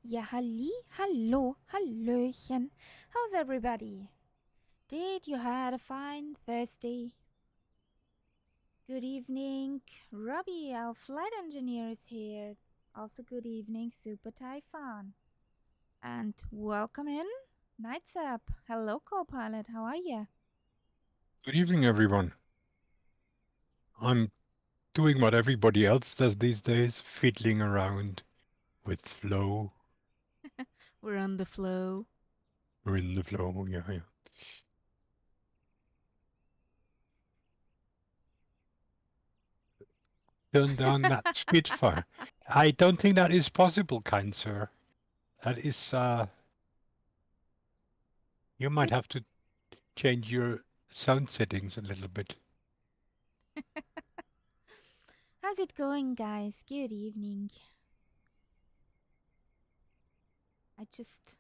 Ja, hallo, hallöchen. How's everybody? Did you had a fine Thursday? Good evening, Robbie, our flight engineer is here. Also good evening, Super Typhoon. And welcome in, Nights Up. Hello, co-pilot, how are you? Good evening, everyone. I'm doing what everybody else does these days, fiddling around with flow. We're on the flow. We're in the flow, yeah. Turn down that Spitfire. I don't think that is possible, kind sir. That is, you might It have to change your sound settings a little bit. How's it going, guys? Good evening. I just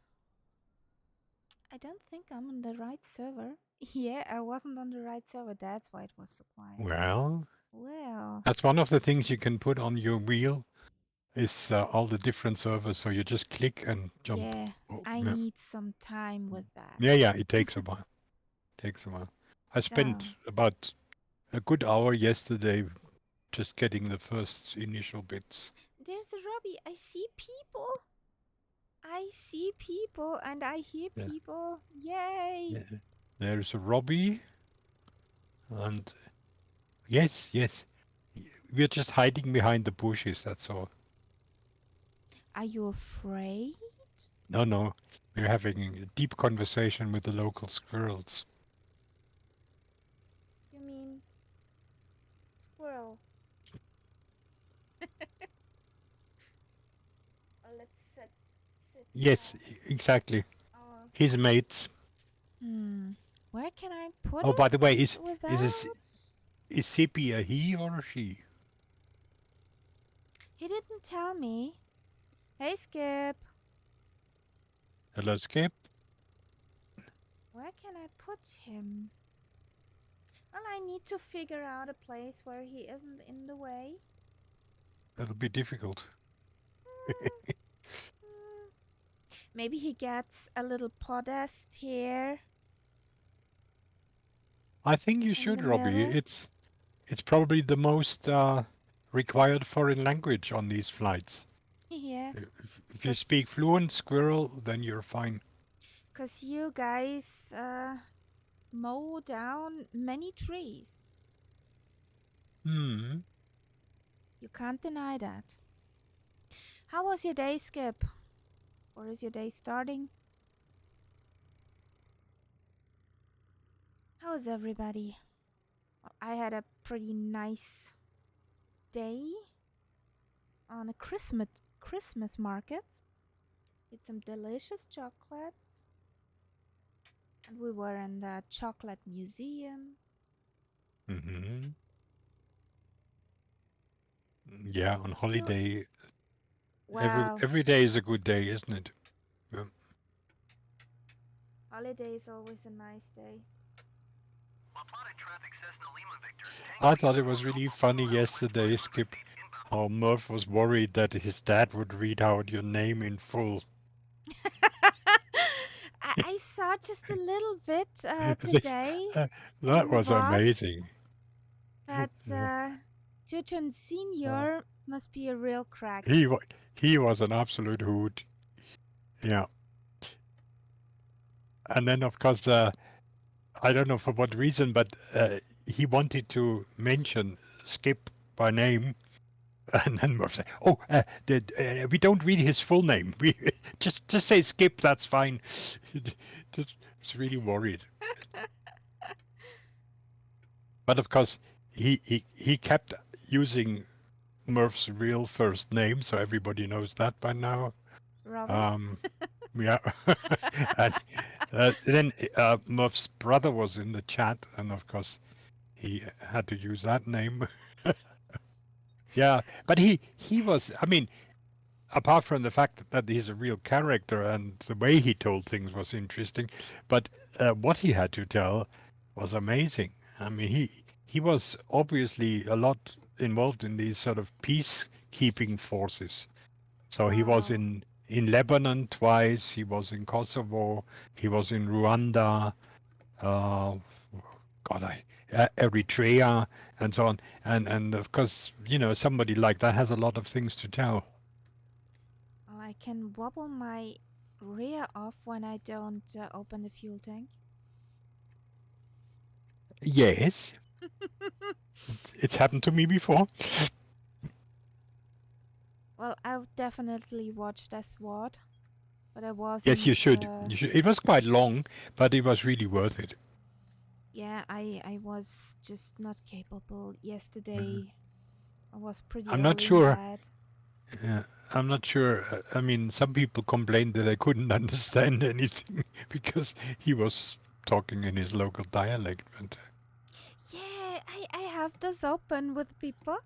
I don't think I'm on the right server. Yeah, I wasn't on the right server. That's why it was so quiet. Well, Well, that's one of the things you can put on your wheel is all the different servers. So you just click and jump. yeah, Oh, I yeah. need some time with that. Yeah, it takes a while. Takes a while. I So, spent about a good hour yesterday just getting the first initial bits. there's a Robbie. I see people. I see people and I hear Yeah. people. Yay! Yeah. There's a Robbie, and yes, we're just hiding behind the bushes. That's all. Are you afraid? No, we're having a deep conversation with the local squirrels. You mean squirrel? Let's sit Yes, past exactly. our. His mates. Hmm. Where can I put Oh, by the way, it is this, without? is Sippy a he or a she? He didn't tell me. Hey, Skip. Hello, Skip. Where can I put him? Well, I need to figure out a place where he isn't in the way. That'll be difficult. Hmm, hmm. Maybe he gets a little podest here I think you in the should, Robbie. middle. It's probably the most required foreign language on these flights. Yeah, If you cause, speak fluent squirrel, then you're fine. 'cause you guys mow down many trees. Hmm. You can't deny that. How was your day, Skip? Or is your day starting? How is everybody? Well, I had a pretty nice day on a Christmas market. Eat some delicious chocolates. And we were in the chocolate museum. Hmm. Yeah, on You holiday, Well, every day is a good day, isn't it? Yeah. holiday is always a nice day. I thought it was really funny yesterday, Skip, how Murph was worried that his dad would read out your name in full. I saw just a little bit This- today that in the was VOD, amazing. but Yeah. Tutun Uh, Senior must be a real crack. he wa- he was an absolute hoot. Yeah, and then of course I don't know for what reason, but he wanted to mention Skip by name, and then Murph said, "Oh, we don't read his full name. We just say Skip. That's fine." Just was really worried, but of course he kept using Murph's real first name, so everybody knows that by now. Robin? Um, yeah, and then Murph's brother was in the chat, and of course he had to use that name. Yeah, but he was. I mean, apart from the fact that he's a real character and the way he told things was interesting, but what he had to tell was amazing. I mean, he was obviously a lot involved in these sort of peacekeeping forces. So he was Wow. in Lebanon twice. He was in Kosovo. He was in Rwanda. Uh, Eritrea, and so on. And of course, somebody like that has a lot of things to tell. Well, I can wobble my rear off when I don't open the fuel tank. Yes, it's happened to me before. Well, I've definitely watched a SWAT, but I Yes, wasn't. you should. You should. It was quite long, but it was really worth it. Yeah, I was just not capable Uh, yesterday. I was pretty I'm not early in sure. bed. I'm not sure. I mean, some people complained that I couldn't understand anything because he was talking in his local dialect. But Yeah, I have this open with people.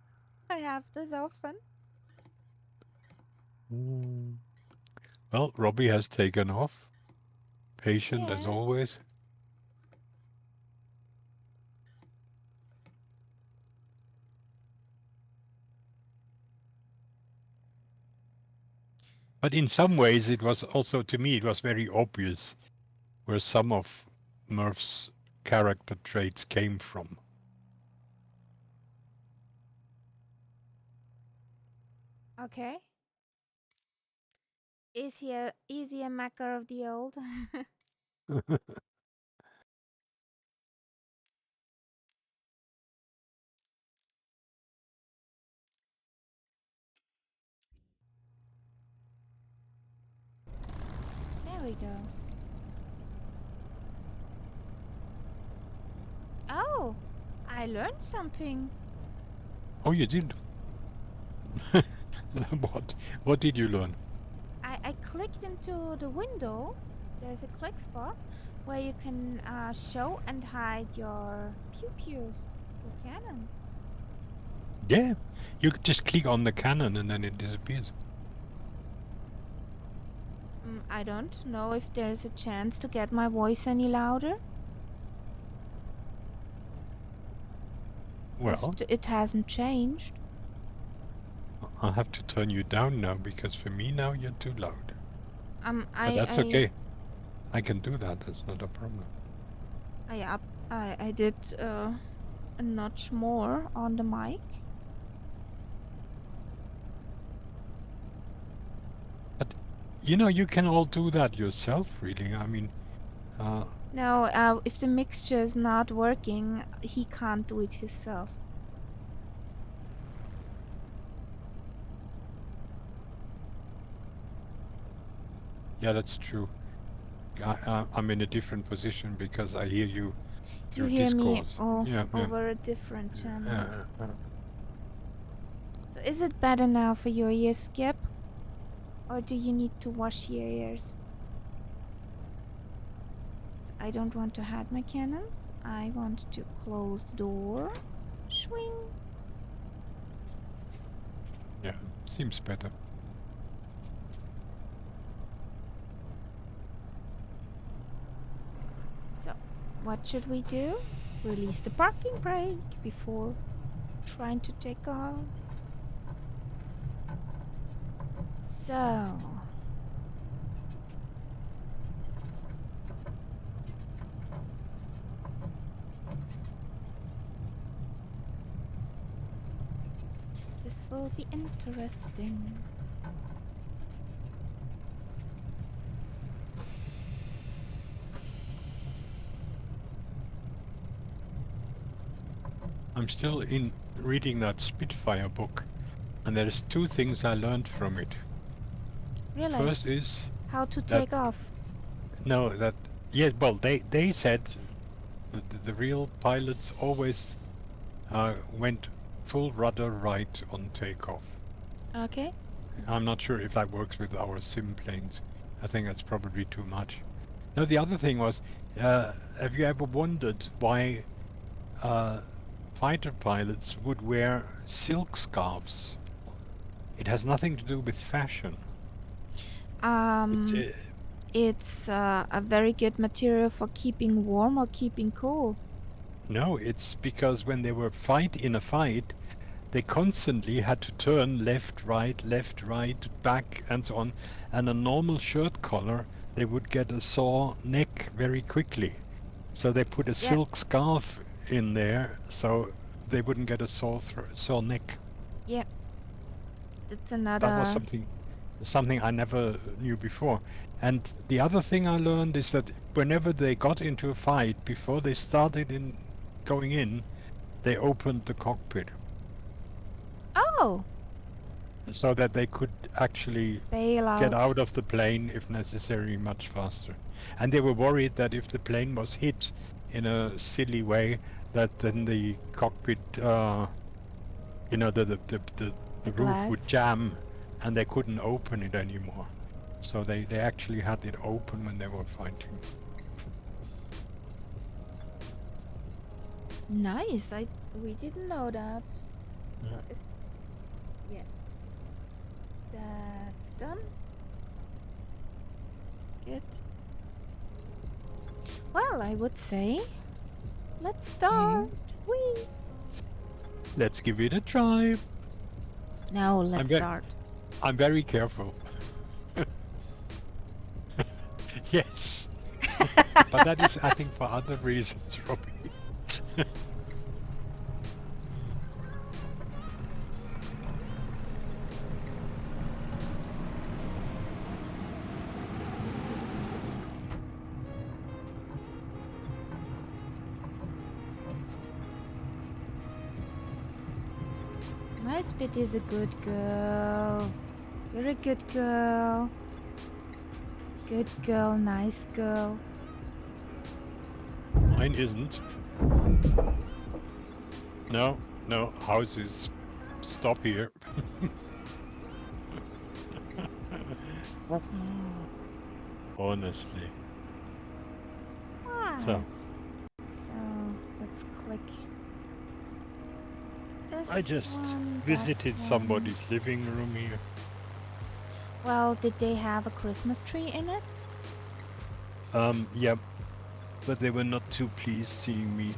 I have this often. Mm. Well, Robbie has taken off, patient as Yeah. always. But in some ways, it was also, to me, it was very obvious where some of Murph's character traits came from. Okay. Is he a macker of the old? There we go. Oh, I learned something. Oh, you did? What did you learn? I clicked into the window. There's a click spot where you can show and hide your pew-pews, your cannons. Yeah, you could just click on the cannon and then it disappears. I don't know if there's a chance to get my voice any louder. Well, It hasn't changed. I'll have to turn you down now because for me now you're too loud. But I that's okay. I can do that. That's not a problem. I did a notch more on the mic. But you can all do that yourself, really. I mean, No, if the mixture is not working, he can't do it himself. yeah, that's true. I'm in a different position because I hear you You through hear me Discord. Yeah, yeah. over a different channel. Uh, So is it better now for your ears, Skip? Or do you need to wash your ears? I don't want to hide my cannons. I want to close the door. Swing. yeah, seems better. So, what should we do? Release the parking brake before trying to take off. So, this will be interesting. I'm still in reading that Spitfire book, and there's two things I learned from it. Really? First is How to that take off? no, that yes, well, they said the real pilots always went full rudder right on takeoff. Okay. I'm not sure if that works with our sim planes. I think that's probably too much. No, the other thing was, have you ever wondered why uh, fighter pilots would wear silk scarves? It has nothing to do with fashion. It's It's a very good material for keeping warm or keeping cool. no, it's because when they were in a fight, they constantly had to turn left, right, back, and so on. And a normal shirt collar, they would get a sore neck very quickly. So they put a Yeah, silk scarf in there so they wouldn't get a sore neck. yeah. It's That was another. something I never knew before. And the other thing I learned is that whenever they got into a fight, before they started in going in, they opened the cockpit Oh, so that they could actually bail get out. out of the plane if necessary much faster. And they were worried that if the plane was hit in a silly way, that then the cockpit, you know, The the roof would glass. jam and they couldn't open it anymore. So they actually had it open when they were fighting. Nice. We didn't know that. So Yeah. yeah. That's done. Good. Well, I would say let's start. Whee! Let's give it a try. No, let's start. I'm very careful. Yes. But that is, I think, for other reasons, Robbie. My Spit is a good girl. You're a good girl. Good girl, nice girl. Mine isn't. No, houses. Stop here. Honestly. What? So, So let's click this I just one, visited that one. somebody's living room here. Well, did they have a Christmas tree in it? Yeah, but they were not too pleased seeing me.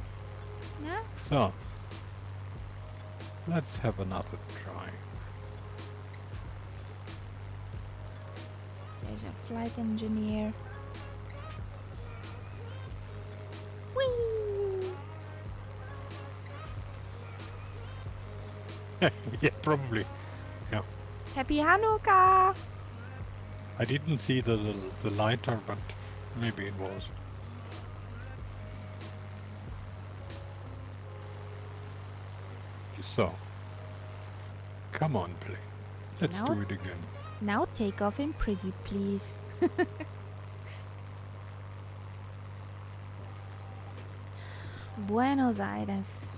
No? So, let's have another try. There's a flight engineer. Whee! Yeah, probably. Yeah. Happy Hanukkah! I didn't see the lighter, but maybe it was. So, come on, plane. Let's Now- do it again. Now take off in pretty, please. Buenos Aires.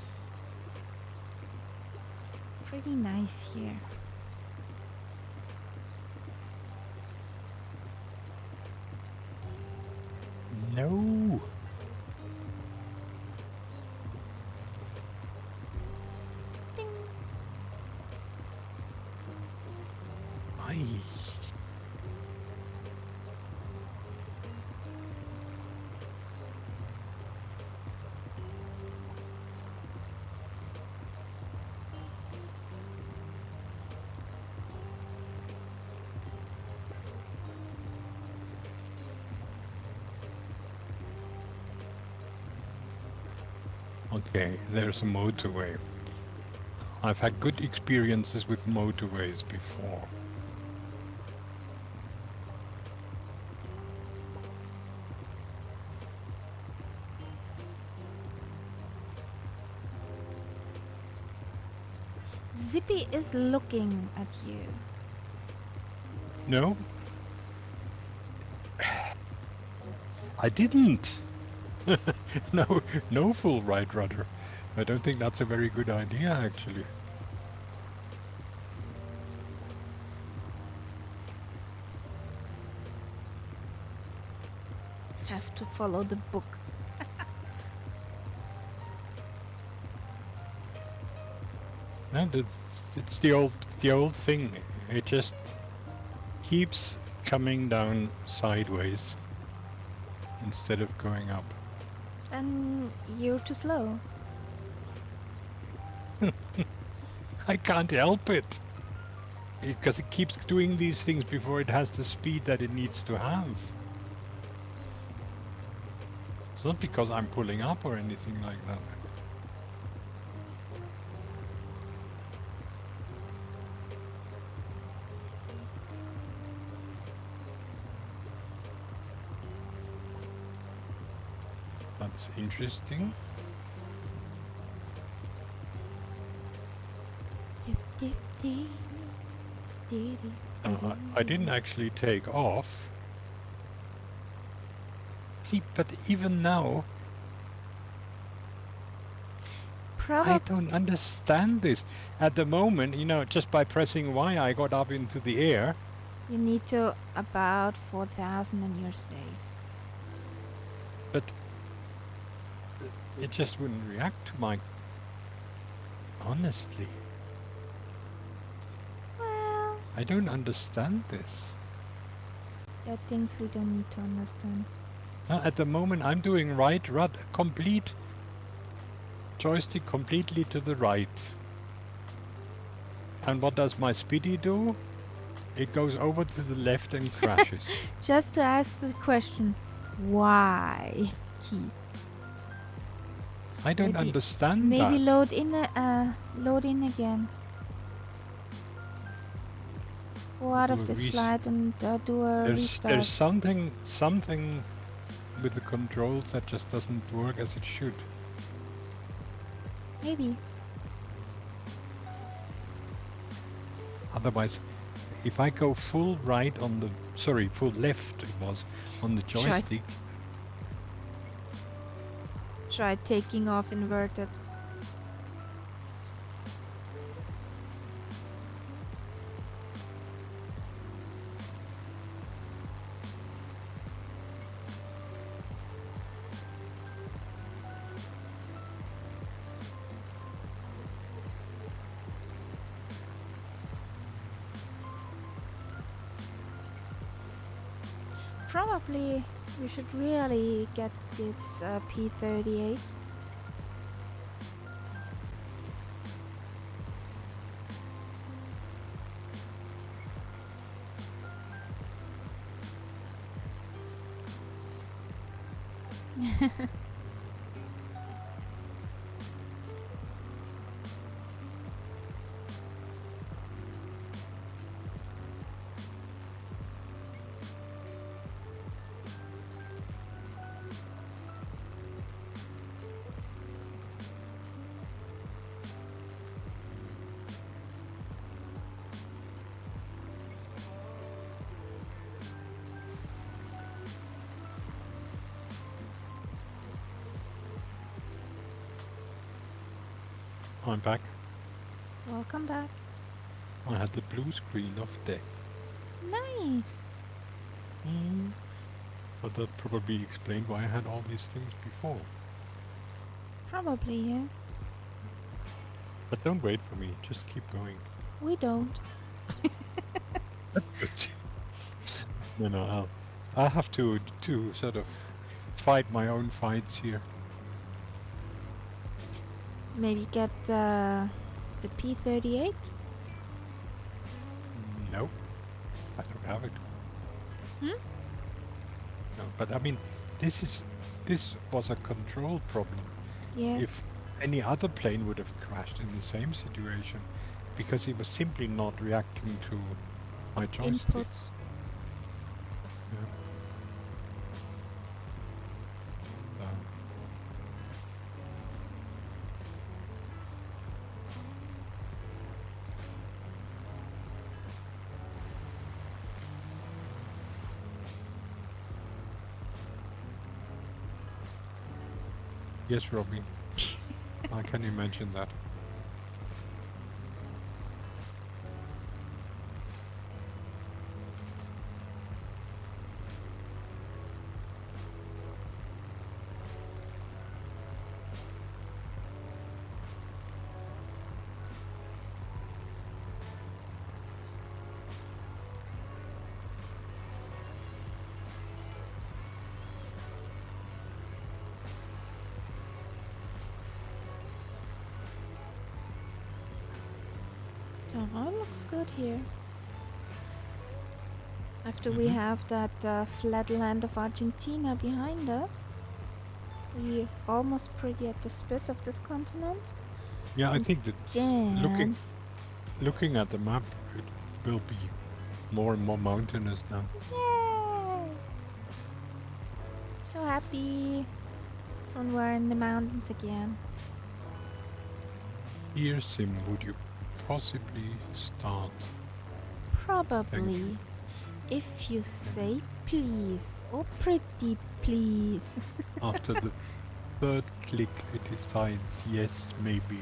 Pretty nice here. No. Ding. Aye. Okay, there's a motorway. I've had good experiences with motorways before. Zippy is looking at you. No? I didn't. No full right rudder. I don't think that's a very good idea, actually. Have to follow the book. No, it's the old thing. It just keeps coming down sideways instead of going up. Then you're too slow. I can't help it. Because it keeps doing these things before it has the speed that it needs to have. It's not because I'm pulling up or anything like that. That's interesting. I didn't actually take off. See, but even now, I don't understand this. At the moment, you know, just by pressing Y, I got up into the air. You need to about 4,000 and you're safe. But it just wouldn't react to my... Honestly. Well, I don't understand this. there are things we don't need to understand. At the moment, I'm doing right, complete joystick completely to the right. And what does my speedy do? It goes over to the left and crashes. Just to ask the question, why key? I don't understand maybe that. load in again. Go out of this flight and do a restart. There's something with the controls that just doesn't work as it should. Maybe. Otherwise, if I go full right on the... Sorry, full left it was, on the joystick. Try taking off inverted. Probably we should really get this P38. I'm back. Welcome back. I had the blue screen off deck. Nice. But that probably explained why I had all these things before. Probably, yeah. But don't wait for me, just keep going. We don't. No, I'll have to sort of fight my own fights here. Maybe get the P38? No, I don't have it. Hmm? No, but I mean, this was a control problem. Yeah. If any other plane would have crashed in the same situation, because it was simply not reacting to my joystick. Inputs. Yeah. Yes, Robbie. I can imagine that. looks good here. After we have that flat land of Argentina behind us, we almost pretty at the spit of this continent. Yeah, I And think that then looking at the map, it will be more and more mountainous now. yay! So happy. Soon we're in the mountains again. Here, Sim, would you possibly start? Probably. If you say please. Oh, pretty please. After the third click, it decides yes, maybe.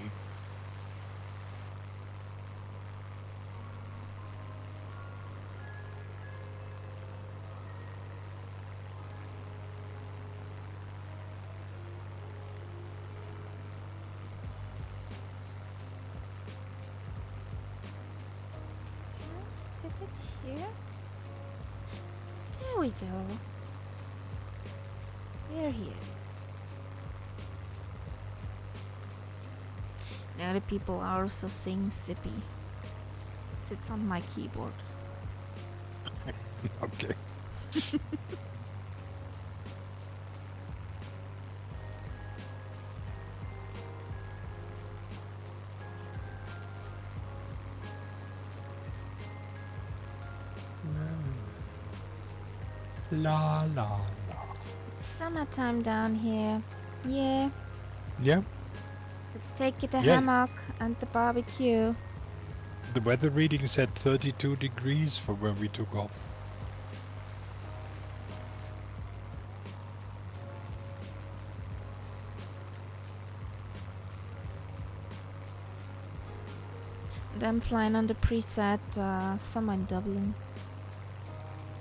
Set it here. There we go. There he is. Now the people are also saying Zippy. It sits on my keyboard. Okay. La la la. It's summertime down here. Yeah. Yeah, Let's take it a Yeah. hammock and the barbecue. the weather reading said 32 degrees for when we took off. And I'm flying on the preset summer in Dublin.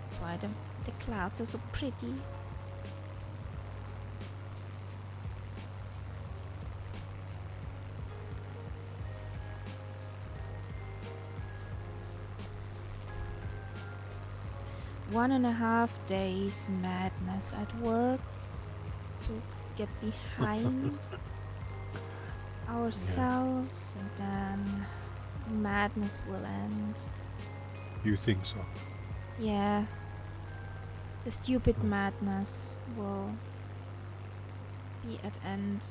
That's why the clouds are so pretty. One and a half days madness at work to get behind ourselves, and then madness will end. You think so? Yeah, the stupid madness will be at end.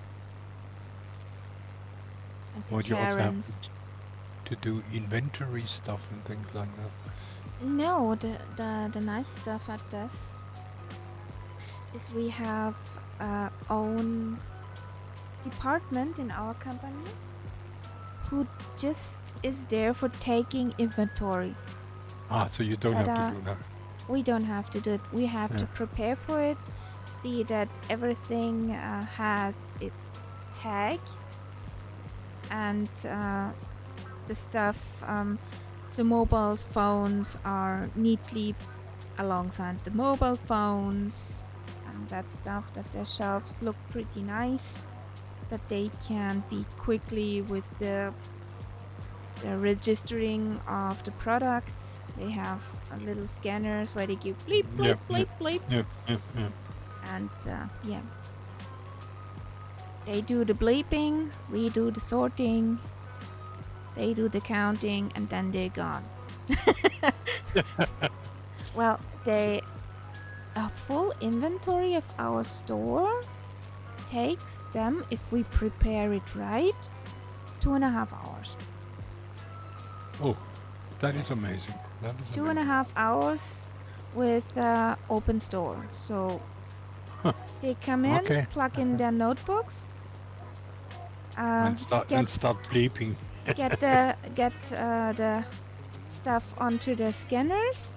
And the Would you also have Karens. to do inventory stuff and things like that? No, the nice stuff at this is we have our own department in our company who just is there for taking inventory. Ah, so you don't have But, to do that. We don't have to do it. We have to Yeah. prepare for it, see that everything has its tag, and the stuff, the mobile phones are neatly alongside the mobile phones, and that stuff, that their shelves look pretty nice, that they can be quickly with the registering of the products. They have little scanners where they give bleep, bleep, Yep, bleep, bleep, Yeah. and yeah. They do the bleeping, we do the sorting, they do the counting, and then they're gone. Well, a full inventory of our store takes them, if we prepare it right, 2.5 hours. Oh, that is Yes. amazing. That is 2.5 hours with open store. So Huh. they come in, Okay. plug in their notebooks, and start bleeping. get the stuff onto the scanners,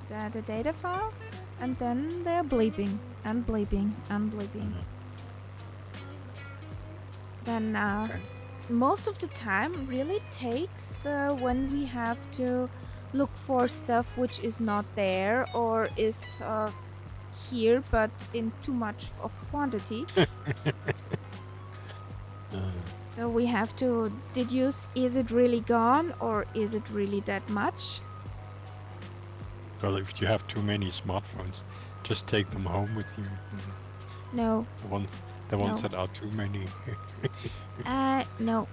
the data files, and then they're bleeping and bleeping and bleeping. Then Okay. most of the time really takes when we have to look for stuff which is not there or is here but in too much of quantity. So we have to deduce, is it really gone or is it really that much? Well, if you have too many smartphones, just take them home with you. No. The ones No. that are too many. No.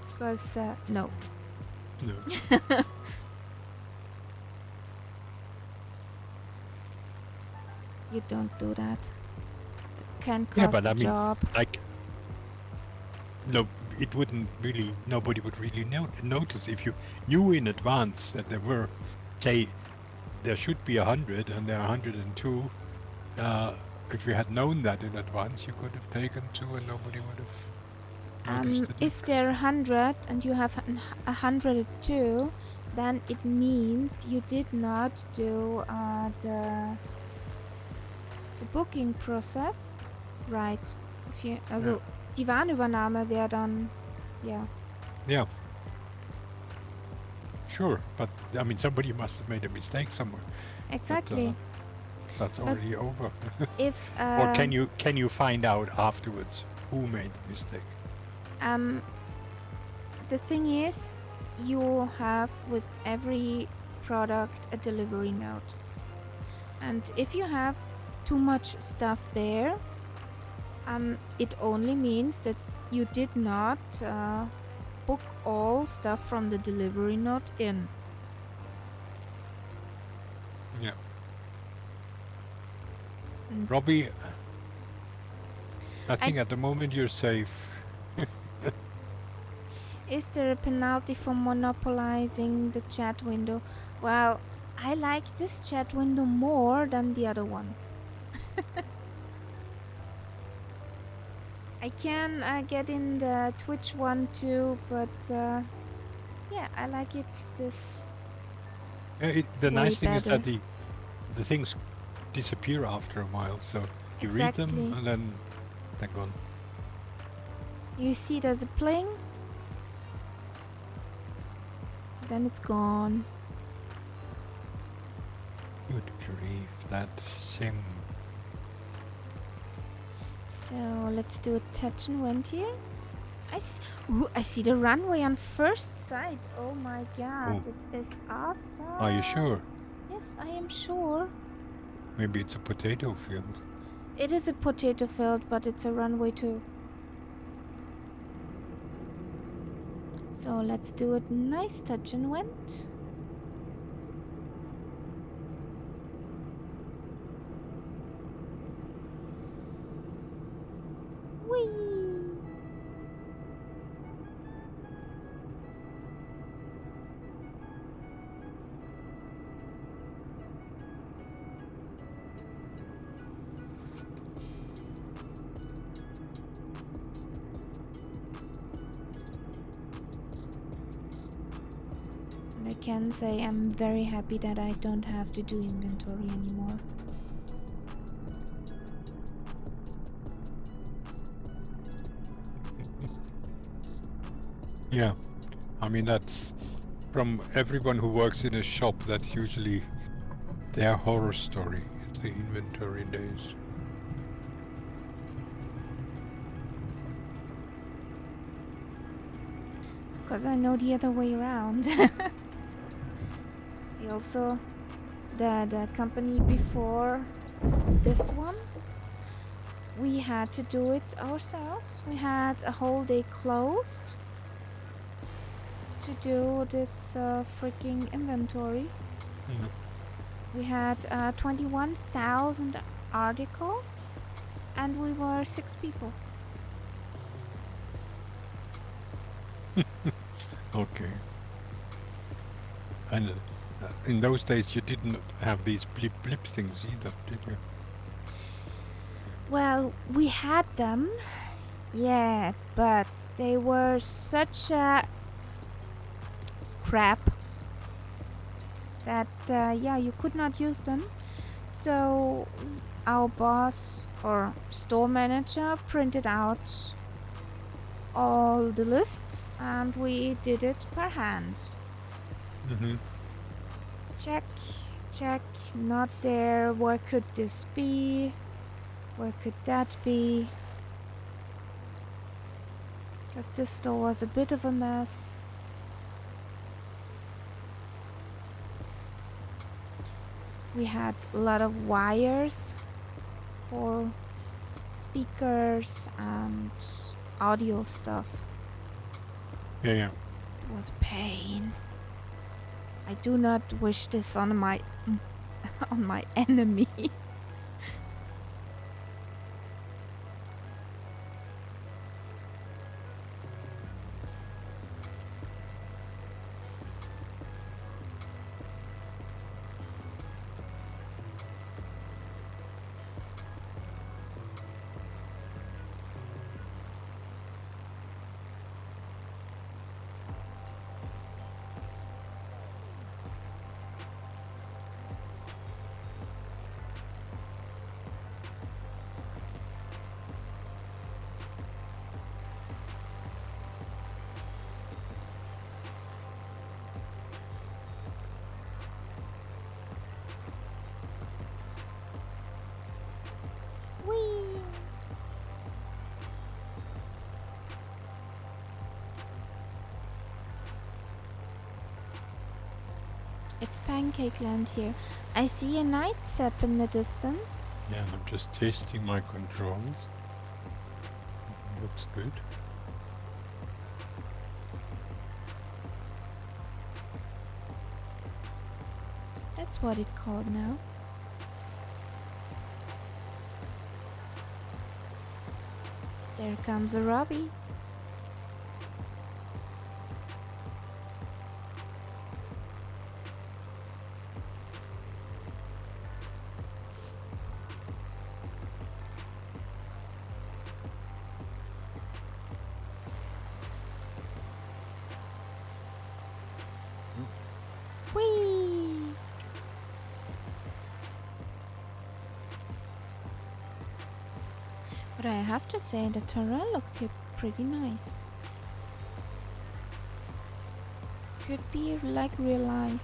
Because, no. No. You don't do that. It can Yeah, cost but a I mean, job. like, no, it wouldn't really. Nobody would really notice if you knew in advance that there were, say, there should be 100 and there are 102. If you had known that in advance, you could have taken two and nobody would have noticed the If difference. there are 100 and you have 102, then it means you did not do the booking process right. If you, also die Warenübernahme wäre dann, ja. Yeah. Sure, but I mean, somebody must have made a mistake somewhere. Exactly. But that's already over. If Or can you find out afterwards who made the mistake? the thing is, you have with every product a delivery note, and if you have too much stuff there, it only means that you did not book all stuff from the delivery note in. Yeah. Mm. Robbie, I think at the moment you're safe. Is there a penalty for monopolizing the chat window? Well, I like this chat window more than the other one. I can get in the Twitch one too, but yeah, I like it this. The nice thing is better. that the things disappear after a while, so you read them Exactly. and then they're gone. You see there's a pling, then it's gone. Good grief, that sim. So let's do a touch and went here. I see the runway on first sight. Oh my god, Oh. this is awesome. Are you sure? Yes, I am sure. Maybe it's a potato field. It is a potato field, but it's a runway too. So let's do a nice touch and went. Whee! I can say I'm very happy that I don't have to do inventory anymore. Yeah, I mean that's from everyone who works in a shop. That's usually their horror story. It's the inventory days. Because I know the other way around. Also, the company before this one, we had to do it ourselves. We had a whole day closed to do this freaking inventory. We had 21,000 articles and we were 6 people. Okay. And in those days you didn't have these blip things either, did you? Well, we had them, yeah, but they were such a crap that, yeah, you could not use them. So our boss or store manager printed out all the lists and we did it per hand. Check, check, not there. Where could this be? Where could that be? Because this store was a bit of a mess. We had a lot of wires for speakers and audio stuff. Yeah. It was a pain. I do not wish this on my on my enemy. Whee! It's Pancake Land here. I see a night sap in the distance. Yeah, and I'm just testing my controls. Looks good. That's what it's called now. There comes a Robbie. Whee! But I have to say, the terrain looks here pretty nice. Could be like real life.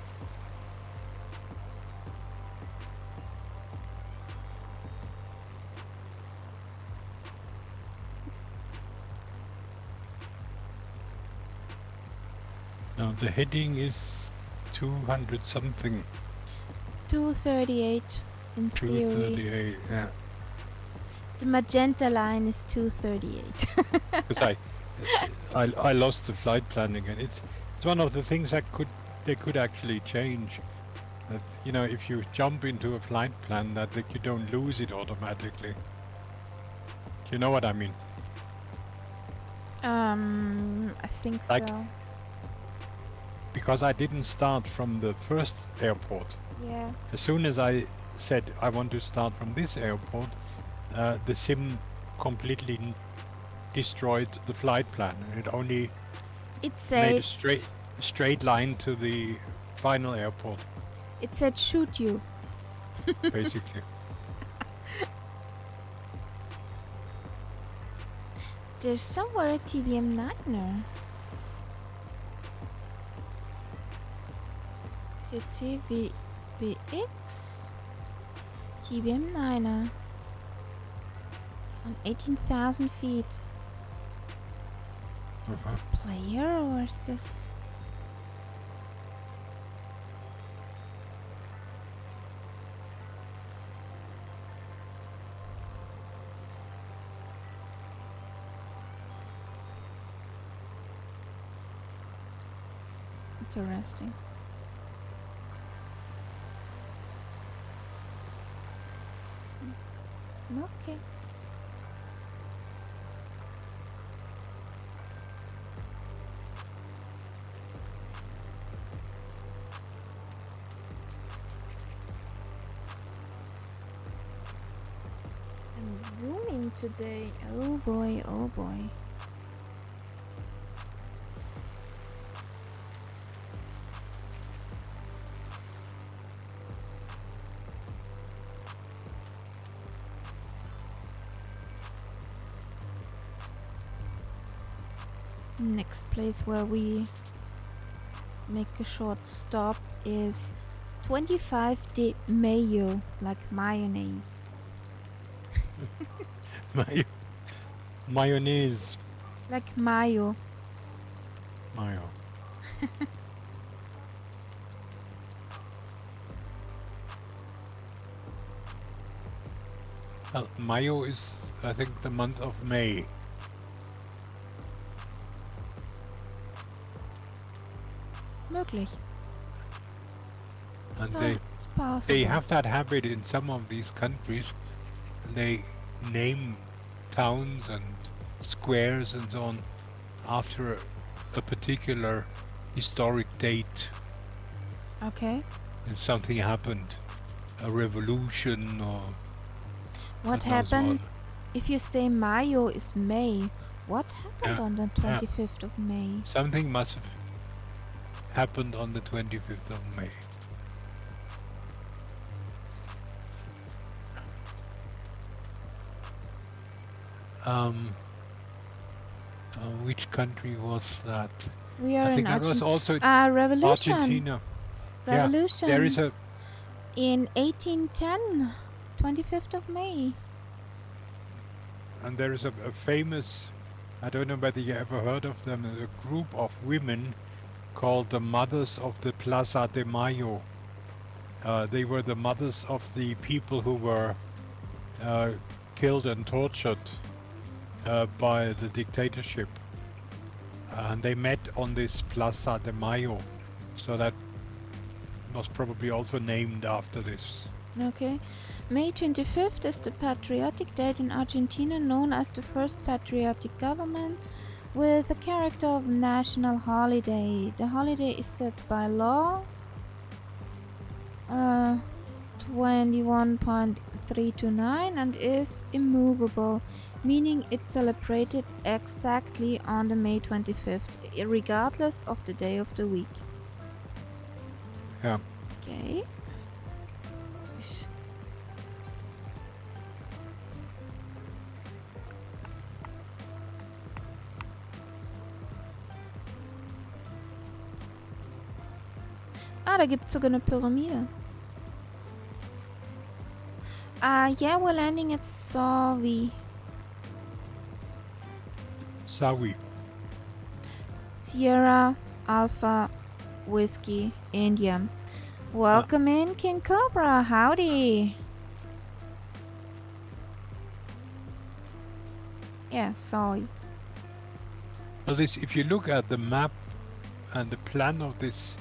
Now the heading is 200 something. 238 in theory. 238, yeah. The magenta line is 238. Because I lost the flight plan again. It's one of the things that they could actually change. That, you know, if you jump into a flight plan, that you don't lose it automatically. Do you know what I mean? I think Like- so. Because I didn't start from the first airport. Yeah. As soon as I said I want to start from this airport, the sim completely destroyed the flight plan. It only It made a said straight line to the final airport, it said shoot you. basically. There's somewhere a TBM 9er. CCVX TBM 9er on 18,000 feet. Is this a player or is this? Interesting. Okay. I'm zooming today. Oh boy, oh boy. Next place where we make a short stop is 25 de Mayo, like mayonnaise. Mayonnaise. Like mayo. Mayo. Well, Mayo is, I think, the month of May. Möglich. And It's possible. they have that habit in some of these countries. They name towns and squares and so on after a particular historic date. Okay. If something happened, a revolution or What God knows happened what. if you say Mayo is May? What happened Yeah, on the yeah. 25th of May? Something must have happened on the 25th of May. Which country was that? We are I in think that was also Revolution. Argentina. Revolution. Yeah, there is in 1810, 25th of May. and there is a famous, I don't know whether you ever heard of them, a group of women called the Mothers of the Plaza de Mayo. They were the mothers of the people who were killed and tortured by the dictatorship. And they met on this Plaza de Mayo. So that was probably also named after this. Okay. May 25th is the patriotic date in Argentina, known as the first patriotic government, with the character of national holiday. The holiday is set by law 21.329 and is immovable, meaning it's celebrated exactly on the May 25th, regardless of the day of the week. Yeah. Okay. Da gibt's sogar eine Pyramide. Yeah, we're landing at Sawi. Sawi. Sierra Alpha Whiskey India. Welcome in, King Cobra. Howdy. Yeah, sorry. Well, this, if you look at the map and the plan of this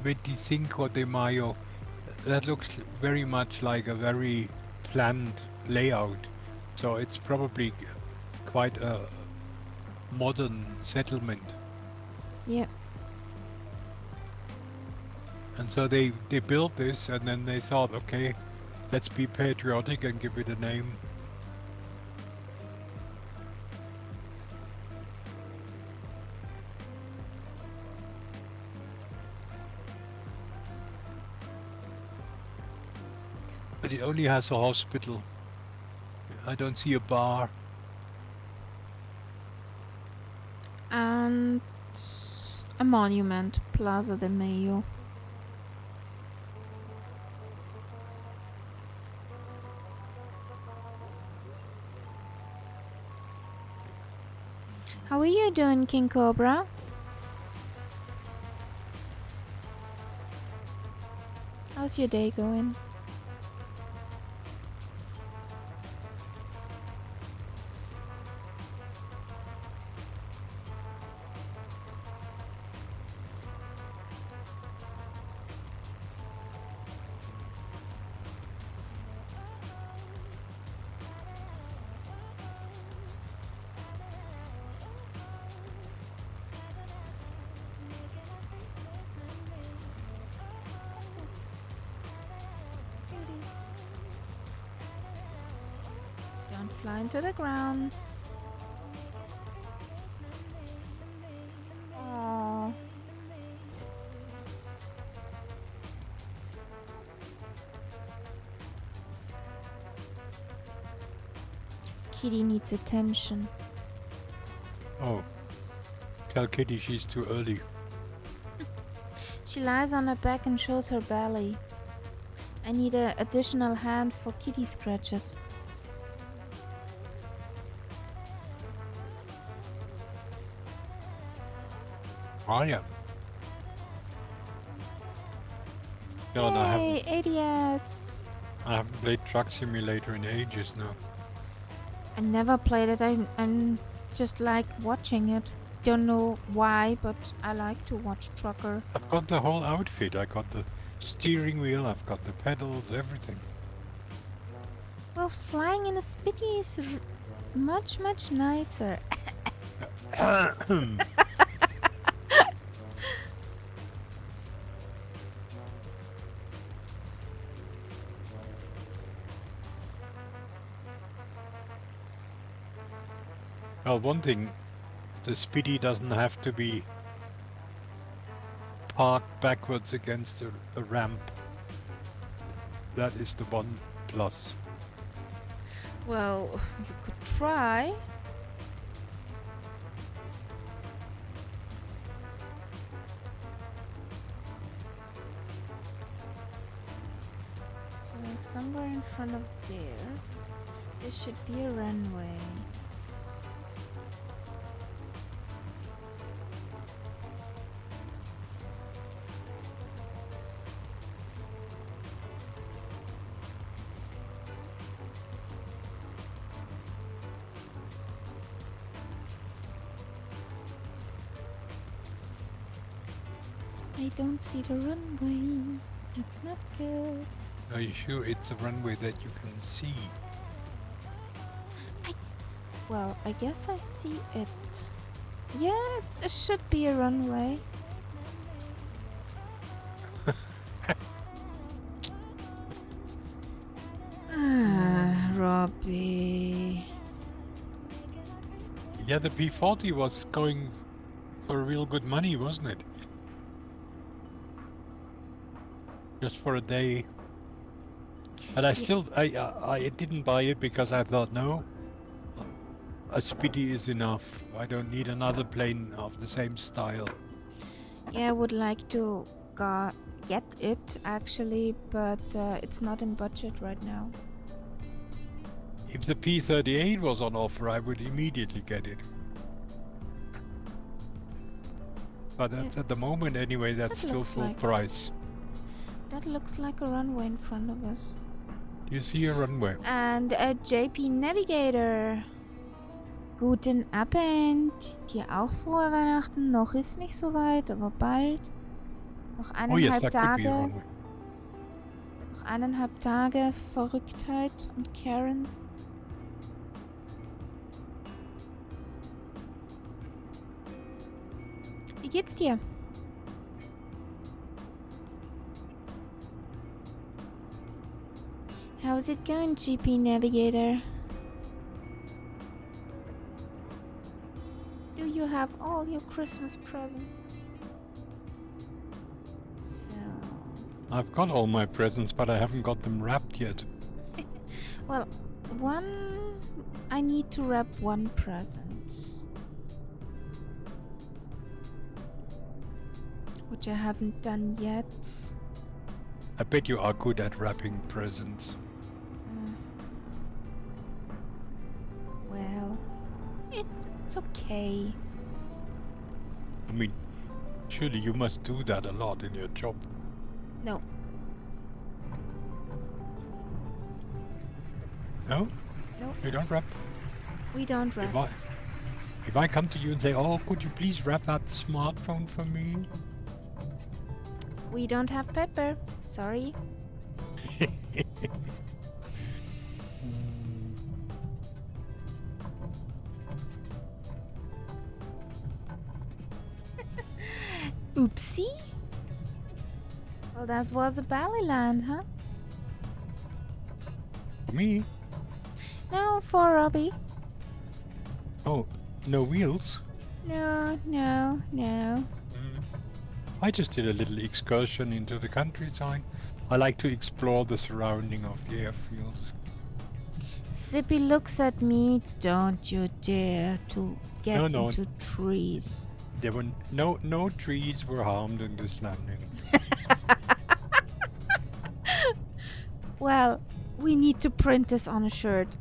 25 de Mayo, that looks very much like a very planned layout. So it's probably quite a modern settlement. Yeah. And so they built this, and then they thought, okay, let's be patriotic and give it a name. But it only has a hospital. I don't see a bar. And a monument, Plaza de Mayo. How are you doing, King Cobra? How's your day going? Don't fly into the ground. Aww. Kitty needs attention. Oh, tell Kitty she's too early. She lies on her back and shows her belly. I need an additional hand for kitty scratches. Oh yeah. No, no, Yay, ADS! I haven't played Truck Simulator in ages now. I never played it. I'm just like watching it. don't know why, but I like to watch trucker. I've got the whole outfit. I got the steering wheel, I've got the pedals, everything. Well, flying in a Spitty is much, much nicer. Well, one thing, the Speedy doesn't have to be parked backwards against a ramp. That is the one plus. Well, you could try. So somewhere in front of there should be a runway. I don't see the runway. That's not good. Are you sure it's a runway that you can see? Well, I guess I see it. Yeah, it should be a runway. Robbie. Yeah, the P40 was going for real good money, wasn't it? Just for a day. But I still, I didn't buy it because I thought, no, a Speedy is enough. I don't need another plane of the same style. Yeah, I would like to get it actually, but it's not in budget right now. If the P38 was on offer, I would immediately get it. But that's at the moment anyway, that's That still looks full like- price. That looks like a runway in front of us. Do you see a runway? And a JP Navigator. Guten Abend. Dir auch frohe Weihnachten. Noch ist nicht so weit, aber bald. Noch Oh yes, eineinhalb that could be a Tage. runway. Noch 1,5 Tage Verrücktheit und Karens. Wie geht's dir? How's it going, GP Navigator? Do you have all your Christmas presents? So... I've got all my presents, but I haven't got them wrapped yet. Well, I need to wrap one present. Which I haven't done yet. I bet you are good at wrapping presents. Well, it's okay. I mean, surely you must do that a lot in your job. No. No? No. You don't wrap? We don't wrap. If I come to you and say, oh, could you please wrap that smartphone for me? We don't have pepper. Sorry. Oopsie. Well, that was a Ballyland, huh? Me? No, for Robbie. Oh, no wheels? No. I just did a little excursion into the countryside. I like to explore the surrounding of the airfields. Zippy looks at me. Don't you dare to get No. into trees. There were no trees were harmed in this landing. Well, we need to print this on a shirt.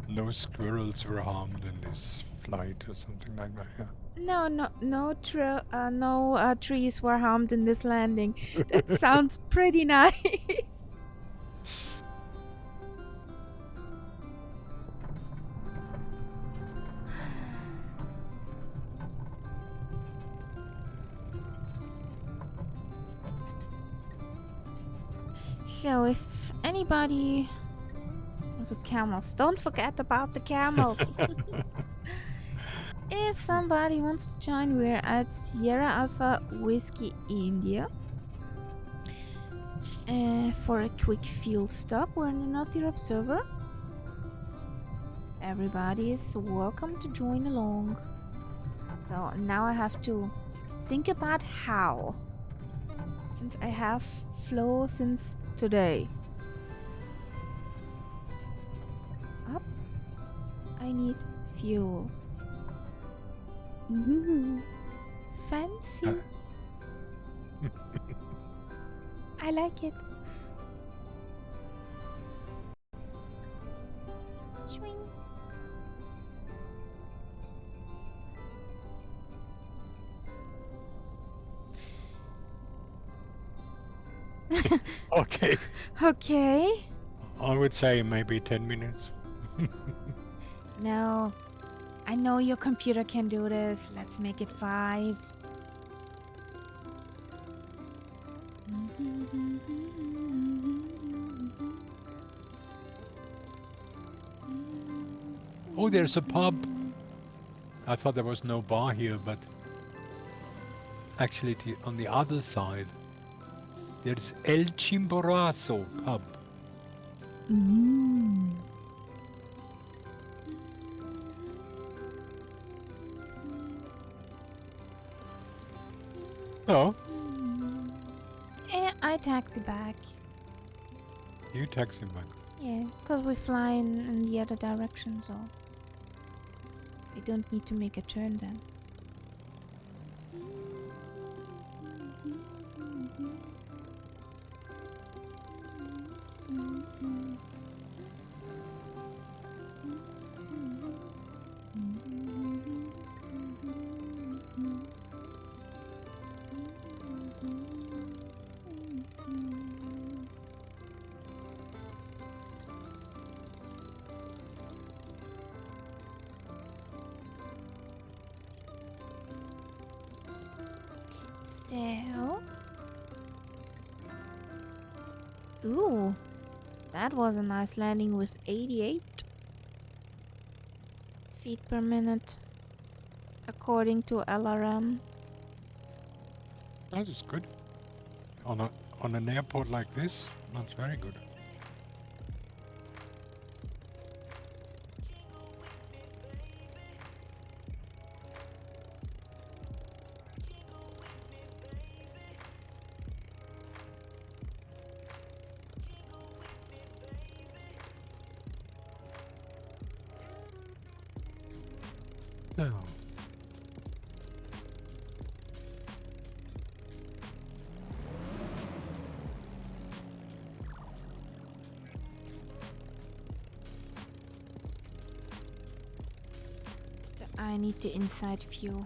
No squirrels were harmed in this flight or something like that. Yeah. No trees were harmed in this landing. That sounds pretty nice. So if anybody... Also camels. Don't forget about the camels. If somebody wants to join, we're at Sierra Alpha Whiskey India. For a quick fuel stop, we're in the North Europe server. Everybody is welcome to join along. So now I have to think about how. Since I have flow since today. Up. I need fuel. Ooh. Fancy. I like it. Swing. Okay. Okay. I would say maybe 10 minutes. No. I know your computer can do this. Let's make it 5. Oh, there's a pub. I thought there was no bar here, but actually on the other side, there's El Chimborazo pub. Oh, I taxi back. you taxi back. Yeah, because we fly in the other direction, so we don't need to make a turn then. So, ooh, that was a nice landing with 88 feet per minute, according to LRM. That is good. On an airport like this, that's very good. So, So I need the inside view.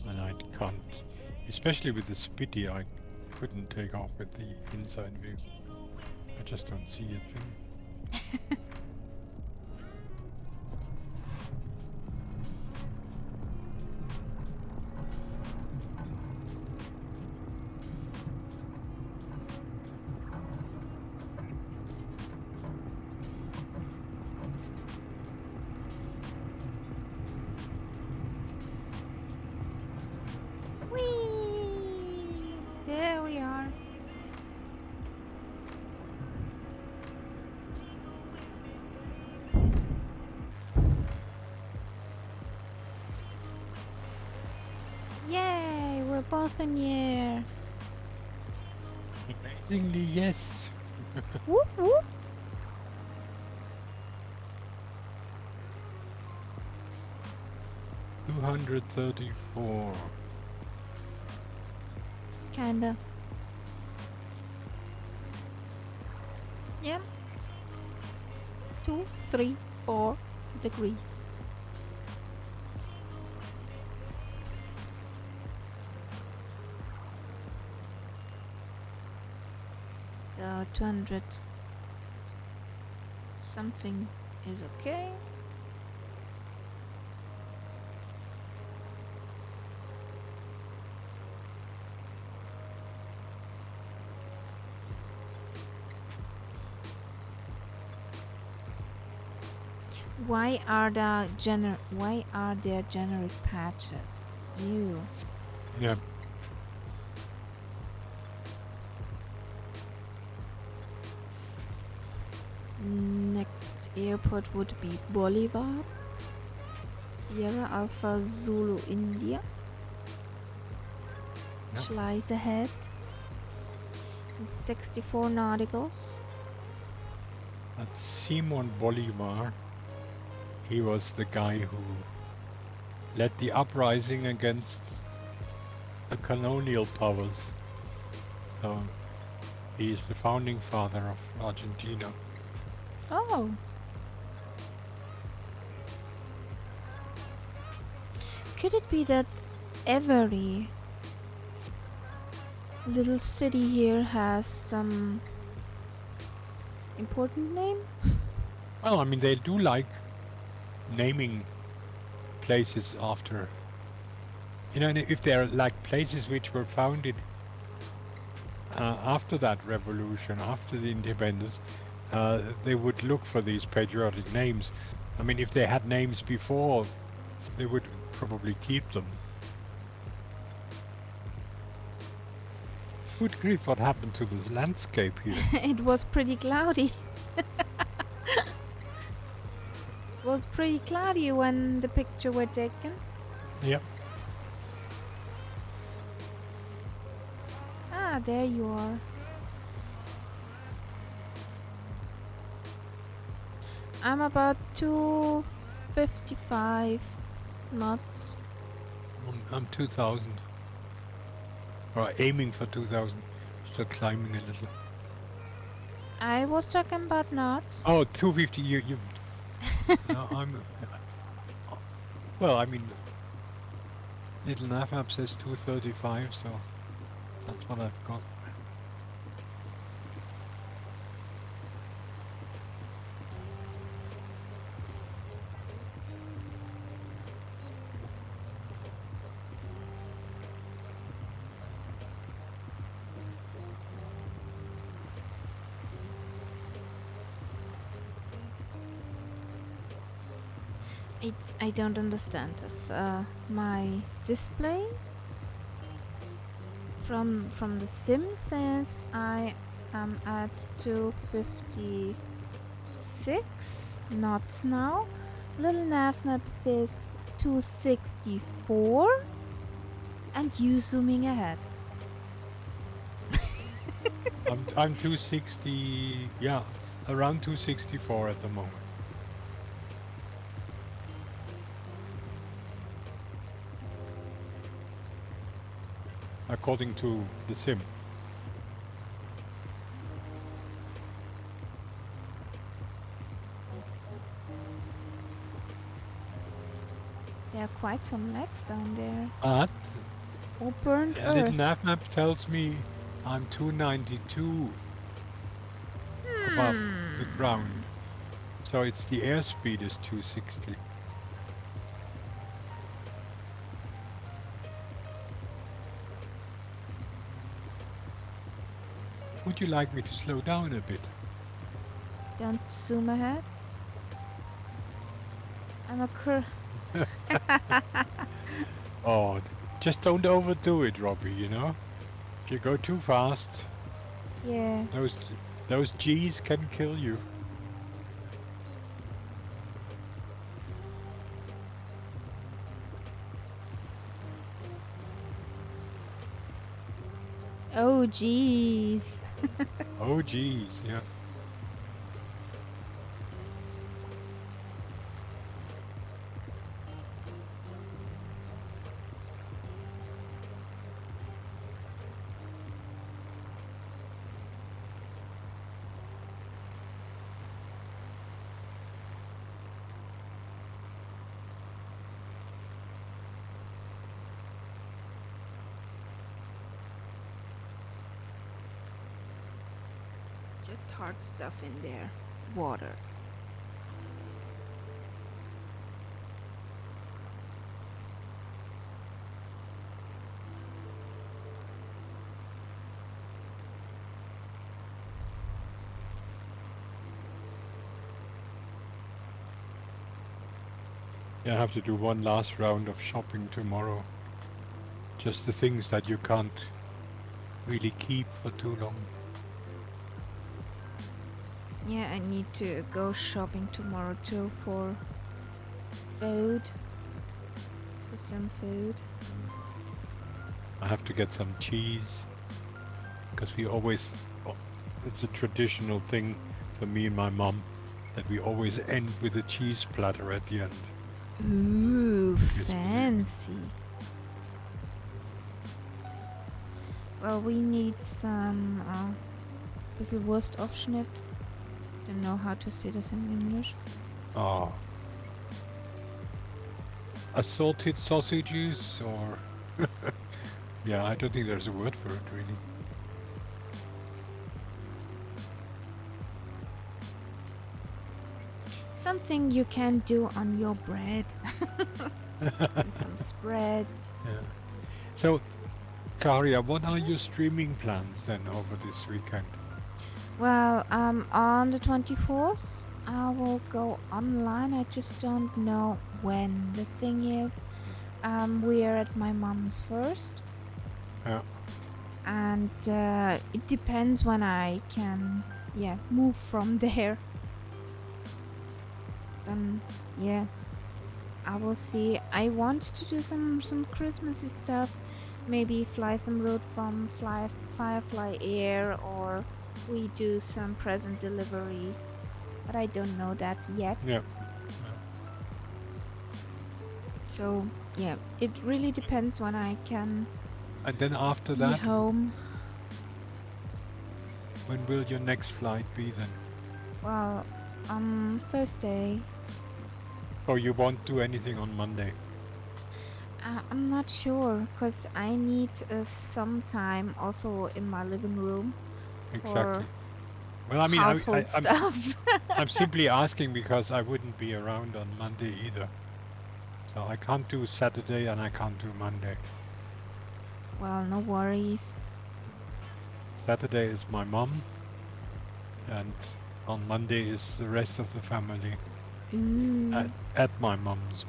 and I can't, especially with the Spitty, I couldn't take off with the inside view. I just don't see a thing. Whee! There we are. Yay! We're both in the air. Amazingly, yes. Whoop whoop! 234. Kinda. Yep. 2, 3, 4 degrees. So 200 something is okay. Why are there generic patches? Ew. Yeah. Next airport would be Bolivar, Sierra Alpha Zulu India. Yeah. Which lies ahead. 64 nauticals. That's Simon Bolivar. He was the guy who led the uprising against the colonial powers. So he is the founding father of Argentina. Oh. Could it be that every little city here has some important name? Well, I mean, they do like naming places after, and if they're like places which were founded after that revolution, after the independence, they would look for these patriotic names. I mean, if they had names before, they would probably keep them. Good grief, what happened to this landscape here? It was pretty cloudy. It was pretty cloudy when the picture were taken. Yep. Ah, there you are. I'm about 255 knots. I'm 2000. Or aiming for 2000. Still climbing a little. I was talking about knots. Oh, 250. You. No, I'm. Well, I mean, little nav map says 235, so that's what I've got. I don't understand this. My display from the sim says I am at 256 knots now. Little nav map says 264, and you zooming ahead. I'm 260. Yeah, around 264 at the moment. According to the sim. There are quite some legs down there. But Or burnt little earth. nav map tells me I'm 292 above the ground. So it's the airspeed is 260. Would you like me to slow down a bit? Don't zoom ahead. I'm a Oh, just don't overdo it, Robbie, you know? If you go too fast, Yeah. those G's can kill you. Oh, jeez. Oh, G's, yeah. Just hard stuff in there. Water. Yeah, I have to do one last round of shopping tomorrow. Just the things that you can't really keep for too long. Yeah, I need to go shopping tomorrow too for food. For some food. I have to get some cheese because we always, it's a traditional thing for me and my mum that we always end with a cheese platter at the end. Ooh, Christmas Eve. fancy. Well, we need some bisschen Wurstaufschnitt. Don't know how to say this in English. Oh. Assorted sausages or... yeah, I don't think there's a word for it really. Something you can do on your bread. And some spreads. Yeah. So, Karia, what are your streaming plans then over this weekend? Well, on the 24th, I will go online. I just don't know when. The thing is, we are at my mom's first. Yeah. And it depends when I can, move from there. Yeah, I will see. I want to do some Christmassy stuff. Maybe fly some route from Firefly Air, or we do some present delivery. But I don't know that yet. Yeah. So yeah, it really depends when I can And then after be that, home. when will your next flight be then? Well, on Thursday. Or you won't do anything on Monday? I'm not sure, because I need some time also in my living room Exactly. for Well, I mean, household stuff. I'm simply asking because I wouldn't be around on Monday either. So I can't do Saturday and I can't do Monday. Well, no worries. Saturday is my mum, and on Monday is the rest of the family Ooh. at my mum's.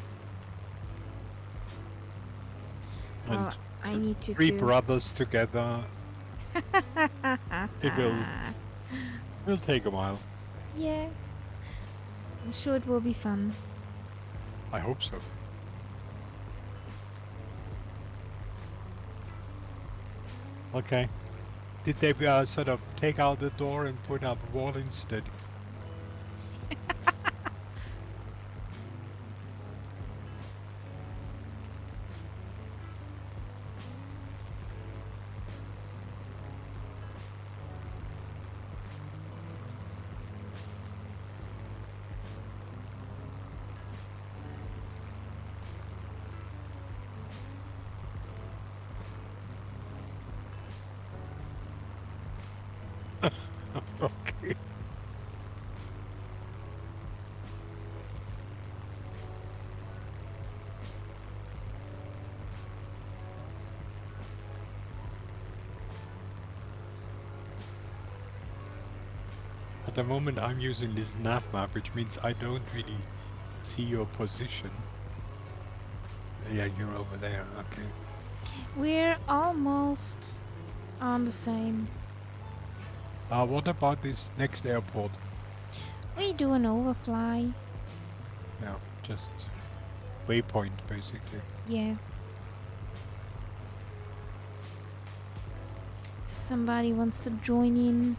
Well, And I need to three do. brothers together. It will take a while. Yeah, I'm sure it will be fun. I hope so. Okay. Did they sort of take out the door and put up a wall instead? Okay. At the moment I'm using this nav map, which means I don't really see your position. Yeah, you're over there, okay. We're almost on the same. What about this next airport? We do an overfly. Yeah, just waypoint basically. Yeah. If somebody wants to join in,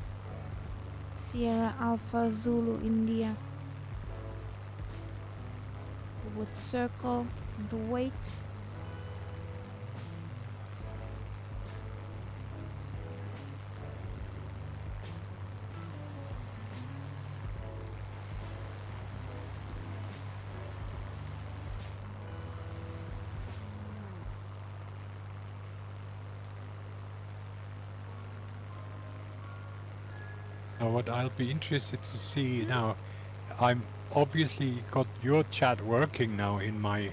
Sierra Alpha Zulu India. We would circle and wait. Now what I'll be interested to see now, I'm obviously got your chat working now in my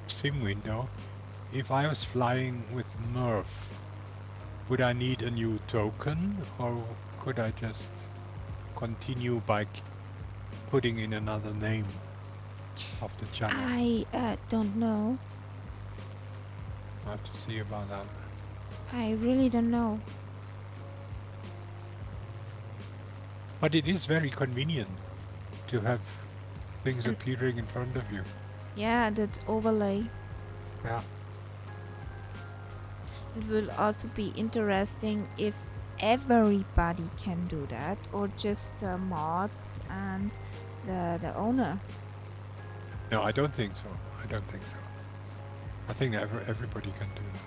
sim window. If I was flying with Murph, would I need a new token or could I just continue by putting in another name? of the channel. I don't know. I have to see about that. I really don't know. But it is very convenient to have things And- appearing in front of you. Yeah, that overlay. Yeah. It will also be interesting if everybody can do that, or just mods and the owner. No, I don't think so. I don't think so. I think everybody can do that.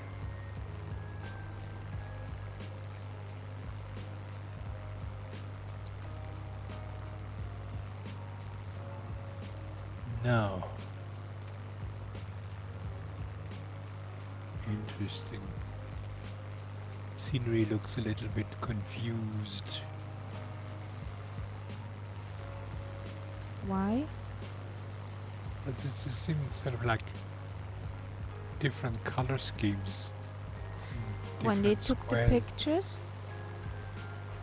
No. Interesting. Scenery looks a little bit confused. Why? But this seems sort of like different color schemes. When they Different took the squares. pictures,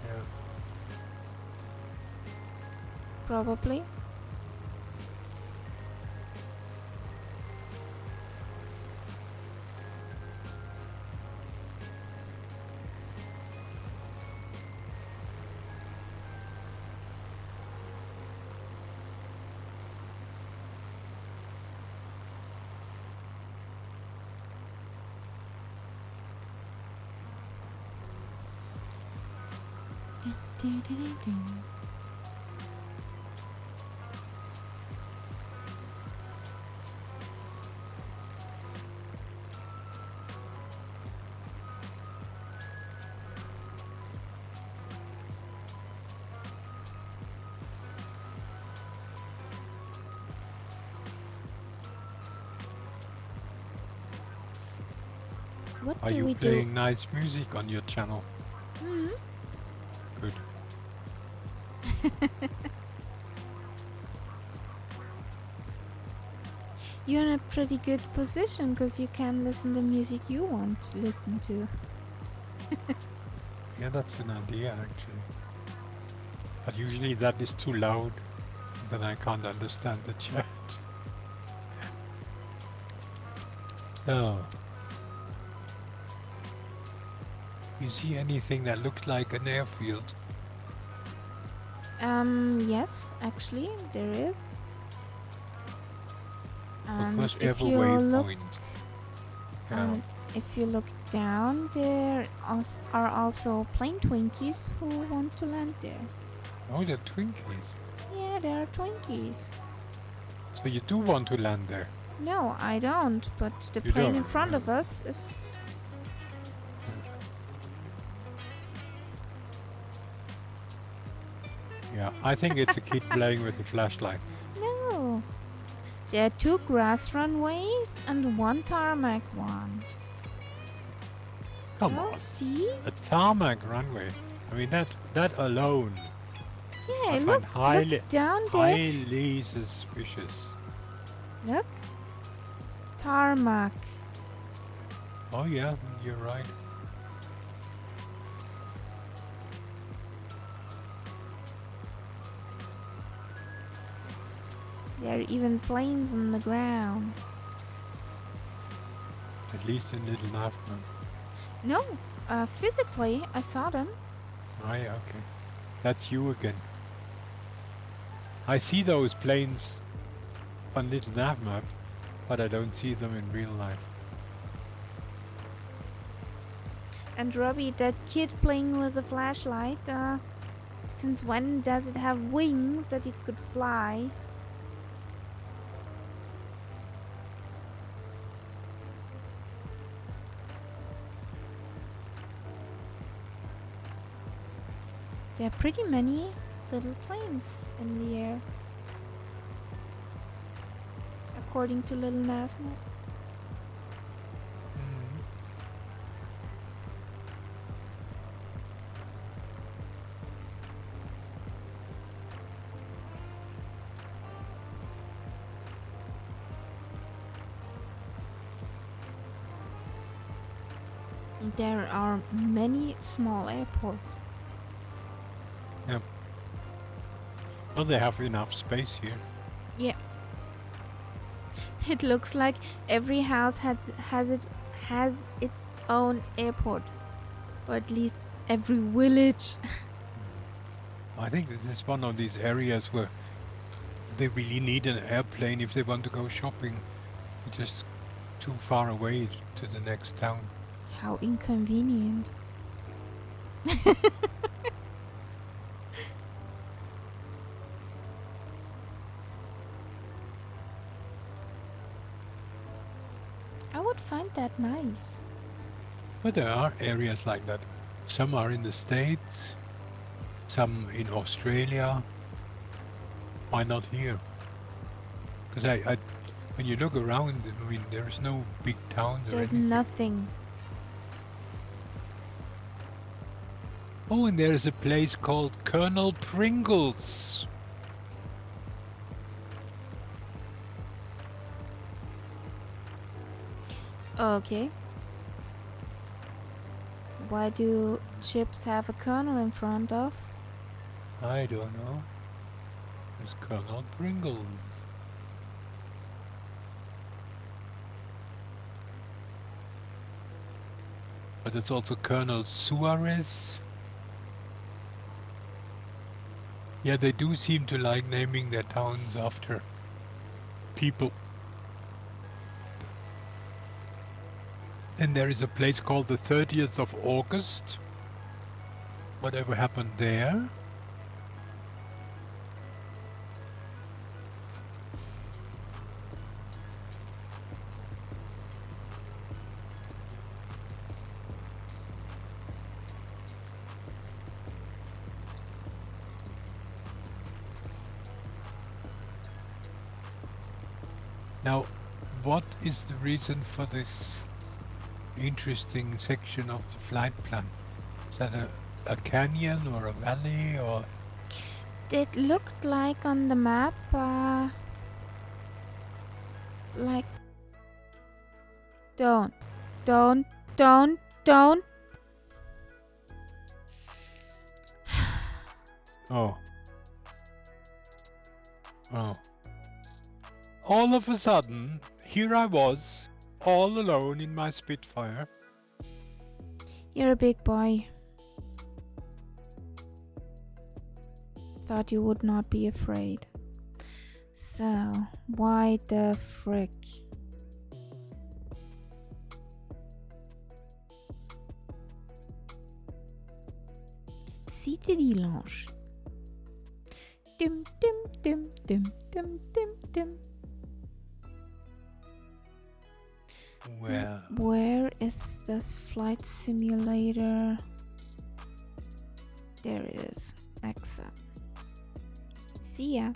Yeah. probably. What Are do you we playing nice music on your channel? do? Good. You're in a pretty good position because you can listen to music you want to listen to. Yeah, that's an idea actually. But usually that is too loud. Then I can't understand the chat. So, you see anything that looks like an airfield? Yes, actually, there is. And Must if have a you look, waypoint. Yeah. if you look down, there are also plane Twinkies who want to land there. Oh, the Twinkies. Yeah, there are Twinkies. So you do want to land there? No, I don't, but the You plane in don't, front no. of us is. Yeah, I think it's a kid playing with a flashlight. No. There are 2 grass runways and 1 tarmac one. Come So, on. see? A tarmac runway. I mean, that alone, Yeah, I look find down there. highly suspicious. Look. Tarmac. Oh yeah, you're right. There are even planes on the ground. At least in Little Nafman. No, physically, I saw them. Oh yeah, okay. That's you again. I see those planes on Little Nav map, but I don't see them in real life. And Robbie, that kid playing with the flashlight, since when does it have wings that it could fly? There are pretty many little planes in the air, according to Little Nav map. There are many small airports. Well, they have enough space here. Yeah. It looks like every house has its own airport, or at least every village. I think this is one of these areas where they really need an airplane if they want to go shopping. It's just too far away to the next town. How inconvenient. I would find that nice. But there are areas like that. Some are in the States, some in Australia. Why not here? Because when you look around, I mean, there's no big towns or There's anything. nothing. Oh, and there's a place called Colonel Pringles. Okay. Why do chips have a kernel in front of? I don't know. There's Colonel Pringles. But it's also Colonel Suarez. Yeah, they do seem to like naming their towns after people. Then there is a place called the 30th of August. Whatever happened there? Now, what is the reason for this interesting section of the flight plan? Is that a canyon or a valley or? It looked like on the map, like don't. Oh. Oh. All of a sudden, here I was, all alone in my Spitfire. You're a big boy. Thought you would not be afraid. So, why the frick? Cité d'Ilange. Dum dum dum dum dum dum dum. Well, Where is this flight simulator? There it is. Exit. See ya.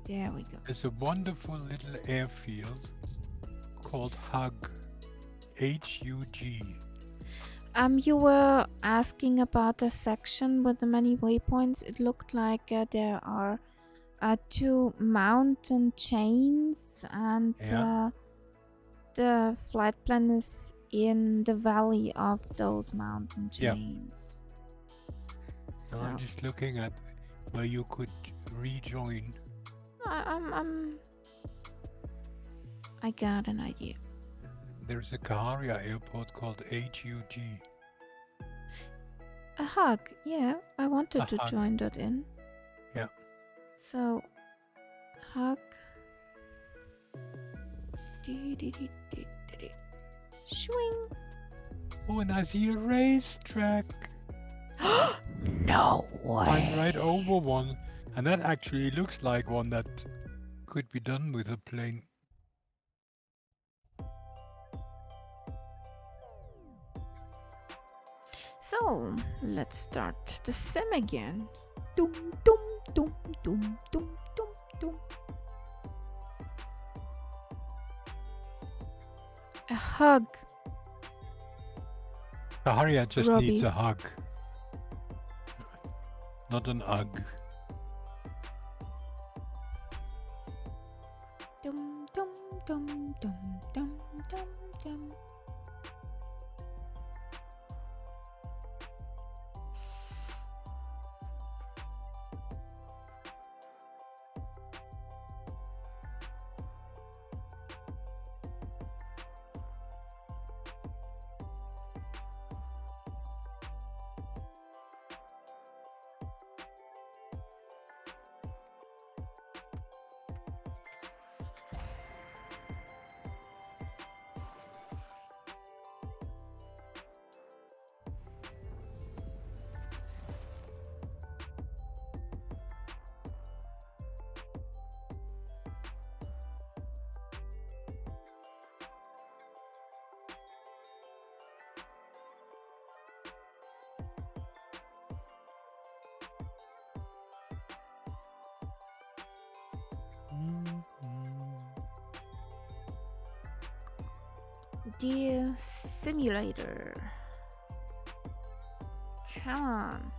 There we go. there's a wonderful little airfield called Hug. H-U-G. You were asking about the section with the many waypoints. It looked like there are two mountain chains, and Yeah. the flight plan is in the valley of those mountain Yeah. chains. So So I'm just looking at where you could rejoin. I got an idea. There's a Kaharia airport called HUG. A hug, yeah. I wanted A to hug. join that in. Yeah. So, hug. Swing. Oh, and I see a racetrack. No way. I'm right over one, and that actually looks like one that could be done with a plane. So, let's start the sim again. Dum dum dum dum dum dum dum. A hug. Kaharia just needs Robbie. a hug, not an ugh. Dum dum dum dum dum dum dum. Dear simulator. Come on.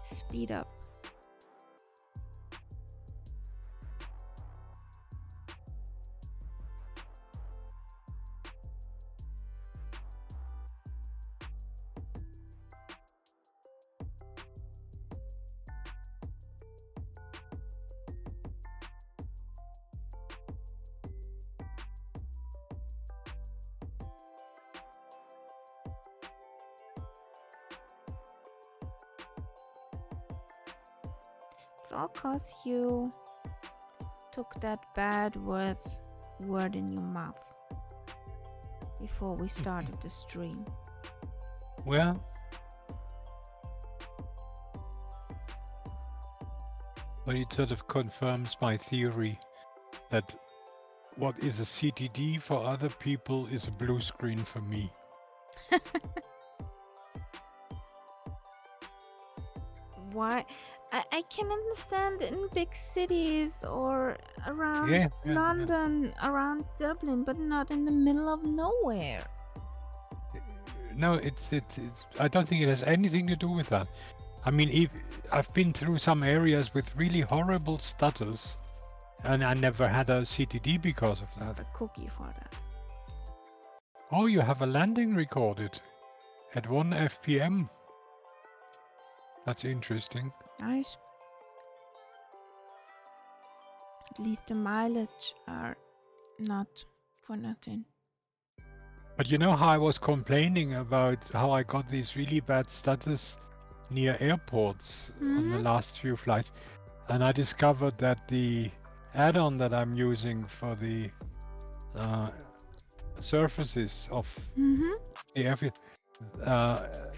Speed up. It's all cause you took that bad word in your mouth before we started the stream. Well, but it sort of confirms my theory that what is a CTD for other people is a blue screen for me. Why? I can understand in big cities or around London, around Dublin, but not in the middle of nowhere. No, it's I don't think it has anything to do with that. I mean, I've been through some areas with really horrible stutters, and I never had a CTD because of that. A cookie for that. Oh, you have a landing recorded at 1 FPM. That's interesting. Nice. At least the mileage are not for nothing. But you know how I was complaining about how I got these really bad stutters near airports on the last few flights, and I discovered that the add-on that I'm using for the surfaces of the airfield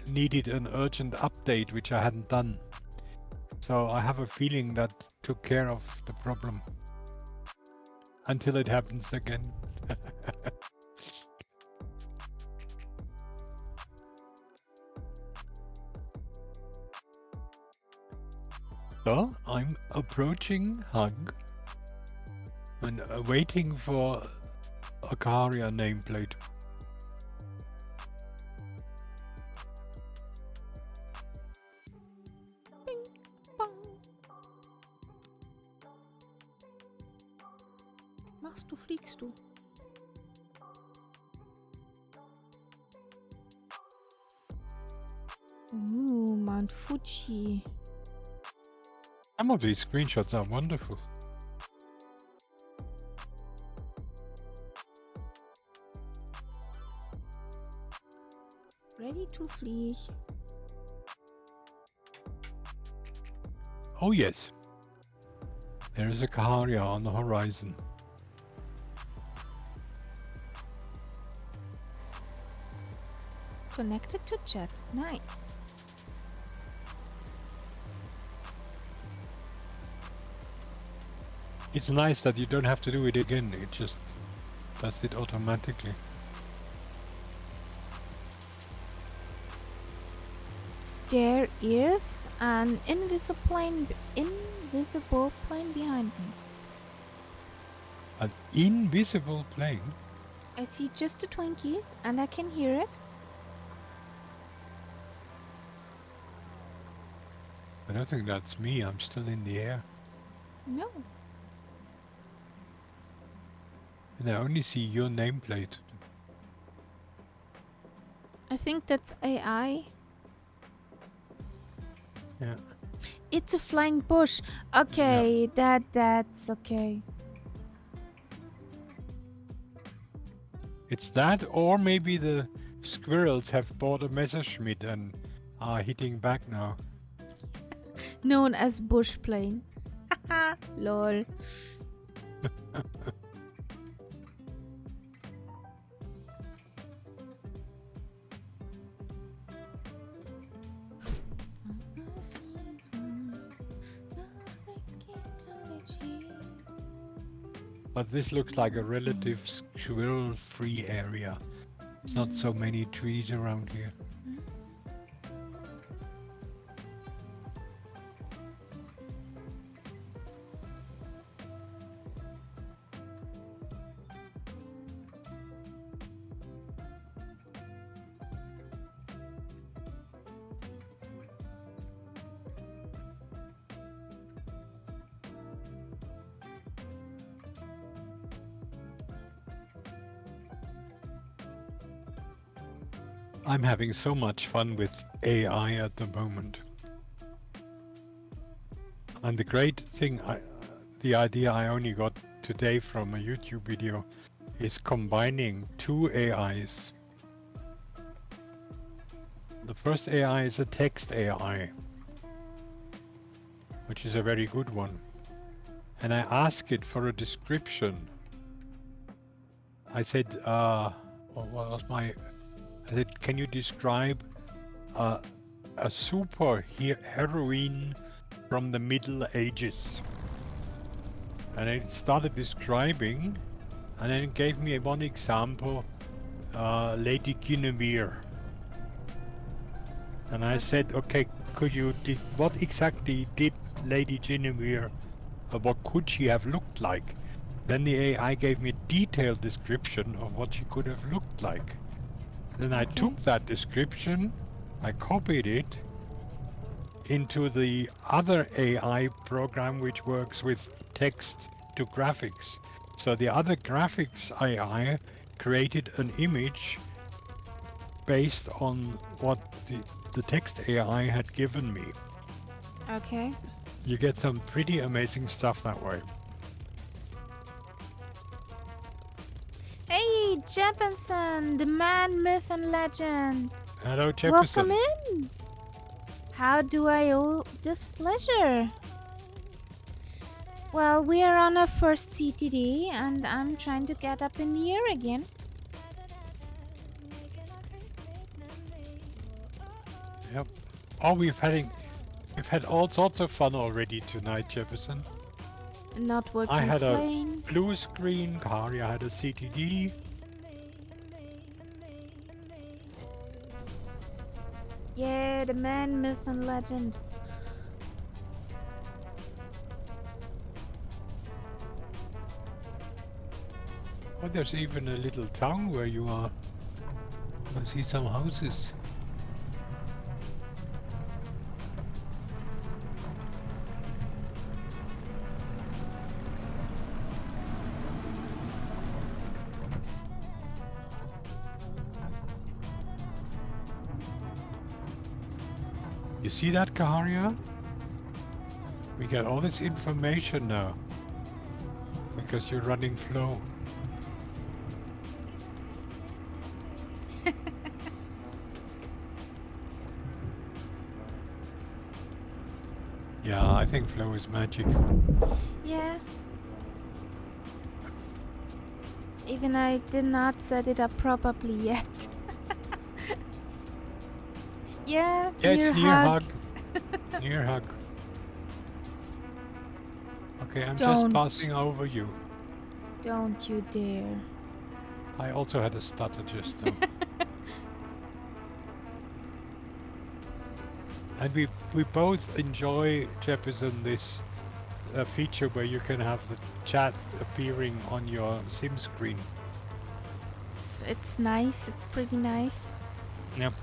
needed an urgent update, which I hadn't done. So I have a feeling that took care of the problem until it happens again. So I'm approaching Hug and waiting for a Carrier nameplate. Bing, bong. Machst du, fliegst du? Ooh, Mount Fuji. Some of these screenshots are wonderful. Ready to flee. Oh yes, there is a Carrier on the horizon. Connected to chat. Nice. It's nice that you don't have to do it again, it just does it automatically. There is an invisible plane behind me. An invisible plane? I see just the Twinkies and I can hear it. I don't think that's me, I'm still in the air. No. And I only see your nameplate. I think that's AI. Yeah. It's a flying bush. Okay, yeah. That's okay. It's that, or maybe the squirrels have bought a Messerschmitt and are hitting back now. Known as bush plane. Haha, lol. But this looks like a relative squirrel-free area. There's not so many trees around here. I'm having so much fun with AI at the moment. And the great thing, the idea I only got today from a YouTube video is combining two AIs. The first AI is a text AI, which is a very good one. And I asked it for a description. I said, what was I said, can you describe a super heroine from the Middle Ages? And it started describing, and then it gave me one example, Lady Guinevere. And I said, okay, what exactly did Lady Guinevere, what could she have looked like? Then the AI gave me a detailed description of what she could have looked like. Then I took that description, I copied it into the other AI program which works with text to graphics. So the other graphics AI created an image based on what the text AI had given me. Okay. You get some pretty amazing stuff that way. Hey, Jefferson, the man, myth, and legend. Hello, Jefferson. Welcome in. How do I owe this pleasure? Well, we are on our first CTD, and I'm trying to get up in the air again. Yep. Oh, we've had all sorts of fun already tonight, Jefferson. Not working I had plane. a blue screen, Karia had a CTD. Yeah, the man, myth, and legend. Oh, there's even a little town where you are. I see some houses. You see that, Kaharia? We get all this information now because you're running flow. Yeah, I think flow is magic. Yeah. Even I did not set it up properly yet. Yeah, it's near hug. Near hug. Okay, I'm just passing over you. Don't you dare. I also had a stutter just now. And we both enjoy, Jefferson, this feature where you can have the chat appearing on your sim screen. It's nice. It's pretty nice. Yep.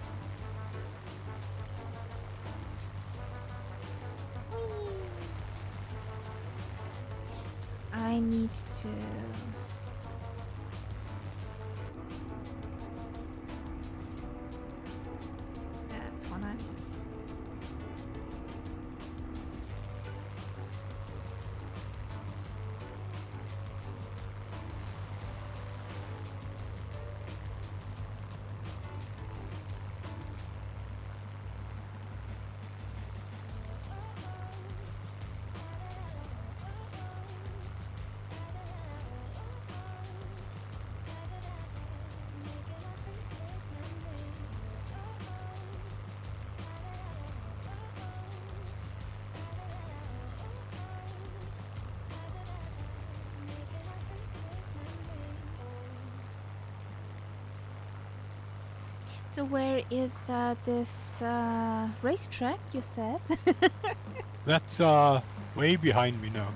I need to... That's what I need. So where is this racetrack you said? That's way behind me now.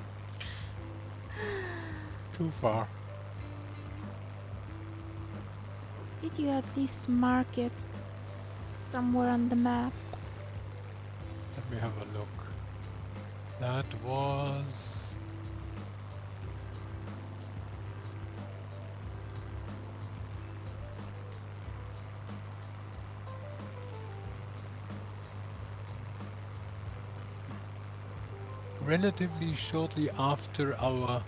Too far. Did you at least mark it somewhere on the map? Let me have a look. That was... relatively shortly after our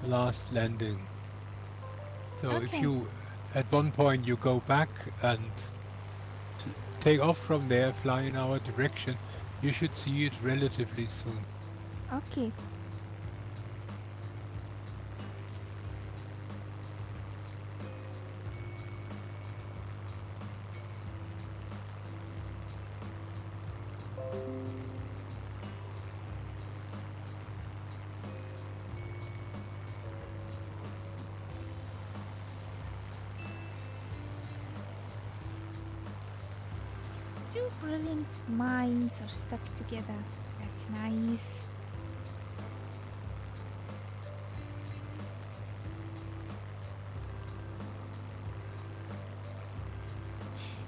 last landing. So if Okay. you, at one point you go back and take off from there, fly in our direction, you should see it relatively soon. Okay. Two brilliant minds are stuck together. That's nice.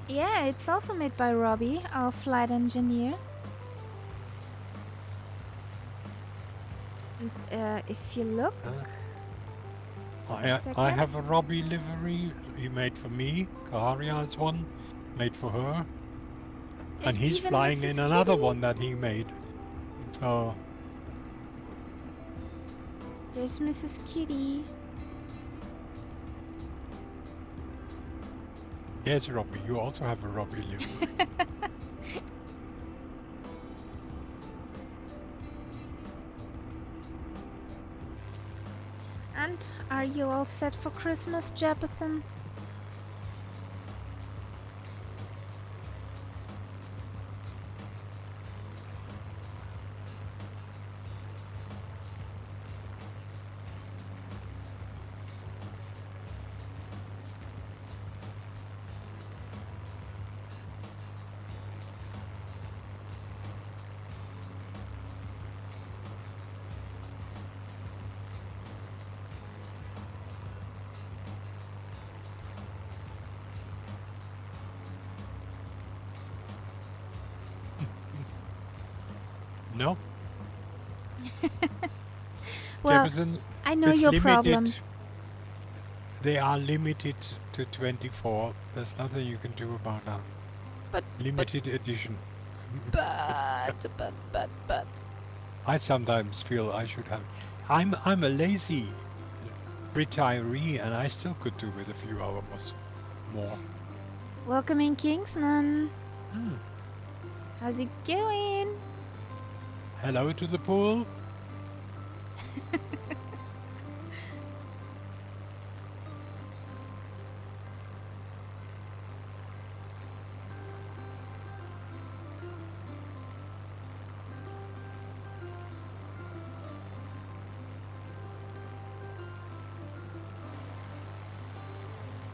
Yeah, it's also made by Robbie, our flight engineer. And if you look, I have a Robbie livery he made for me. Kaharia has one made for her. And there's he's even flying in Mrs. another Kitty. one that he made. So, There's Mrs. Kitty. yes, Robbie, you also have a Robbie livery. And are you all set for Christmas, Jefferson? No? Well, Jefferson, I know it's your limited. problem. They are limited to 24. There's nothing you can do about that. But Limited edition. but. I sometimes feel I should have. I'm a lazy retiree, and I still could do with a few hours more. Welcome in, Kingsman. Hmm. How's it going? Hello to the pool.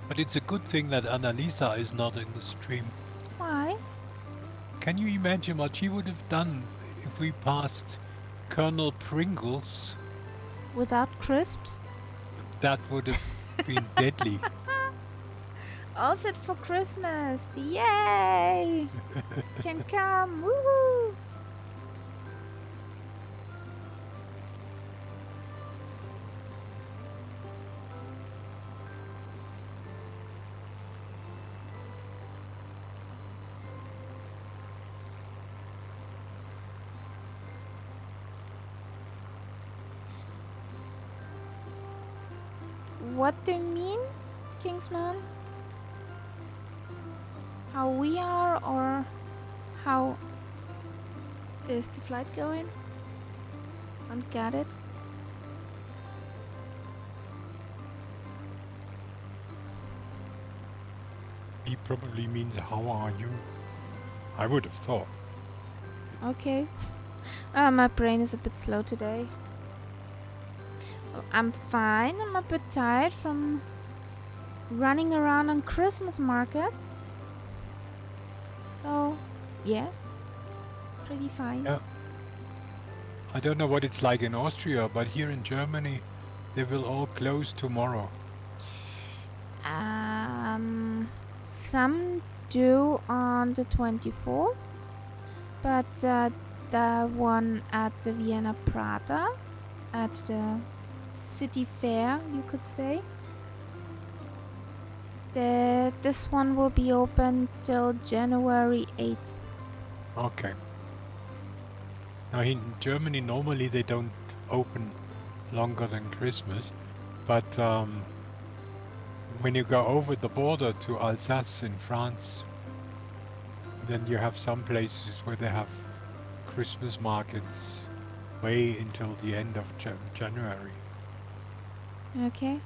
But it's a good thing that Annalisa is not in the stream. Why? Can you imagine what she would have done if we passed Colonel Pringles? Without crisps? That would have been deadly. All set for Christmas. Yay! Can come. Woohoo! What do you mean, Kingsman? How we are, or how is the flight going? Don't get it. He probably means, how are you? I would have thought. Okay. My brain is a bit slow today. Well, I'm fine. I'm a bit tired from running around on Christmas markets. So, yeah. Pretty fine. Yeah. I don't know what it's like in Austria, but here in Germany, they will all close tomorrow. Some do on the 24th, but the one at the Vienna Prater, at the city fair, you could say, this one will be open till January 8th. Okay. Now in Germany, normally they don't open longer than Christmas, but when you go over the border to Alsace in France, then you have some places where they have Christmas markets way until the end of January. Okay.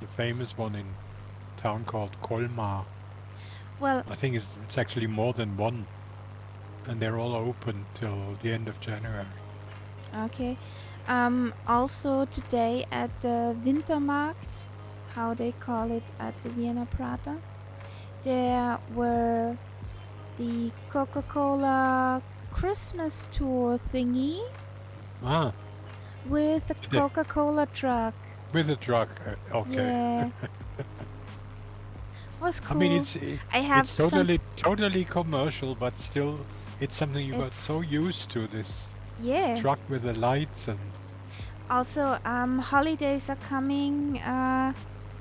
The famous one in a town called Colmar. Well, I think it's actually more than one, and they're all open till the end of January. okay. Also today at the Wintermarkt, how they call it at the Vienna Prater, there were the Coca-Cola Christmas tour thingy Ah, with the the, Coca-Cola truck. with a truck. Okay. Yeah, was I mean, cool. I have it's some. totally commercial, but still, it's something you got It's so used to, this yeah. truck with the lights and Also, holidays are coming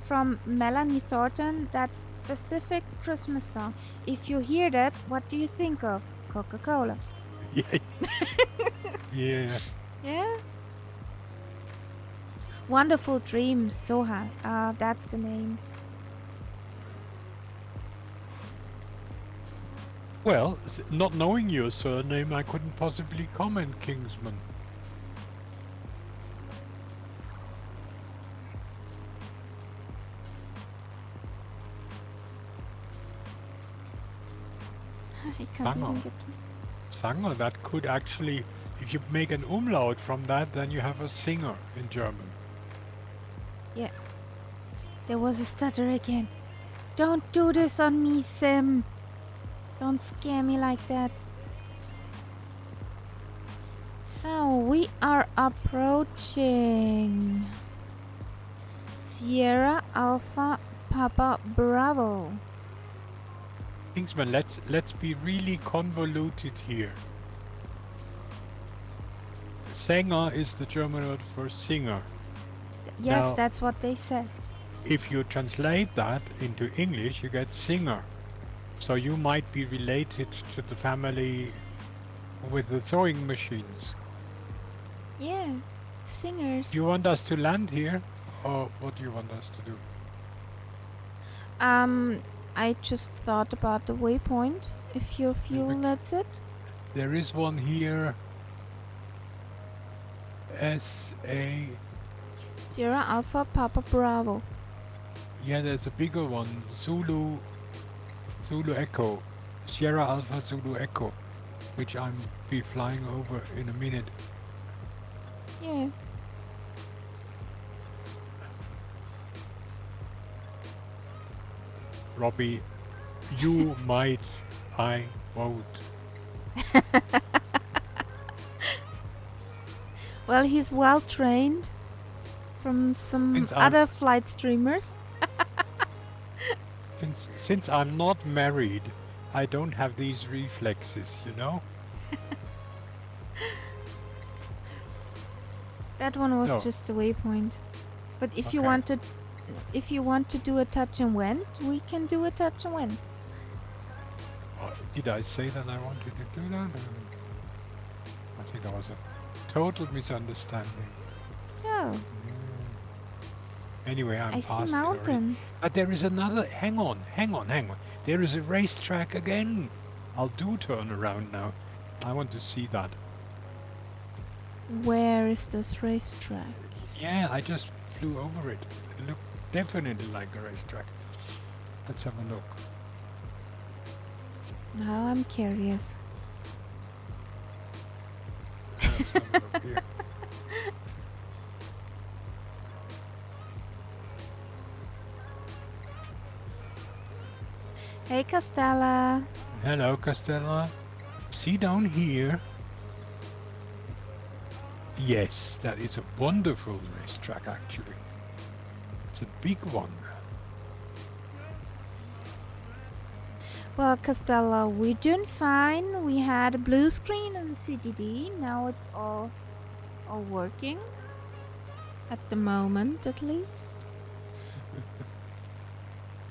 from Melanie Thornton. That specific Christmas song. If you hear that, what do you think of? Coca-Cola. yeah, yeah. Yeah. Wonderful Dreams, Soha. That's the name. Well, not knowing your surname, I couldn't possibly comment, Kingsman. I can't Sanger. even get. Sanger, that could actually, if you make an umlaut from that, then you have a singer in German. Yeah. There was a stutter again. Don't do this on me, Sim. Don't scare me like that. So we are approaching Sierra Alpha Papa Bravo. Kingsman, let's be really convoluted here. Sänger is the German word for singer. Yes, Now, that's what they said. if you translate that into English, you get singer. So you might be related to the family with the sewing machines. Yeah, singers. Do you want us to land here? Or what do you want us to do? I just thought about the waypoint. If you feel that's it. There is one here. S-A... Sierra Alpha Papa Bravo. Yeah, there's a bigger one. Zulu Echo. Sierra Alpha Zulu Echo. Which I'm be flying over in a minute. Yeah. Robbie, you might, I won't. Well, he's well trained from some other flight streamers. Since I'm not married, I don't have these reflexes, you know? That one was just a waypoint. But if you want to do a touch and went, we can do a touch and went. Did I say that I wanted to do that? I think that was a total misunderstanding. So. Anyway, I see mountains. But there is another. Hang on. There is a racetrack again. I'll do turn around now. I want to see that. Where is this racetrack? Yeah, I just flew over it. It looked definitely like a racetrack. Let's have a look. Now I'm curious. Let's have a look here. Hey, Castella. Hello, Castella. See down here? Yes, that is a wonderful racetrack, actually. It's a big one. Well, Castella, we're doing fine. We had a blue screen in the CDD. Now it's all working. At the moment, at least.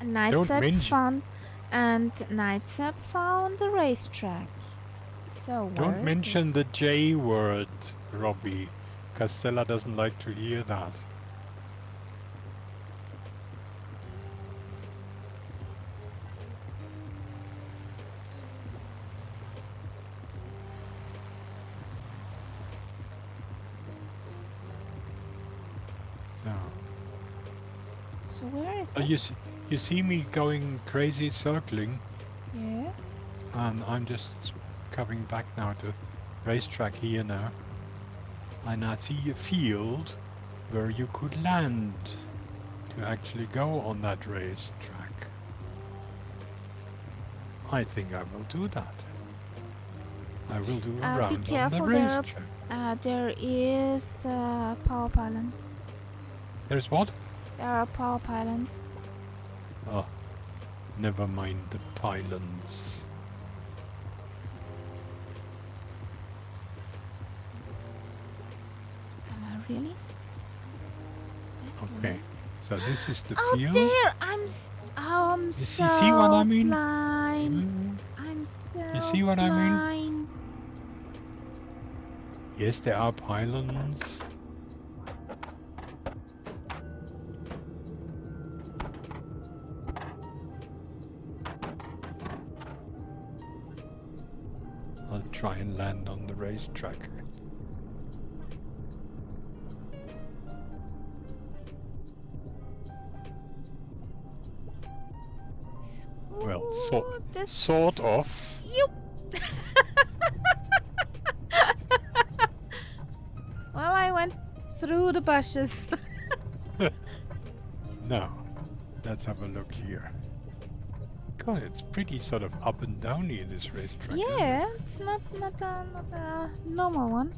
And Nightsep found the racetrack. So where Don't is mention it? the J word, Robbie. Castella doesn't like to hear that. So, So where is so it? you see me going crazy circling, Yeah. and I'm just coming back now to racetrack here now, and I see a field where you could land to actually go on that racetrack. I think I will do that. I will do a Be round on the careful. racetrack. There is power pylons. There's what? There are power pylons. Oh, never mind the pylons. Am I really? Okay, so this is the Oh, field. there! I'm You so see what I mean? blind. I'm You so see what I mean? blind. Yes, there are pylons. I'll try and land on the racetrack. Well, This. sort of. Yup. Well, I went through the bushes. Now, let's have a look here. God, it's pretty sort of up and downy, this racetrack. Isn't it? Yeah, it's not a normal one.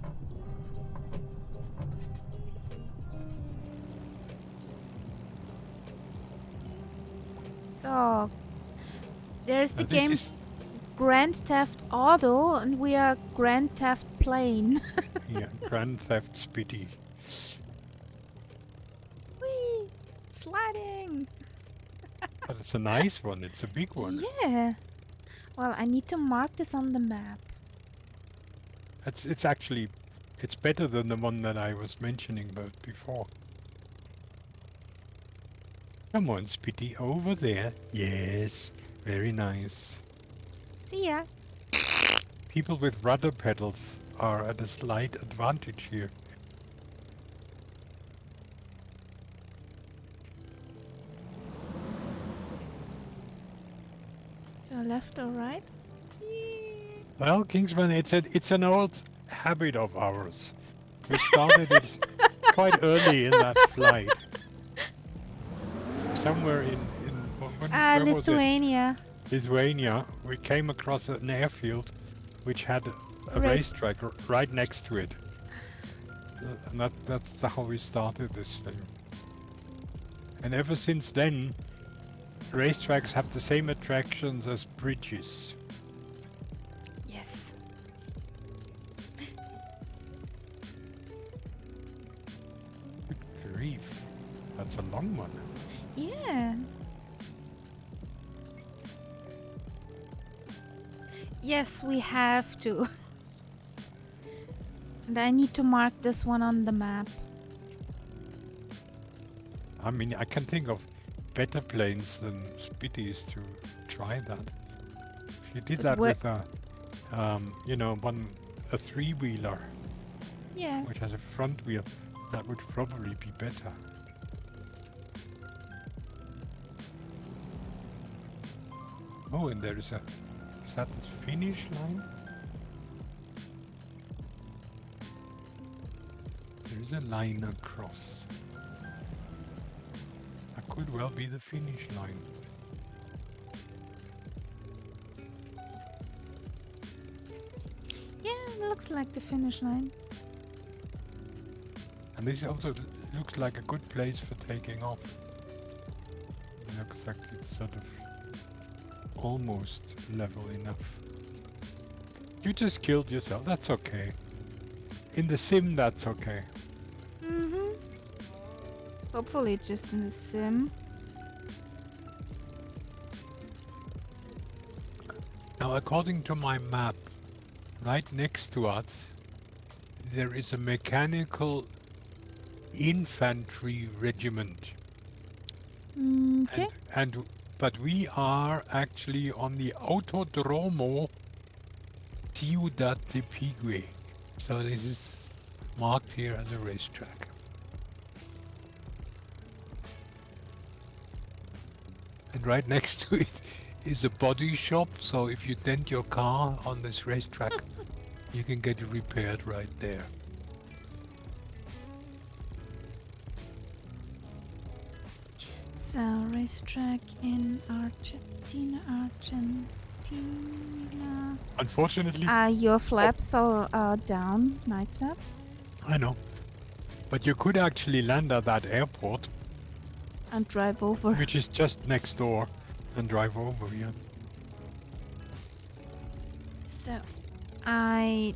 So there's the Now this game is Grand Theft Auto, and we are Grand Theft Plane. yeah, Grand Theft Spitty. Whee! Sliding. But it's a nice one. It's a big one. Yeah. Well, I need to mark this on the map. It's actually it's better than the one that I was mentioning about before. Come on, Spitty, over there. Yes, very nice. See ya. People with rudder pedals are at a slight advantage here. So left or right? Well, Kingsman, it's an old habit of ours. We started it quite early in that flight. Somewhere in where was it? Lithuania. Lithuania, we came across an airfield which had a racetrack right next to it. And that's how we started this thing. And ever since then, racetracks have the same attractions as bridges. Yes. Good grief. That's a long one. Yeah. Yes, we have to. And I need to mark this one on the map. I mean, I can think of better planes than Spitties to try that. If you did that with a, a three-wheeler, Yeah. which has a front wheel, that would probably be better. Oh, and there is that the finish line? There is a line across. That could well be the finish line. Yeah, it looks like the finish line. And this also looks like a good place for taking off. It looks like it's sort of almost level enough. You just killed yourself, that's okay. In the sim, that's okay. Mm-hmm. Hopefully it's just in the sim. Now, according to my map, right next to us, there is a mechanical infantry regiment. Okay. But we are actually on the Autodromo Ciudad de Pigue. So this is marked here as a racetrack. And right next to it is a body shop. So if you dent your car on this racetrack, you can get it repaired right there. So, racetrack in Argentina. Unfortunately, Your flaps are down, Knights up. I know. But you could actually land at that airport, And drive over. which is just next door, and drive over, yeah. So, I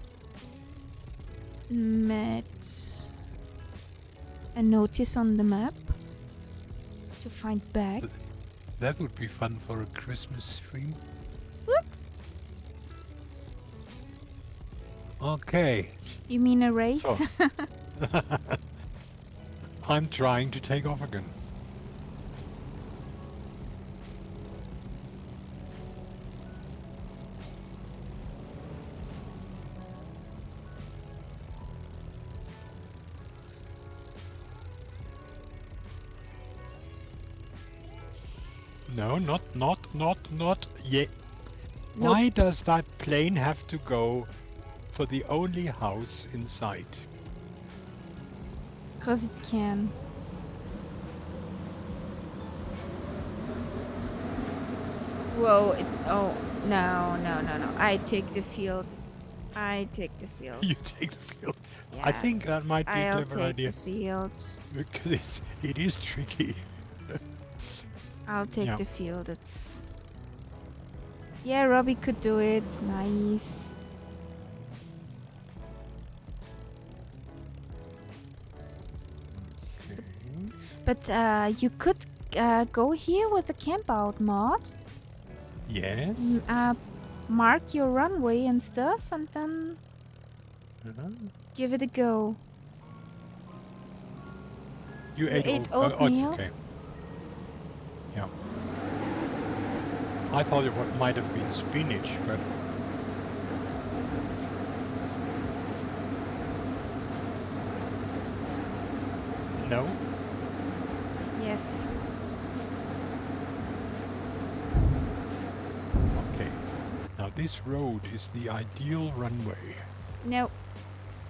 met a notice on the map to find bag. That would be fun for a Christmas stream. What? Okay. You mean a race? Oh. I'm trying to take off again. No, not yet. Nope. Why does that plane have to go for the only house in sight? Because it can. Whoa, it's... Oh, no. I take the field. You take the field. Yes, I think that might be a I'll clever take idea. the field. Because it is tricky. I'll take Yeah. the field. It's... Yeah, Robbie could do it. Nice. But you could go here with the camp out mod. Yes. Mark your runway and stuff, and then give it a go. You ate oatmeal? okay. Yeah. I thought it might have been spinach, but no. Yes. Okay. Now this road is the ideal runway. No,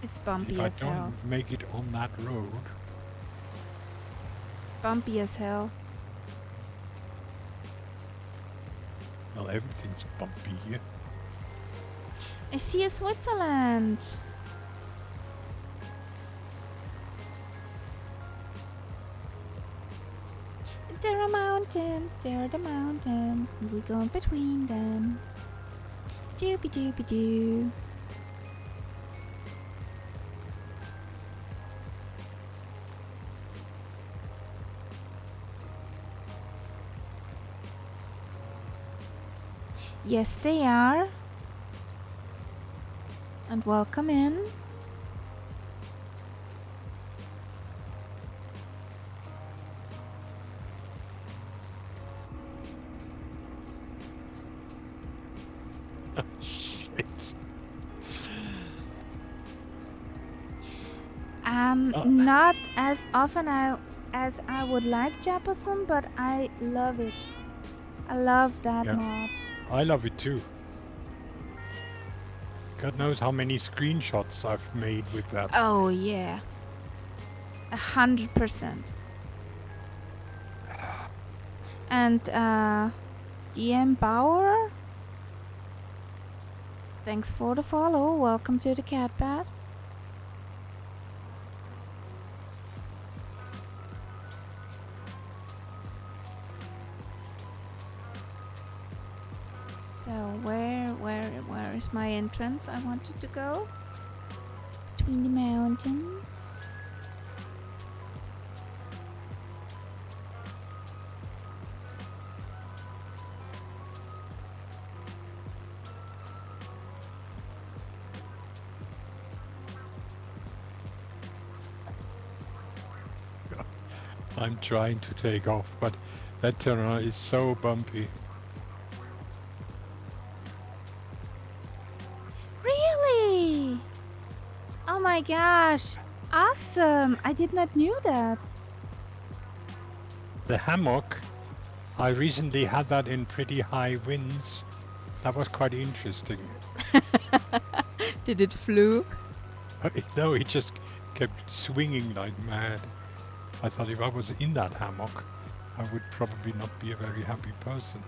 it's bumpy If I as don't hell. make it on that road, It's bumpy as hell. well, everything's bumpy here. I see a Switzerland. There are mountains, there are the mountains, and we go in between them. Doobie doobie doo. Yes, they are. And welcome in. Shit. Not as often as I would like Jefferson, but I love it. I love that Yeah. mod. I love it too. God knows how many screenshots I've made with that. Oh yeah, 100%. And DM Bauer, thanks for the follow. Welcome to the cat path. So where is my entrance? I wanted to go between the mountains. I'm trying to take off, but that terrain is so bumpy. Really? Oh my gosh. Awesome. I did not knew that. The hammock, I recently had that in pretty high winds. That was quite interesting. Did it flew? No, it just kept swinging like mad. I thought if I was in that hammock, I would probably not be a very happy person.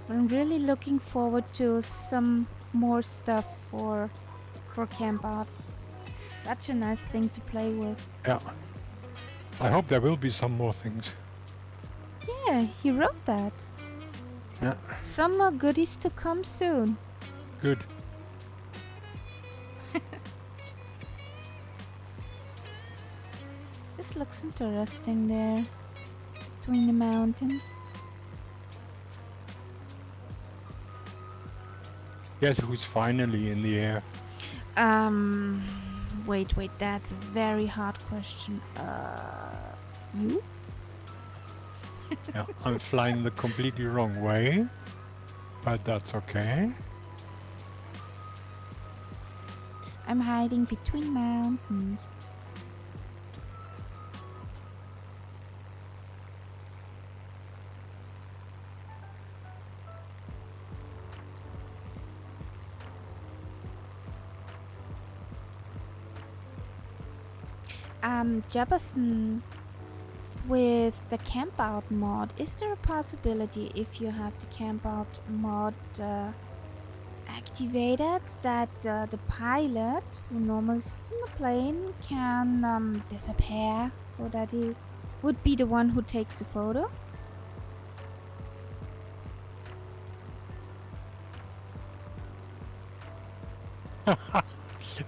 I'm really looking forward to some more stuff for camp out. It's such a nice thing to play with. Yeah. I hope there will be some more things. Yeah, he wrote that. Yeah. Some more goodies to come soon. Good. This looks interesting there, between the mountains. Guess who's finally in the air? Wait, that's a very hard question. You? Yeah, I'm flying the completely wrong way, but that's okay. I'm hiding between mountains. Jefferson, with the camp out mod, is there a possibility if you have the camp out mod activated that the pilot who normally sits in the plane can disappear so that he would be the one who takes the photo?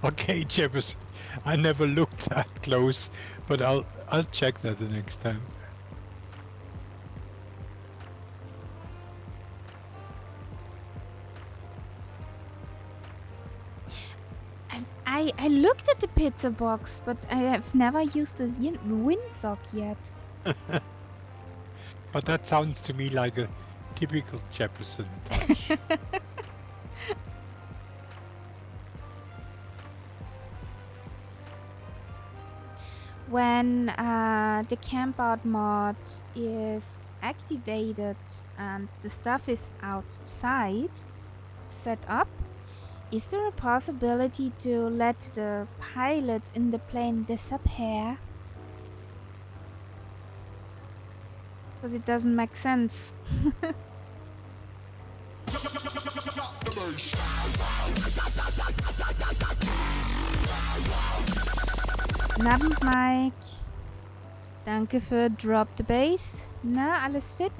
Okay, Jefferson. I never looked that close, but I'll check that the next time. I looked at the pizza box, but I have never used the windsock yet. But that sounds to me like a typical Jefferson touch. When the camp out mod is activated and the stuff is outside set up, is there a possibility to let the pilot in the plane disappear? Because it doesn't make sense. Guten Abend, Mike. Danke für Drop the Bass. Na, alles fit?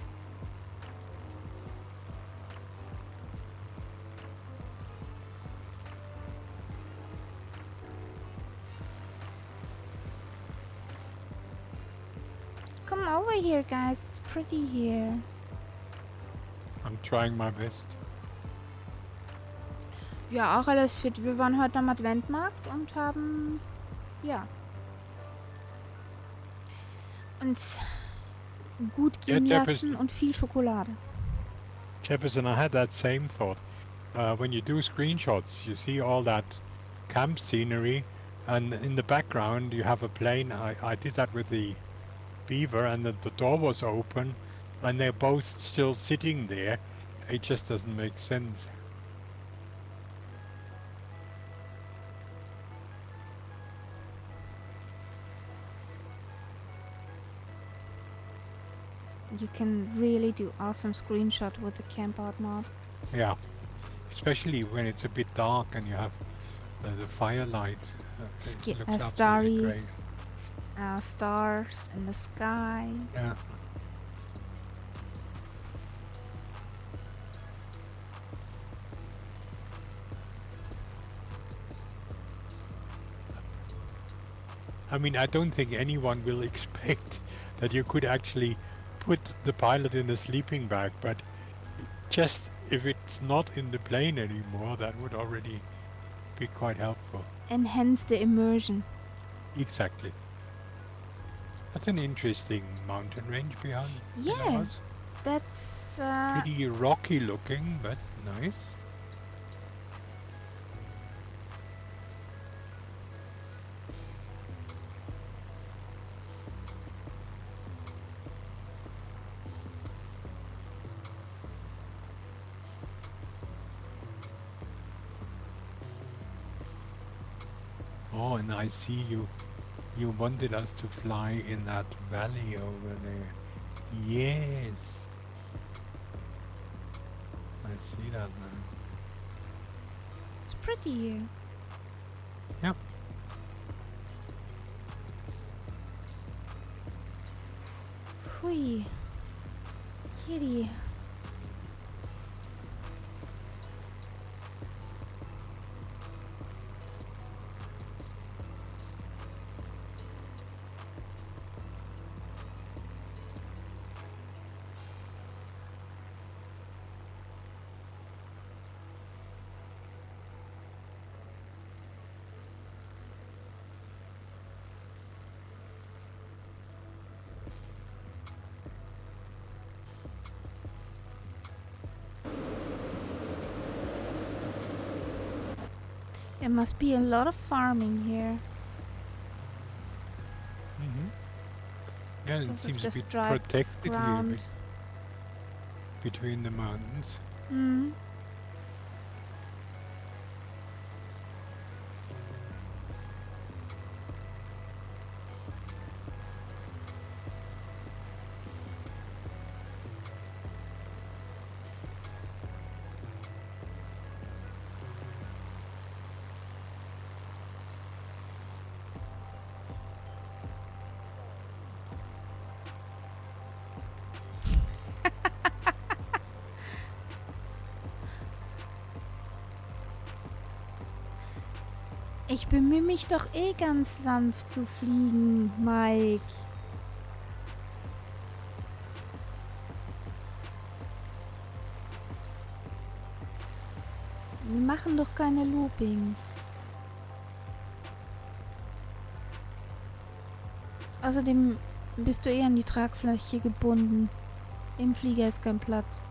Come over here, guys. It's pretty here. I'm trying my best. Ja, auch alles fit. Wir waren heute am Adventmarkt und haben, ja, uns gut gehen lassen und viel Schokolade. Jefferson, I had that same thought. When you do screenshots, you see all that camp scenery, and in the background you have a plane. I did that with the Beaver, and the door was open, and they're both still sitting there. It just doesn't make sense. You can really do awesome screenshot with the camp out mod. Yeah, especially when it's a bit dark and you have the firelight. It looks starry great. Stars in the sky. Yeah. I mean, I don't think anyone will expect that you could actually put the pilot in a sleeping bag, but just if it's not in the plane anymore, that would already be quite helpful. Enhance the immersion. Exactly. That's an interesting mountain range behind Yeah, us. that's Pretty rocky looking, but nice. Oh, and I see you wanted us to fly in that valley over there. Yes, I see that now. it's pretty here. Yep. Hui. Kitty. There must be a lot of farming here. Mm-hmm. Yeah, it Because of seems a the bit striped protected here ground. between the mountains. Hmm. Ich bemühe mich doch eh ganz sanft zu fliegen, Mike. Wir machen doch keine Loopings. Außerdem bist du eh an die Tragfläche gebunden. Im Flieger ist kein Platz.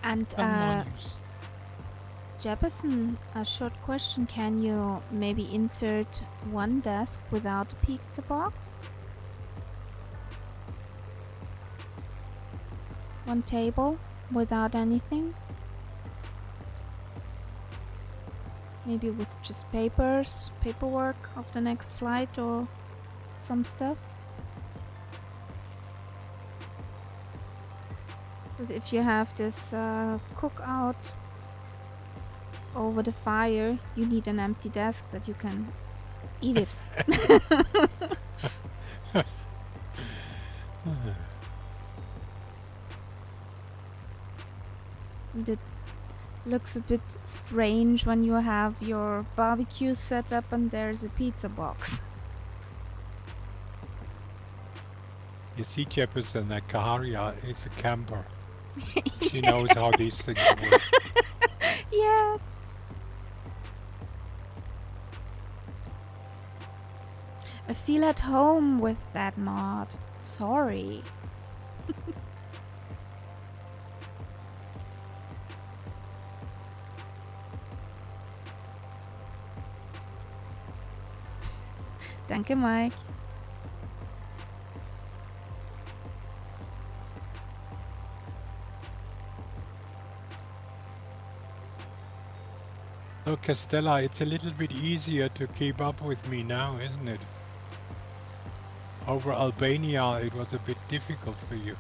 And Come on, you Jefferson, a short question. Can you maybe insert one desk without a pizza box? One table without anything? Maybe with just paperwork of the next flight or some stuff? Because if you have this cookout over the fire, you need an empty desk that you can eat it. That looks a bit strange when you have your barbecue set up and there's a pizza box. You see, Jefferson, that Kaharia is a camper. She knows how these things work. Yeah. I feel at home with that mod. Sorry. Danke, Mike. So, Castella, it's a little bit easier to keep up with me now, isn't it? Over Albania, it was a bit difficult for you.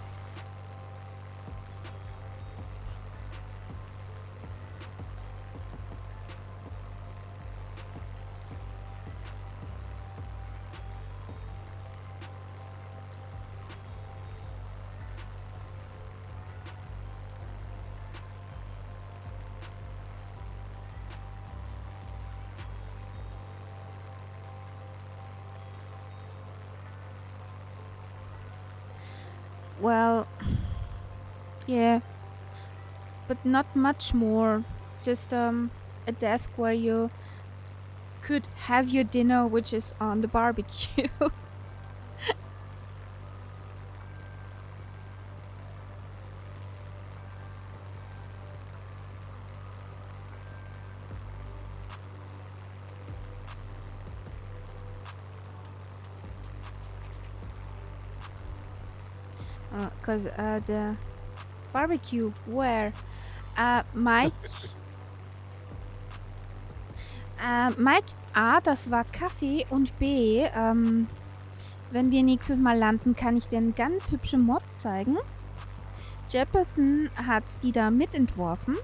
Well, yeah, but not much more. Just a desk where you could have your dinner, which is on the barbecue. Because the barbecue where Mike Mike A, das war Kaffee und B, wenn wir nächstes Mal landen, kann ich dir eine ganz hübsche Mod zeigen. Jefferson hat die da mitentworfen.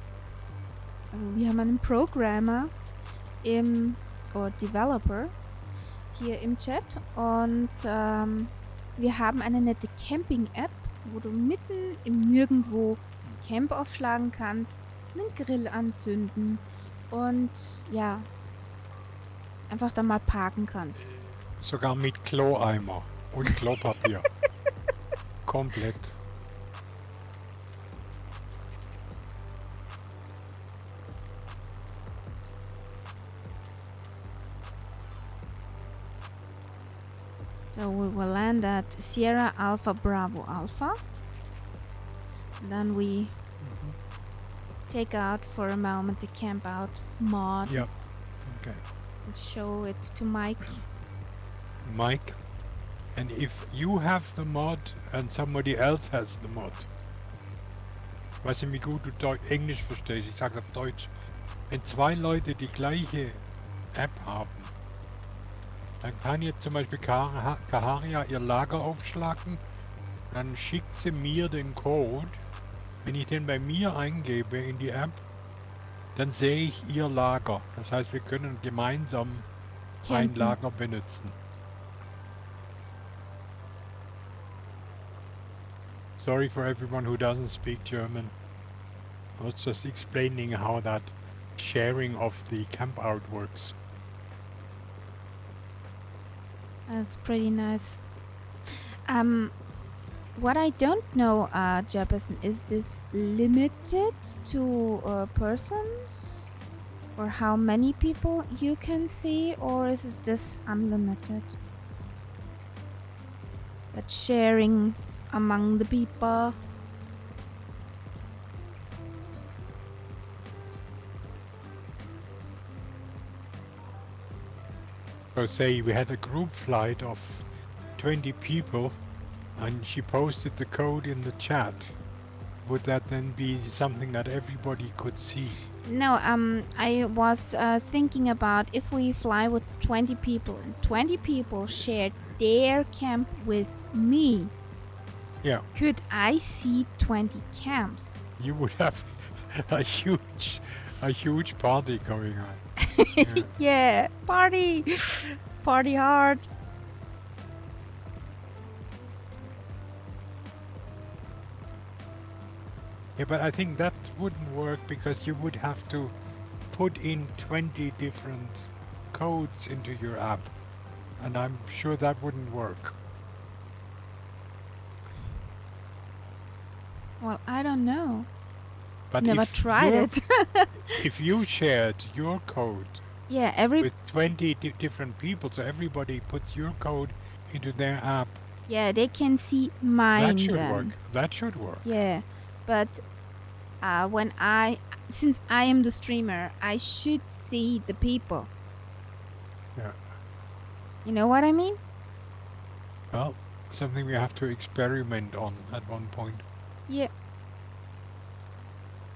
Also wir haben einen Programmer oder Developer hier im Chat und wir haben eine nette Camping-App, wo du mitten im Nirgendwo ein Camp aufschlagen kannst, einen Grill anzünden und ja, einfach da mal parken kannst. Sogar mit Kloeimer und Klopapier. Komplett. So we will land at Sierra Alpha Bravo Alpha. Then we take out for a moment the camp out mod. Yep. Okay. And show it to Mike. Mike, and if you have the mod and somebody else has the mod, weiß nicht, wie gut du Englisch verstehst, ich sage auf Deutsch, wenn zwei Leute die gleiche App haben, dann kann jetzt zum Beispiel Kaharia ihr Lager aufschlagen, dann schickt sie mir den Code. Wenn ich den bei mir eingebe in die App, dann sehe ich ihr Lager. Das heißt, wir können gemeinsam ein Lager benutzen. Sorry for everyone who doesn't speak German. I was just explaining how that sharing of the camp out works. That's pretty nice. What I don't know, Jefferson, is this limited to persons? Or how many people you can see? Or is it this unlimited? That sharing among the people? So say we had a group flight of 20 people and she posted the code in the chat. Would that then be something that everybody could see? No, I was thinking about if we fly with 20 people and 20 people shared their camp with me. Yeah. Could I see 20 camps? You would have a huge party going on. Yeah, party! Party hard! Yeah, but I think that wouldn't work because you would have to put in 20 different codes into your app. And I'm sure that wouldn't work. Well, I don't know. But Never tried it. If you shared your code with 20 different people, so everybody puts your code into their app. Yeah, they can see mine. That should work. That should work. Yeah, but since I am the streamer, I should see the people. Yeah. You know what I mean? Well, something we have to experiment on at one point. Yeah.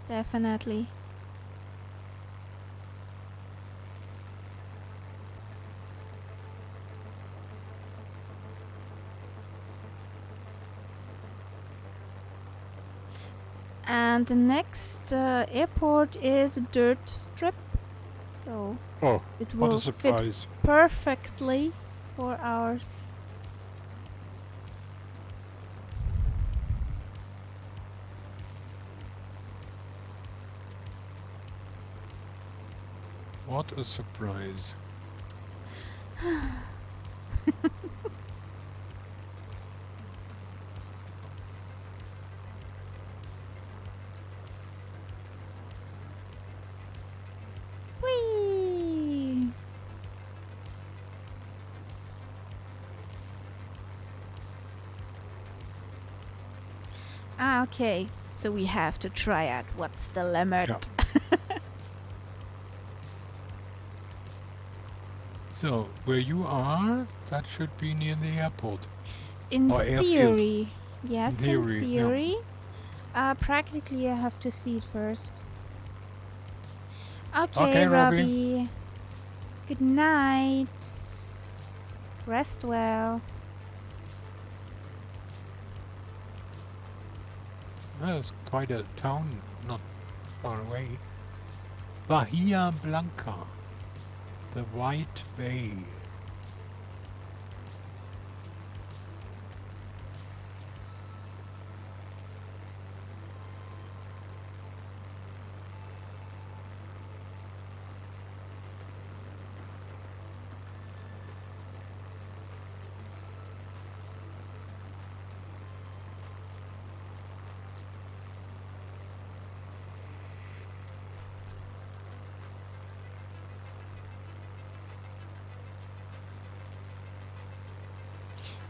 Definitely. And the next airport is a dirt strip, so it will fit perfectly for ours. What a surprise. Ah, okay. So we have to try out what's the limit. Yeah. So, where you are, that should be near the airport. In Or airfield. theory. Yes, in Yeah. theory. Practically I have to see it first. Okay, Okay, Robbie. Robbie. Good night. Rest well. There's quite a town not far away. Bahia Blanca, the White Bay.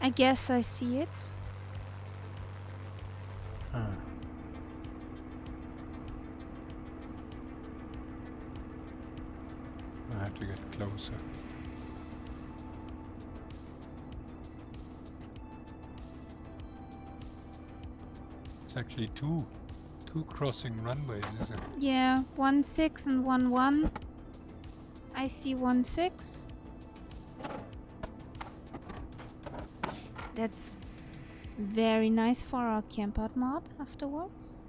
I guess I see it. Ah. I have to get closer. It's actually two crossing runways, isn't it? Yeah, 1-6 and 1-1. I see 1-6. That's very nice for our campout mod afterwards.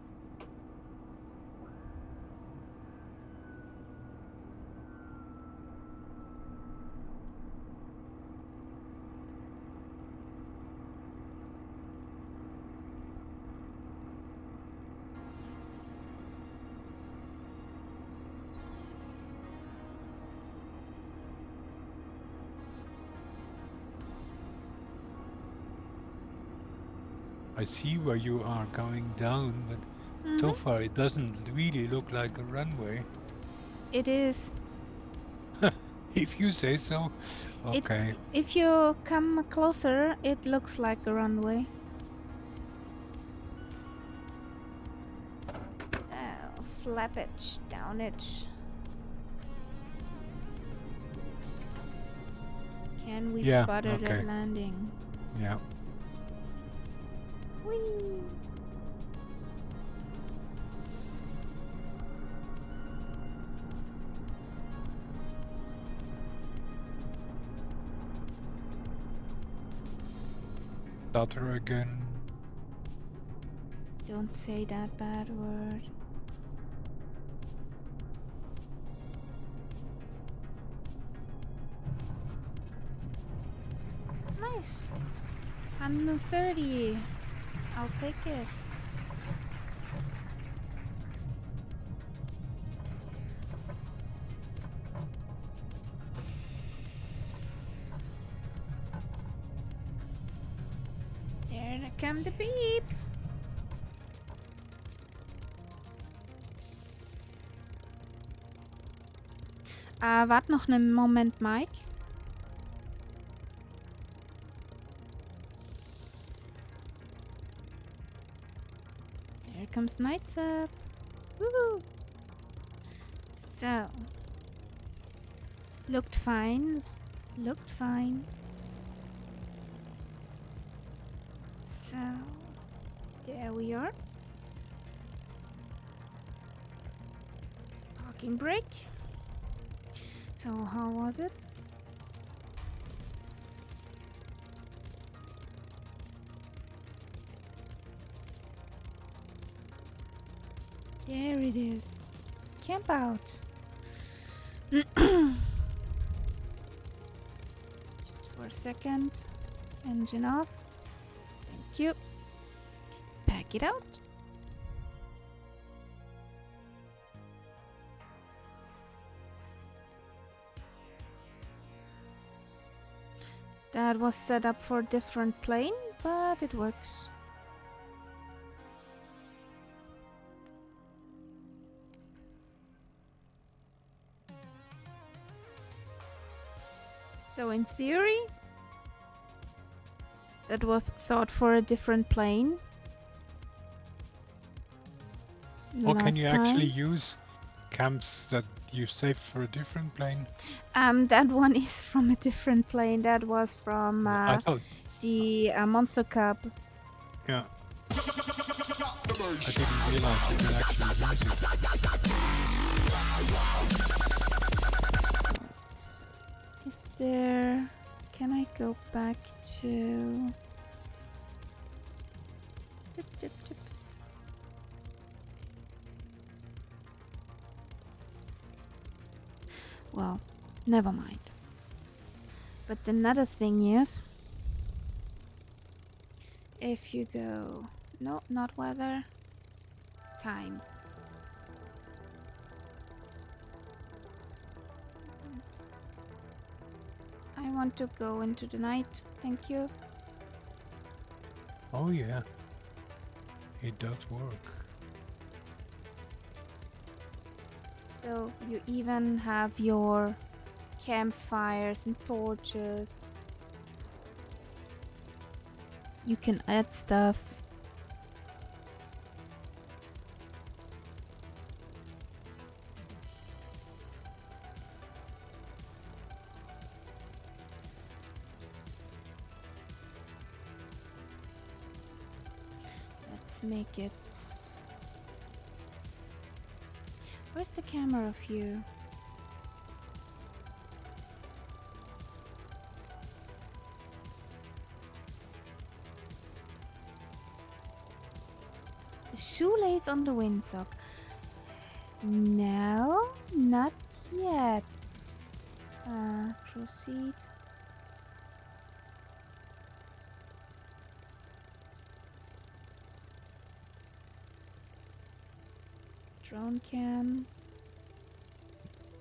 I see where you are going down, but so far it doesn't really look like a runway. It is. If you say so. Okay. If you come closer, it looks like a runway. So, flappage, downage. Can we spot it at landing? Yeah. Whee! Stutter again. Don't say that bad word. Nice. 130. I'll take it. There come the beeps. Wart noch einen Moment, Mike. Here comes Nights Up. Woohoo! So, looked fine. Looked fine. So, there we are. Parking brake. So, how was it? There it is. Camp out. Just for a second. Engine off. Thank you. Pack it out. That was set up for a different plane, but it works. So in theory, that was thought for a different plane. Or can you actually time. use camps that you saved for a different plane? That one is from a different plane. That was from I thought, the Monster Cup. yeah. I didn't realize you could actually use it. Is there... Can I go back to... Dip, dip, dip. Well, never mind. But another thing is... If you go... No, not weather. Time. I want to go into the night. Thank you. Oh yeah, it does work. So you even have your campfires and torches. You can add stuff. Let's make it... Where's the camera view? The shoelace on the windsock. No, not yet. Proceed. Drone cam.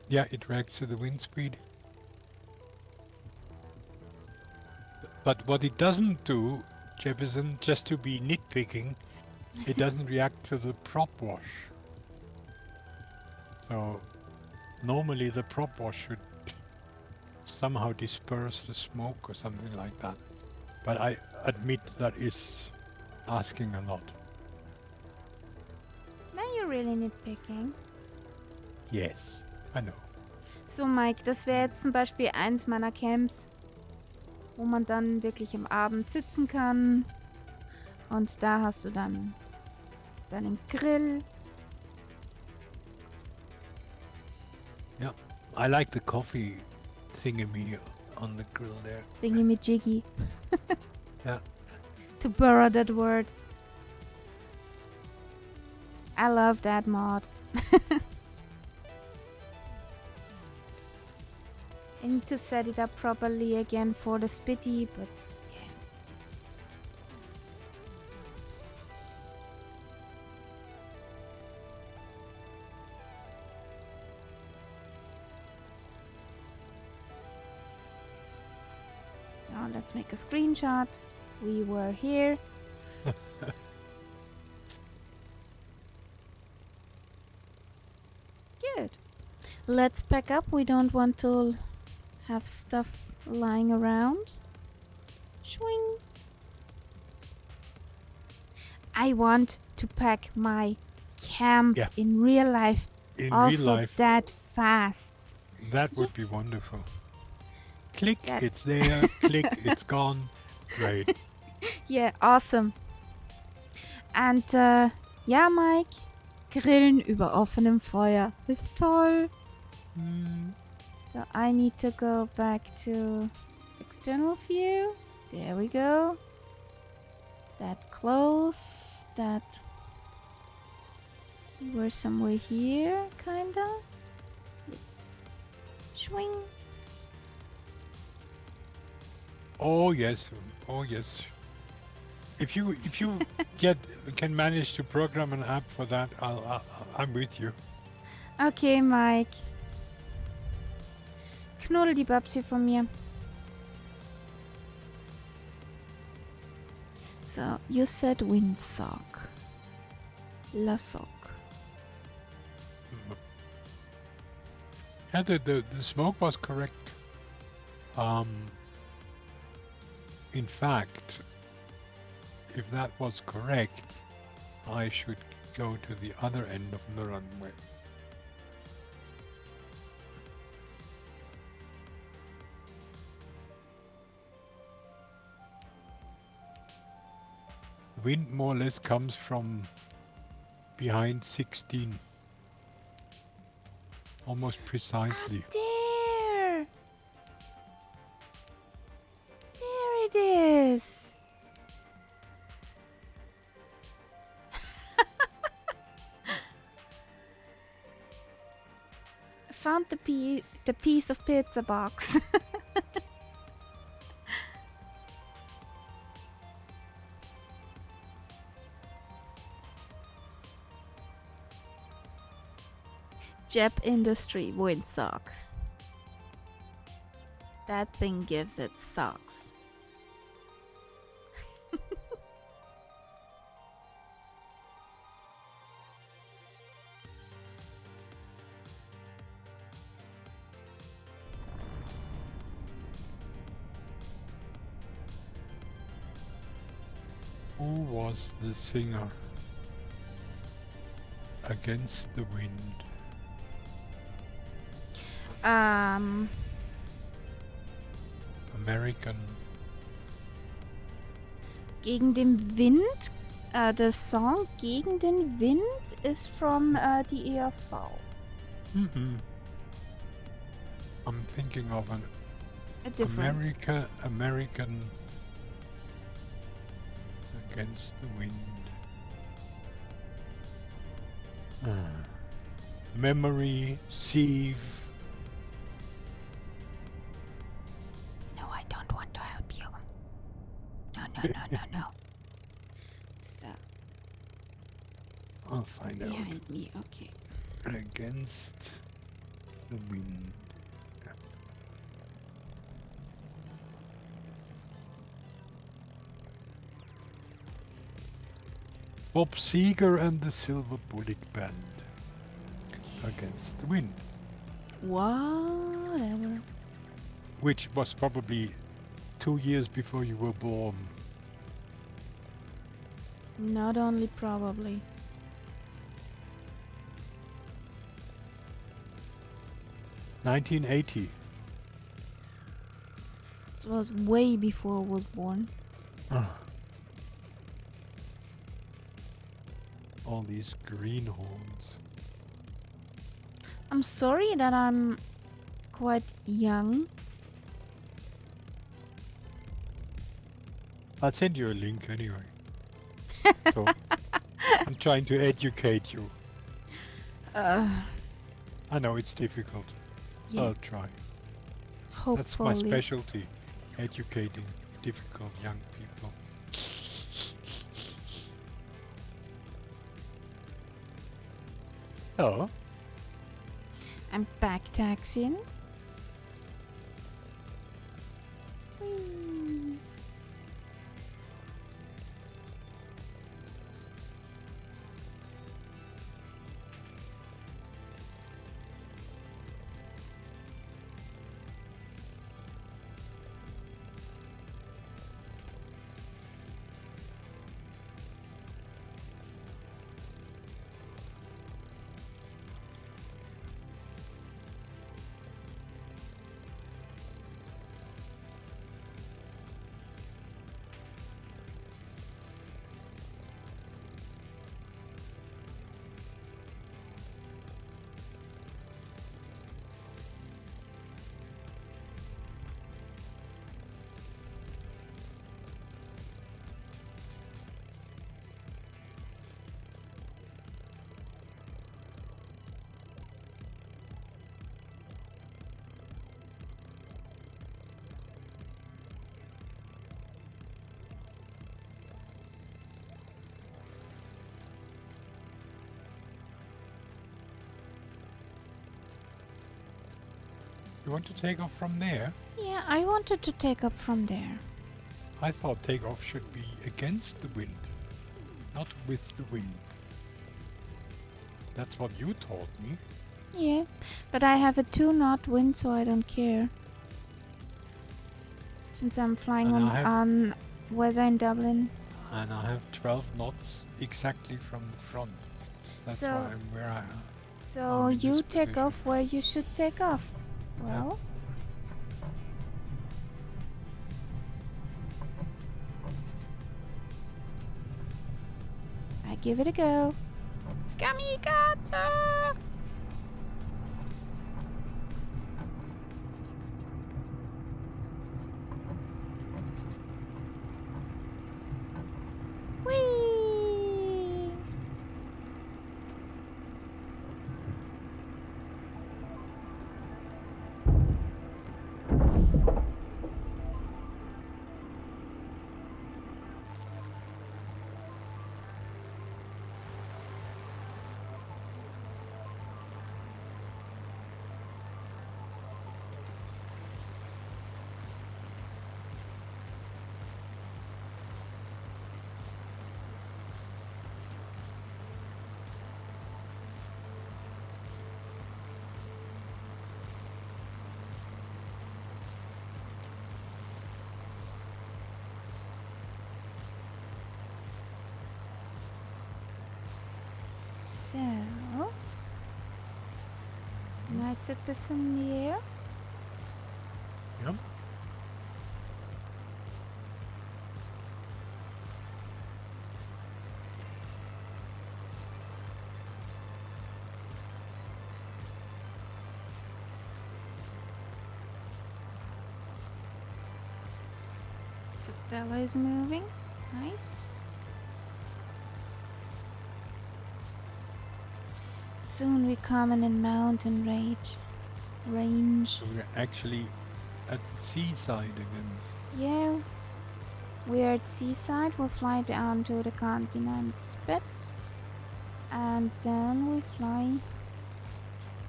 Yeah, it reacts to the wind speed. But what it doesn't do, Jefferson, just to be nitpicking, it doesn't react to the prop wash. So normally the prop wash should somehow disperse the smoke or something like that. But I admit that is asking a lot. Now you're really nitpicking. Yes, I know. So Mike, das wäre jetzt zum Beispiel eins meiner Camps, wo man dann wirklich am Abend sitzen kann. Und da hast du dann deinen Grill. Yeah, I like the coffee thingamy on the grill there. Thingy-majiggy. Yeah. To borrow that word. I love that mod. I need to set it up properly again for the Spitty, but yeah. Now let's make a screenshot. We were here. Good. Let's pack up. We don't want to have stuff lying around. Swing. I want to pack my camp in real life. In also real life, that fast. that would be wonderful. Click, it's there. Click, it's gone. Great. Yeah, awesome. And ja, Mike, Grillen über offenem Feuer ist toll. So I need to go back to external view. There we go. That close. That we're somewhere here, kinda. Swing. Oh yes, oh yes. If you can manage to program an app for that, I'm with you. Okay, Mike. Knuddel die Babsi von mir. So, you said windsock. Lassock. Yeah, the smoke was correct. In fact, if that was correct, I should go to the other end of the runway. Wind more or less comes from behind 16. Almost precisely. There! There it is! I found the piece of pizza box. Jep Industry windsock. That thing gives it socks. Who was the singer? Against the Wind. American. Gegen den Wind. The song Gegen den Wind is from the ERV. I'm thinking of an A different. American Against the Wind. Memory, Sieve. No, I don't want to help you. No. So, I'll find out. behind me, okay. Against the Wind. Bob Seger and the Silver Bullet Band. Against the Wind. Whatever. Which was probably 2 years before you were born. Not only probably. $1980. It was way before I was born. All these greenhorns. I'm sorry that I'm quite young. I'll send you a link anyway. So I'm trying to educate you. I know it's difficult. Yeah, I'll try. hopefully. That's my specialty. Educating difficult young people. Oh, I'm back taxiing. Whee. you want to take off from there? Yeah, I wanted to take up from there. I thought takeoff should be against the wind, not with the wind. That's what you taught me. Yeah, but I have a 2-knot wind, so I don't care. Since I'm flying And I have- on weather in Dublin. And I have 12 knots exactly from the front. That's So- why I'm where I am. So in you this take position. off where you should take off. Well, I give it a go. Kamikaze! Whee! So, lights up us in the air. Yep. Costello is moving. Nice. Soon we coming in mountain range. So we're actually at the seaside again. Yeah, we're at seaside. We'll fly down to the continent Spit, and then we fly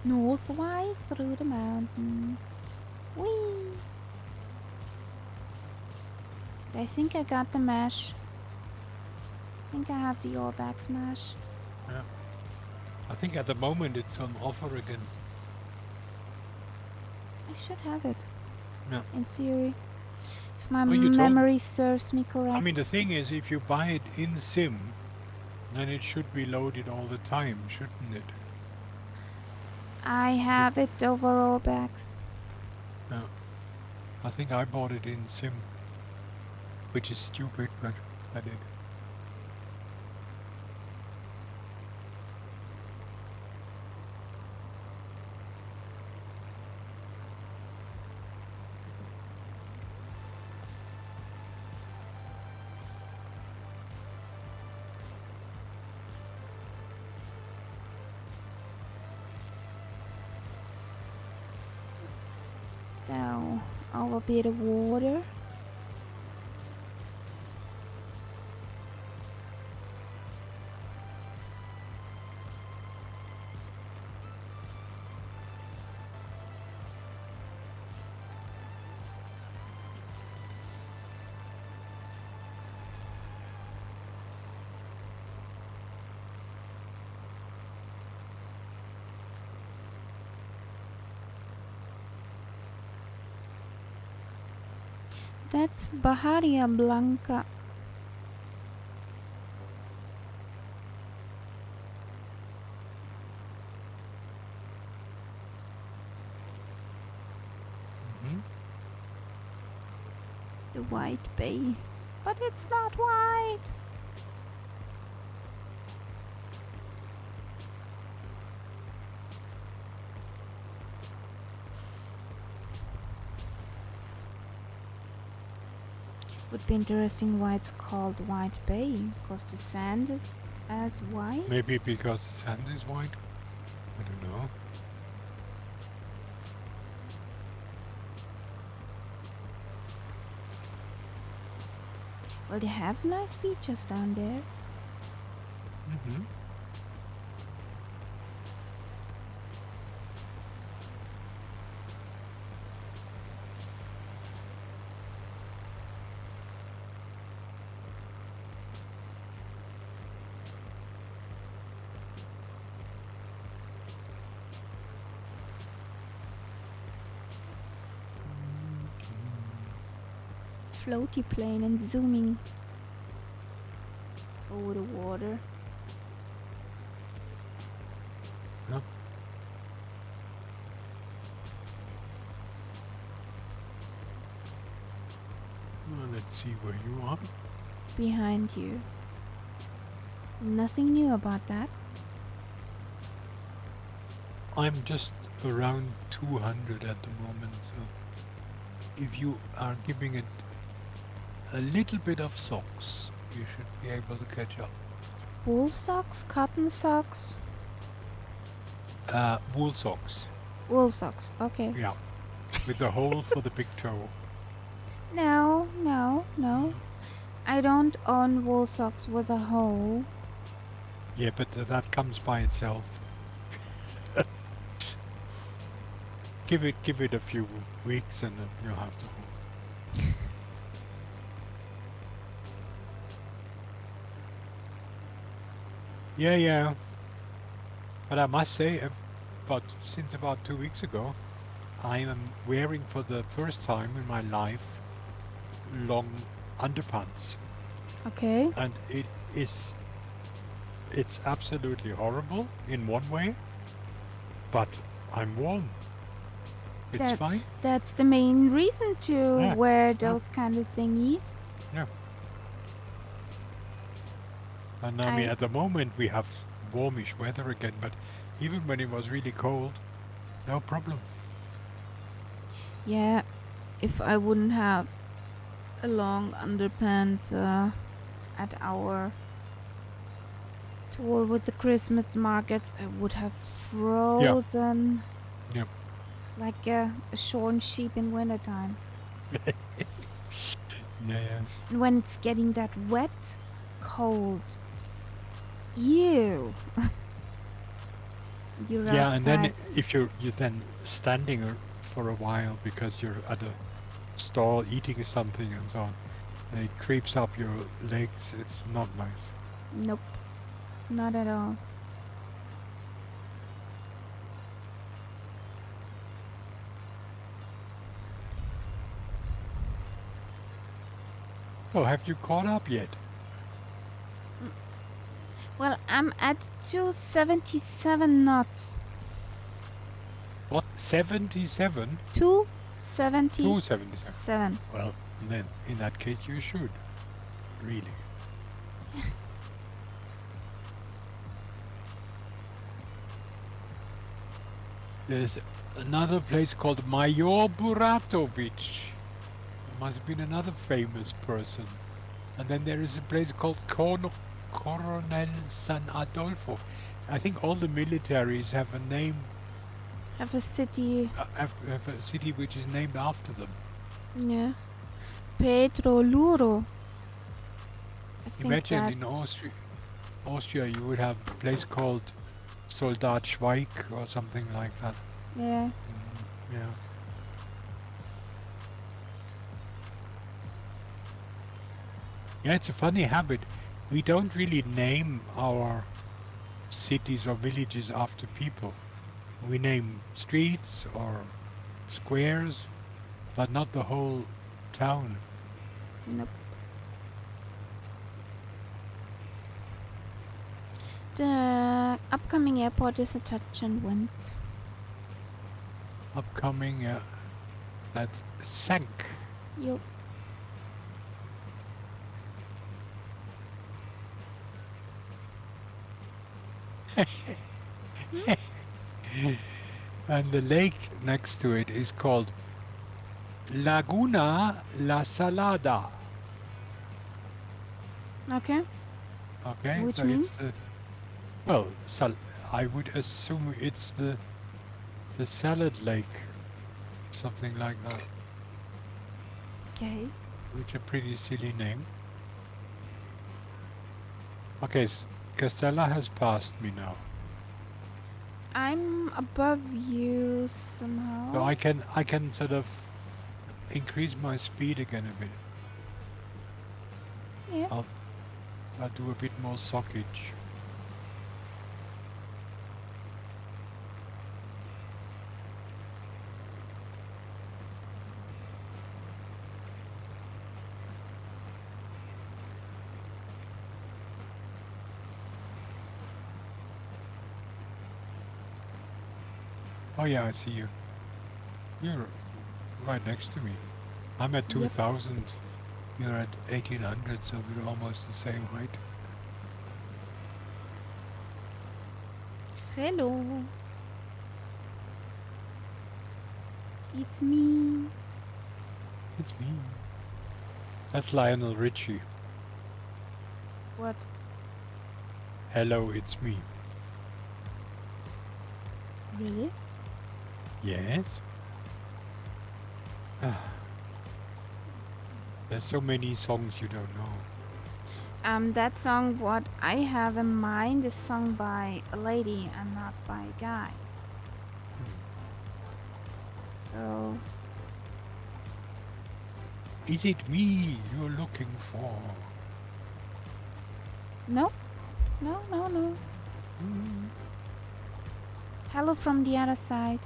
northwise through the mountains. Whee! I think I got the mesh. I think I have the Orbex mesh. Yeah. I think at the moment it's on offer again. I should have it. Yeah. In theory. If my Oh, you told- memory serves me correct. I mean, the thing is, if you buy it in sim, then it should be loaded all the time, shouldn't it? I have it over Orbex. Yeah. I think I bought it in sim, which is stupid, but I did. So, over bit of water. That's Baharia Blanca. Mhm. The White Bay. But it's not white. Would be interesting why it's called White Bay, because the sand is as white. Maybe because the sand is white. I don't know. Well, they have nice beaches down there. Mm-hmm. Floaty plane and zooming over the water. let's see where you are. Behind you. Nothing new about that. I'm just around 200 at the moment, so if you are giving it a little bit of socks, you should be able to catch up. Wool socks? Cotton socks? Wool socks. Wool socks. Okay. Yeah. With the hole for the big toe. No. I don't own wool socks with a hole. Yeah, but that comes by itself. Give it a few weeks and then you'll have the hole. Yeah. But I must say, since about 2 weeks ago, I am wearing for the first time in my life long underpants, Okay. and it's absolutely horrible in one way, but I'm warm. It's fine. That's the main reason to wear Yeah. those kind of thingies. Yeah. And I mean, at the moment we have warmish weather again, but even when it was really cold, no problem. Yeah, if I wouldn't have a long underpants at our tour with the Christmas markets, I would have frozen. Yep. Like a shorn sheep in wintertime. Yeah. And when it's getting that wet, cold. Ew. You're Yeah, outside. and then if you're then standing for a while because you're at a stall eating something and so on, and it creeps up your legs, it's not nice. Nope. Not at all. Oh, have you caught up yet? Well, I'm at 277 knots. What? 77? 277. 277. Well, then, in that case, you should. Really. There's another place called Major Buratovic. Must have been another famous person. And then there is a place called Coronel San Adolfo. I think all the militaries have a name. Have a city. Have a city which is named after them. Yeah. Pedro Luro. Imagine in Austria you would have a place called Soldat Schweig or something like that. Yeah. Yeah. Yeah, it's a funny habit. We don't really name our cities or villages after people. We name streets or squares, but not the whole town. Nope. The upcoming airport is a touch and went. Upcoming, that sank. Yup. And the lake next to it is called Laguna La Salada. Okay. Okay, Which so means? it's well, I would assume it's the salad lake, something like that. Okay. Which a pretty silly name. Okay, Castella has passed me now. I'm above you somehow. So I can sort of increase my speed again a bit. Yeah. I'll do a bit more sockage. Oh yeah, I see you. You're right next to me. I'm at 2000. You're at 1800, so we're almost the same height. Hello. It's me. It's me. That's Lionel Richie. What? Hello, it's me. Really? Yes? There's so many songs you don't know. That song, what I have in mind, is sung by a lady and not by a guy. So, Is it me you're looking for? no. No, no, no. Hello from the other side.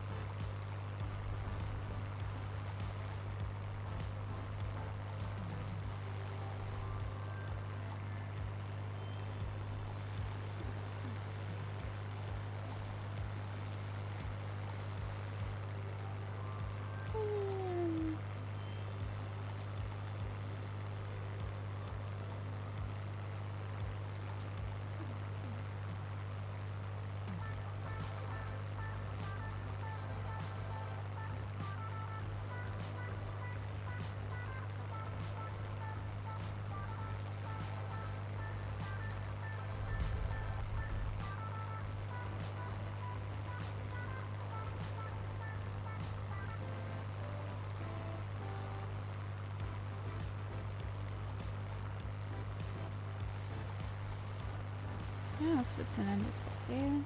Yeah, Switzerland is back there.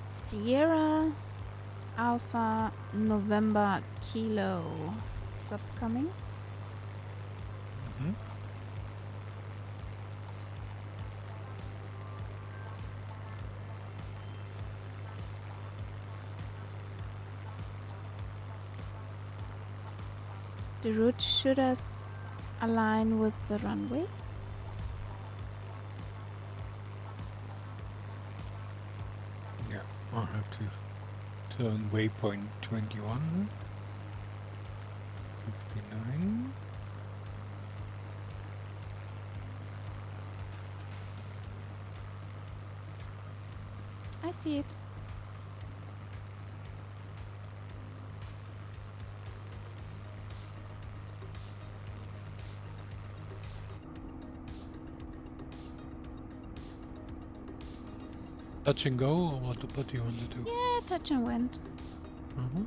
Sierra Alpha November Kilo is upcoming. Mhm. The route should us align with the runway. Yeah, I'll have to turn waypoint 21. 59. I see it. Touch and go, or what do you want to do? Yeah, touch and went. Mhm.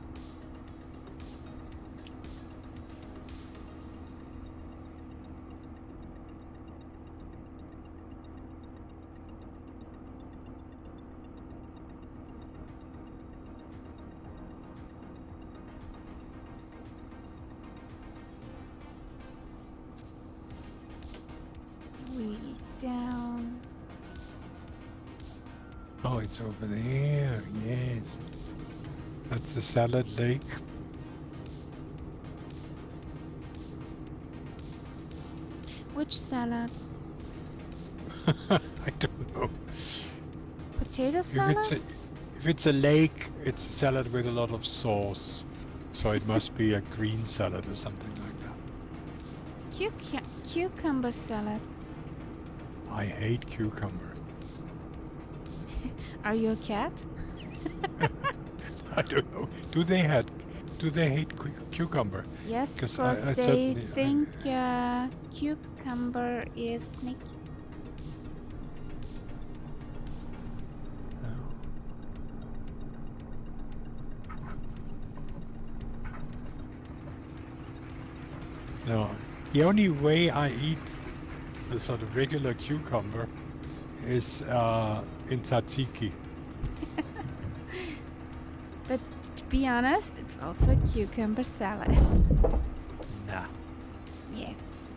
Wheels down. Oh, it's over there, yes. That's the Salad Lake. Which salad? I don't know. Potato If salad? it's a lake, it's a salad with a lot of sauce. So it must be a green salad or something like that. Cucumber salad. I hate cucumber. Are you a cat? I don't know. Do they hate cucumber? Yes, 'Cause because I they certainly think cucumber is a snake. No. The only way I eat the sort of regular cucumber is in tzatziki. But to be honest, it's also cucumber salad. Nah. Yes.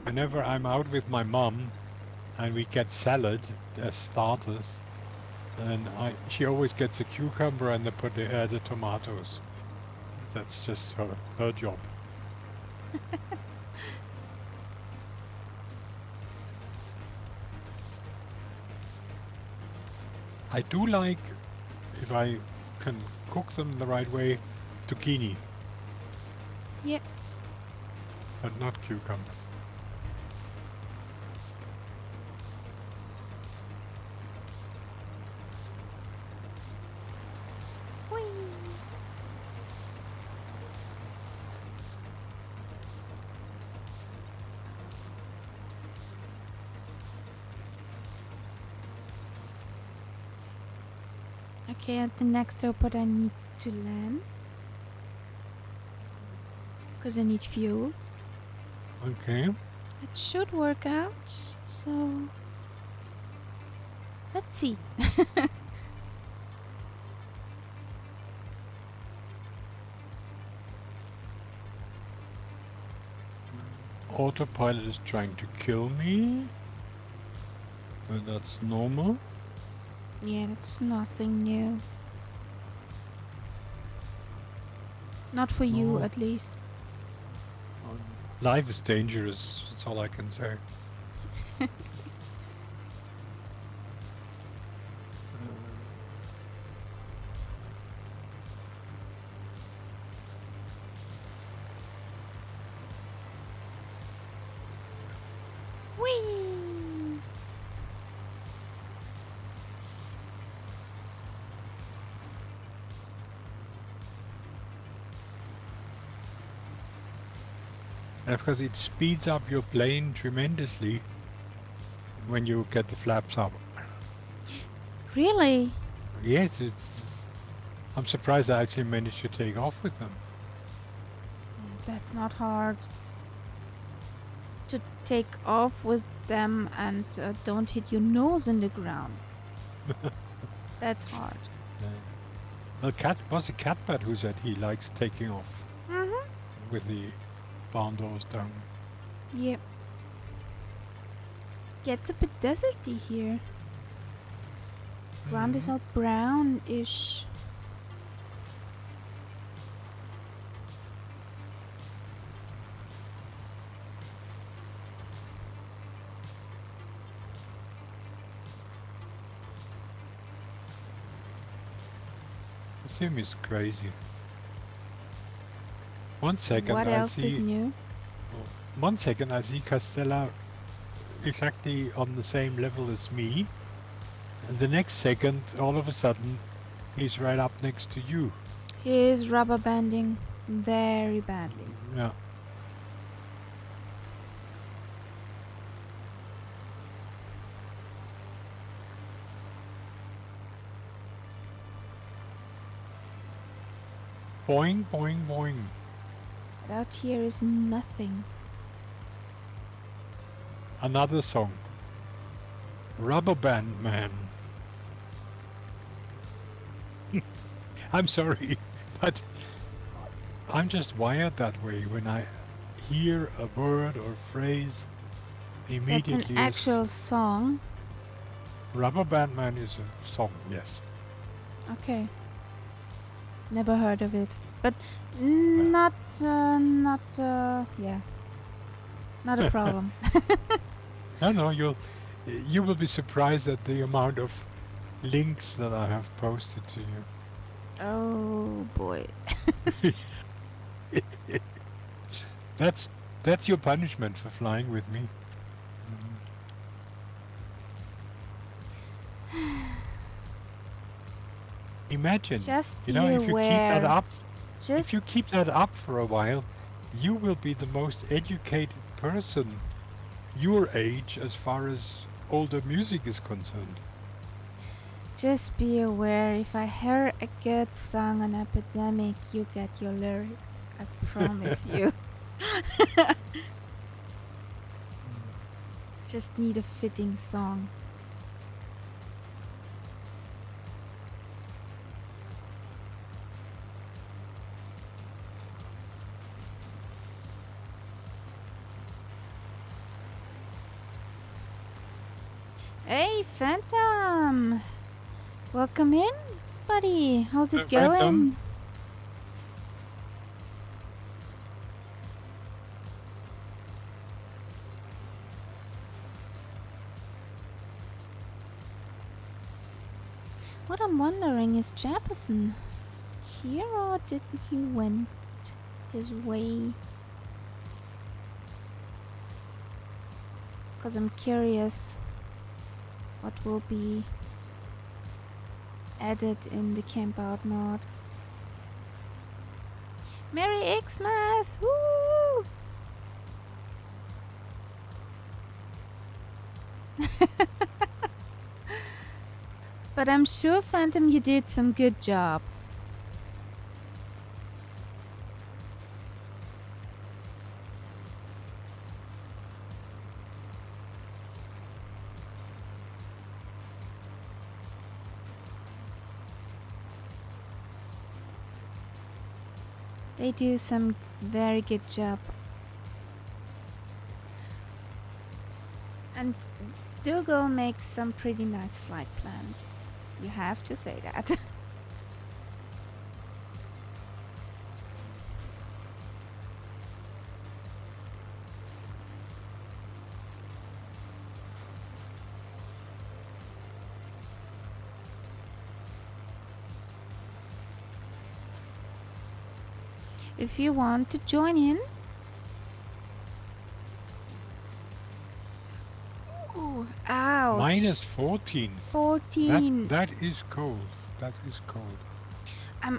Whenever I'm out with my mom and we get salad as starters, And she always gets a cucumber and they put the tomatoes. That's just her job. I do like, if I can cook them the right way, zucchini, Yep. but not cucumber. Whee! Okay, at the next airport I need to land. Because I need fuel. Okay. It should work out, so let's see. Autopilot is trying to kill me. So that's normal. Yeah, it's nothing new. Not for you, Oh. at least. Life is dangerous, that's all I can say. Whee! And of course it speeds up your plane tremendously when you get the flaps up. Really? Yes, I'm surprised I actually managed to take off with them. That's not hard. To take off with them and don't hit your nose in the ground. That's hard. Well, was it Catbat who said he likes taking off Mm-hmm. with the barn doors down? Yep. Gets a bit deserty here. Ground is all brownish. The sim is crazy. 1 second What I else is see. new? 1 second I see Castella exactly on the same level as me. And the next second, all of a sudden, he's right up next to you. He is rubber banding very badly. Yeah. Boing, boing, boing. But out here is nothing. Another song. Rubber Band Man. I'm sorry, but I'm just wired that way. When I hear a word or phrase, That's immediately an actual song. Rubber Band Man is a song, yes. Okay. Never heard of it. But not yeah. Not a problem. No, you will be surprised at the amount of links that I have posted to you. Oh boy. That's your punishment for flying with me. Imagine, Just be if you keep that aware. up, Just if you keep that up for a while, you will be the most educated person your age as far as older music is concerned. Just be aware, if I hear a good song on Epidemic, you get your lyrics. I promise you. Just need a fitting song. Hey, Phantom! Welcome in, buddy. How's it going? Welcome. What I'm wondering is Jefferson here or didn't he went his way? Because I'm curious what will be added in the camp out mod. Merry Xmas! Woo! But I'm sure, Phantom, you did some good job. They do some very good job. And Dougal makes some pretty nice flight plans. You have to say that. If you want to join in. Ooh, ouch. Minus 14. 14. That is cold. That is cold.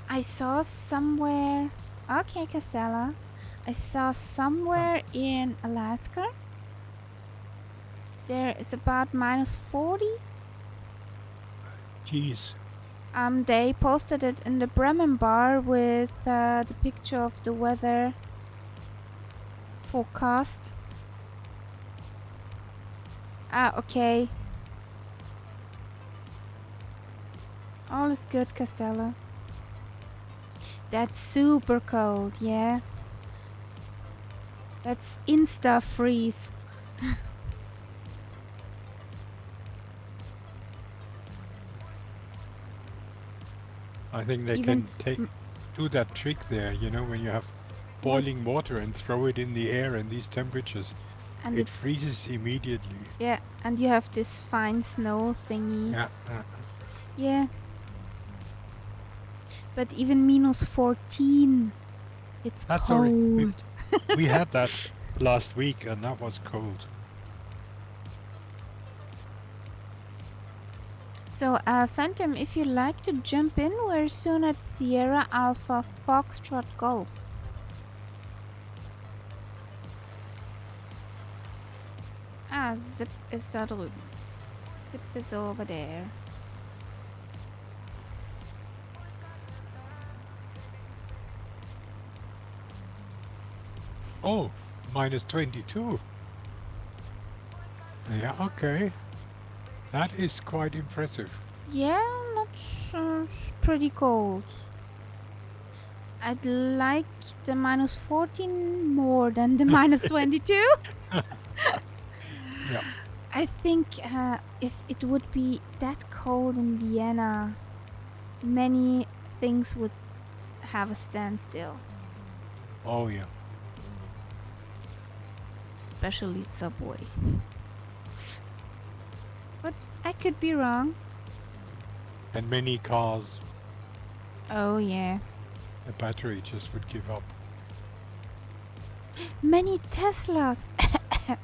I saw somewhere. Okay, Castella. I saw somewhere in Alaska. There is about minus 40. Jeez. They posted it in the Bremen bar with the picture of the weather forecast. Okay. All is good, Castella. That's super cold, yeah. That's insta freeze. I think they Even can do that trick there, you know, when you have boiling water and throw it in the air in these temperatures. And it freezes immediately. Yeah, and you have this fine snow thingy. Yeah. Yeah. But even minus 14, it's That's cold. We had that last week and that was cold. So, Phantom, if you'd like to jump in, we're soon at Sierra Alpha Foxtrot Golf. Zip ist da drüben. Zip is over there. Oh, minus 22. Yeah, okay. That is quite impressive. Yeah, that's pretty cold. I'd like the minus 14 more than the minus 22. Yeah. I think if it would be that cold in Vienna, many things would have a standstill. Oh, yeah. Especially subway. But I could be wrong. And many cars. Oh, yeah. The battery just would give up. Many Teslas. Yeah.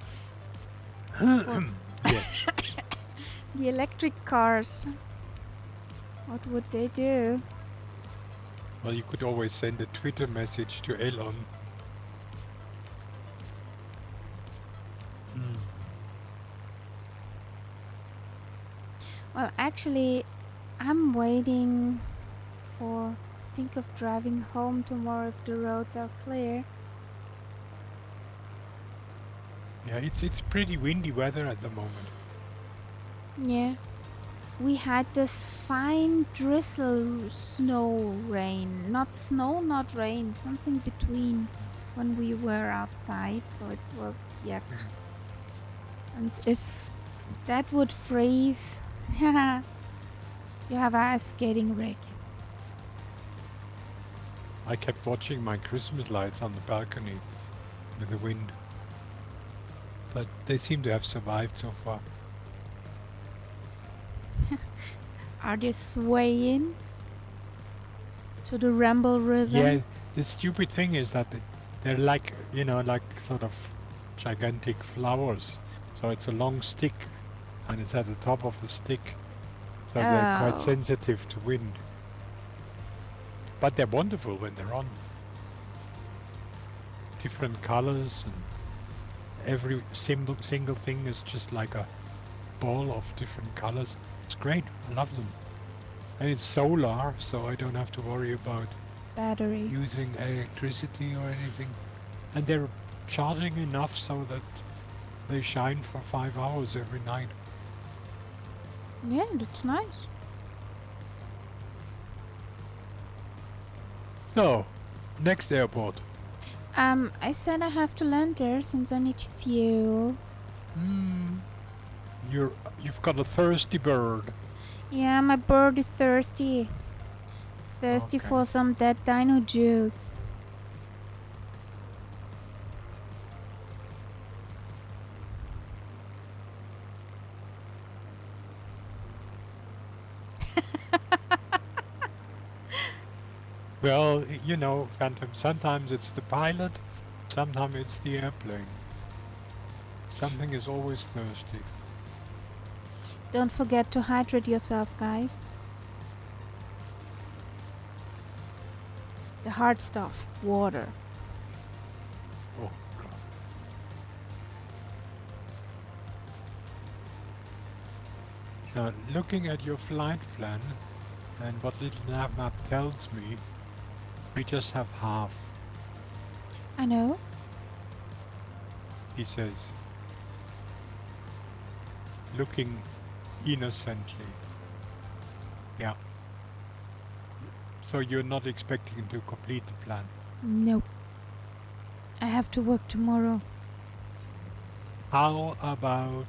The electric cars. What would they do? Well, you could always send a Twitter message to Elon. Well, actually, I'm waiting for... Think of driving home tomorrow if the roads are clear. Yeah, it's pretty windy weather at the moment. Yeah. We had this fine drizzle snow rain. Not snow, not rain. Something between when we were outside. So it was yuck. And if that would freeze... You have a ice skating rig. I kept watching my Christmas lights on the balcony with the wind. But they seem to have survived so far. Are they swaying to the rumble rhythm? Yeah, the stupid thing is that they're like, like sort of gigantic flowers. So it's a long stick, and it's at the top of the stick. So they're quite sensitive to wind. But they're wonderful when they're on. Different colors, and every single thing is just like a ball of different colors. It's great. I love them. And it's solar, so I don't have to worry about battery using electricity or anything. And they're charging enough so that they shine for 5 hours every night. Yeah, that's nice. So, next airport. I said I have to land there since I need fuel. You've got a thirsty bird. Yeah, my bird is thirsty. Thirsty Okay. for some dead dino juice. Well, Phantom, sometimes it's the pilot, sometimes it's the airplane. Something is always thirsty. Don't forget to hydrate yourself, guys. The hard stuff, water. Oh, God. Now, looking at your flight plan and what little nav map tells me, we just have half, I know. he says, looking innocently. Yeah. So you're not expecting to complete the plan? Nope. I have to work tomorrow. How about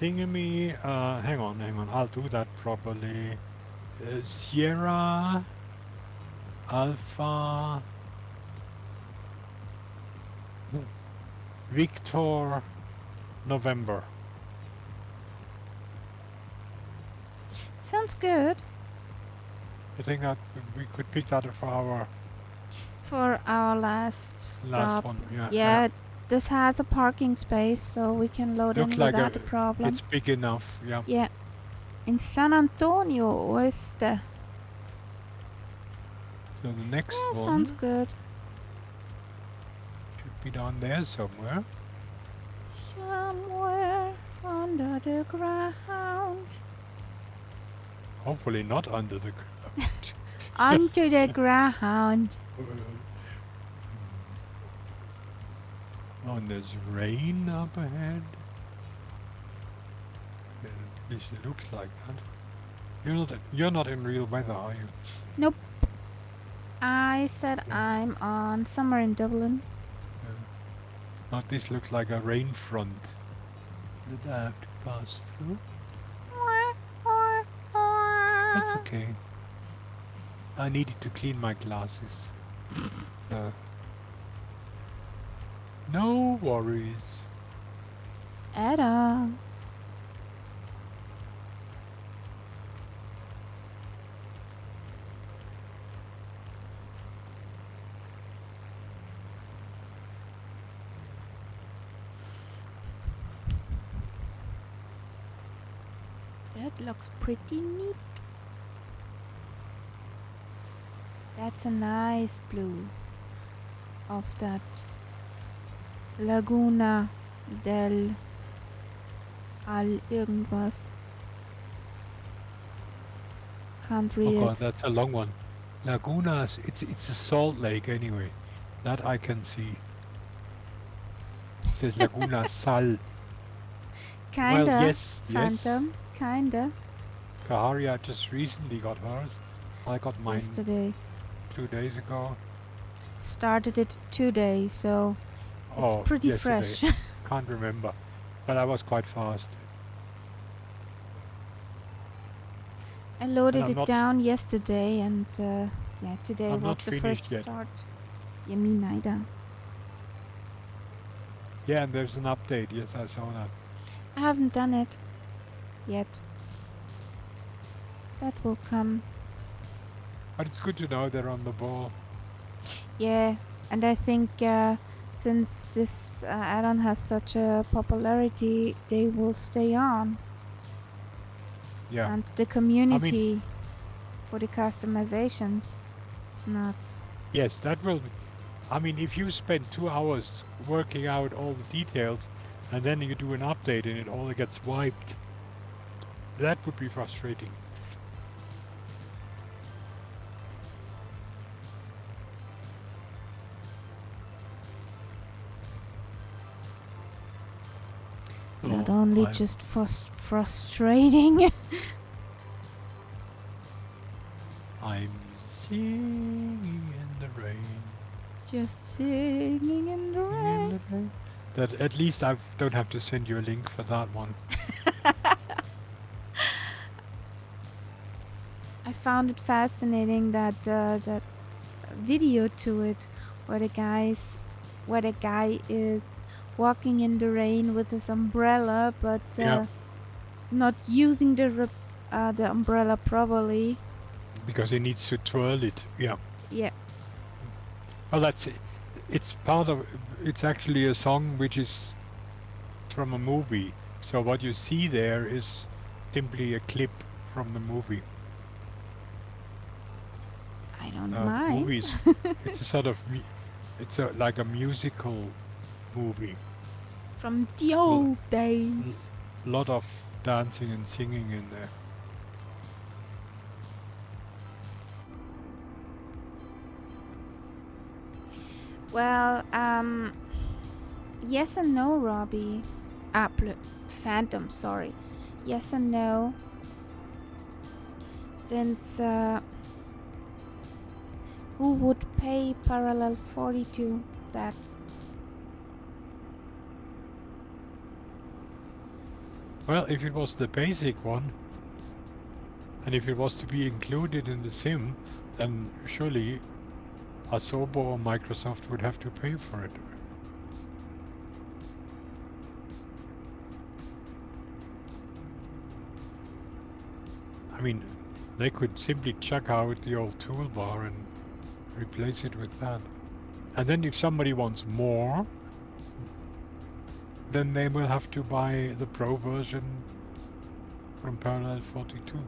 Thingamy? Hang on, I'll do that properly. Sierra Alpha Victor November. Sounds good. I think that we could pick that for our last stop. last one. Yeah, this has a parking space, so we can load Looks in like without a problem. It's big enough. Yeah. Yeah. In San Antonio Oeste. So the next one Sounds good. should be down there somewhere. Somewhere under the ground. Hopefully not under the ground. Under the ground. Oh, and there's rain up ahead. At least it looks like that. You're not in real weather, are you? Nope. I said Okay. I'm on somewhere in Dublin. Now this looks like a rain front that I have to pass through. That's okay. I needed to clean my glasses. No worries. At all. That looks pretty neat. That's a nice blue of that Laguna del Al irgendwas. Can't read Oh it. god, that's a long one. Lagunas, it's a salt lake anyway. That I can see. It says Laguna Sal. Kinda, Well, yes, Phantom. Kinda. Kaharia just recently got hers. I got mine Yesterday. 2 days ago. Started it today, so it's pretty yesterday. fresh. Can't remember. But I was quite fast. I And loaded I'm it not, down yesterday, and yeah, today I'm was not the first finished yet. start. Yeah, me neither. Yeah, and there's an update. Yes, I saw that. I haven't done it yet. That will come. But it's good to know they're on the ball. Yeah, and I think since this add-on has such a popularity, they will stay on. Yeah. And the I mean, community for the customizations is nuts. yes, that will be. I mean, if you spend 2 hours working out all the details and then you do an update and it all gets wiped, that would be frustrating. Not Oh, only just frustrating. I'm singing in the rain. Just singing in the Singing in rain. the rain. That at least I don't have to send you a link for that one. I found it fascinating that that video to it, where the guy is walking in the rain with his umbrella, but Yeah, not using the umbrella properly. because he needs to twirl it. Yeah. Yeah, Well, that's it. It's part of. It's actually a song which is from a movie. So what you see there is simply a clip from the movie. I don't mind. Movies. It's a sort of. It's like a musical movie. From the L- old l- days. lot of dancing and singing in there. Well, yes and no, Robbie. Phantom, sorry. Yes and no. Since who would pay Parallel 42 that? Well, if it was the basic one, and if it was to be included in the sim, then surely Asobo or Microsoft would have to pay for it. I mean, they could simply chuck out the old toolbar and replace it with that. And then if somebody wants more, then they will have to buy the Pro version from Parallel 42.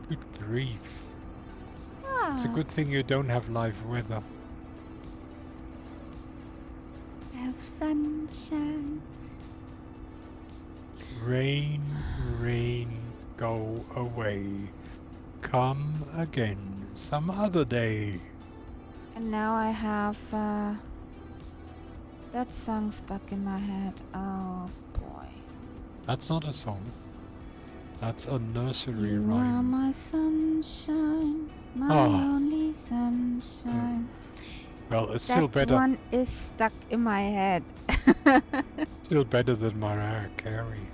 Good grief. It's a good thing you don't have live weather. Have sunshine. Rain, rain, go away. Come again some other day. And now I have that song stuck in my head. Oh boy. That's not a song. That's a nursery You are rhyme. my sunshine, my only sunshine. Well, it's still That better. one is stuck in my head. Still better than Mariah Carey.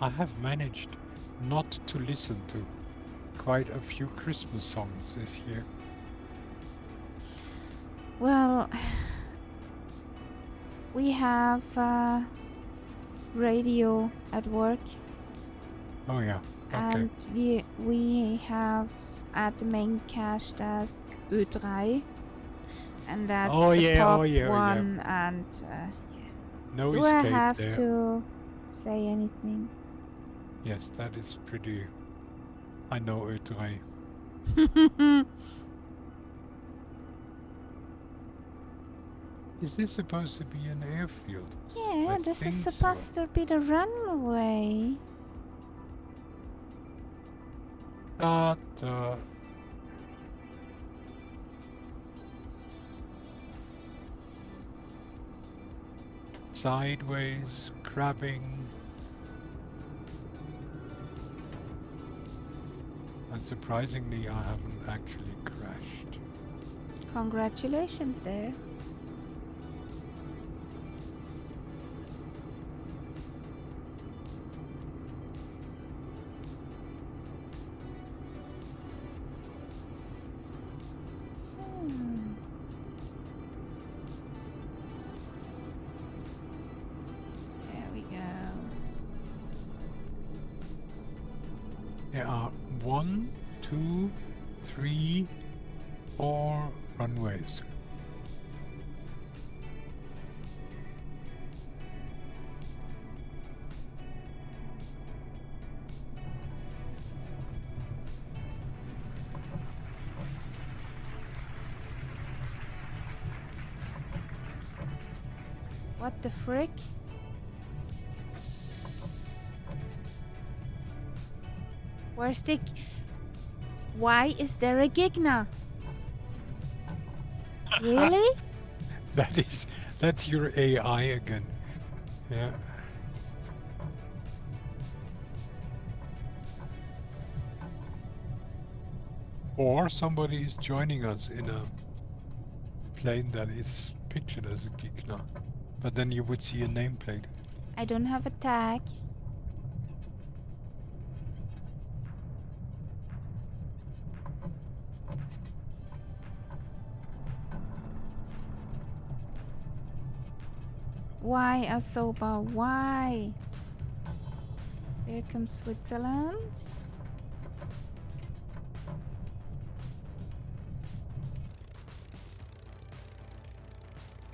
I have managed not to listen to quite a few Christmas songs this year. Well, we have radio at work, Oh yeah. Okay. and we have at the main cache desk Ö3, and that's Oh the yeah, pop oh yeah, oh yeah. one. And yeah. No Do I escape have there. to say anything? Yes, that is pretty. I know Ö3. Is this supposed to be an airfield? Yeah, I this is think so. supposed to be the runway. But sideways, crabbing. That's surprisingly, I haven't actually crashed. Congratulations there. So, there we go. There are 1, 2, 3, 4 runways. What the frick? Where's the... Why is there a Gigna? Really? That's your AI again. Yeah. Or somebody is joining us in a plane that is pictured as a Gigna. But then you would see a nameplate. I don't have a tag. Why, Asoba? Why? Here comes Switzerland.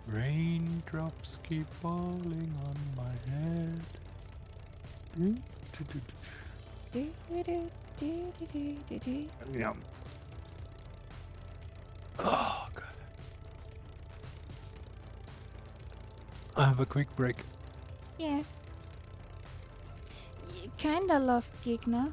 Raindrops keep falling on my head. Yeah. Oh, God. I have a quick break. Yeah. Kinda lost Gigna.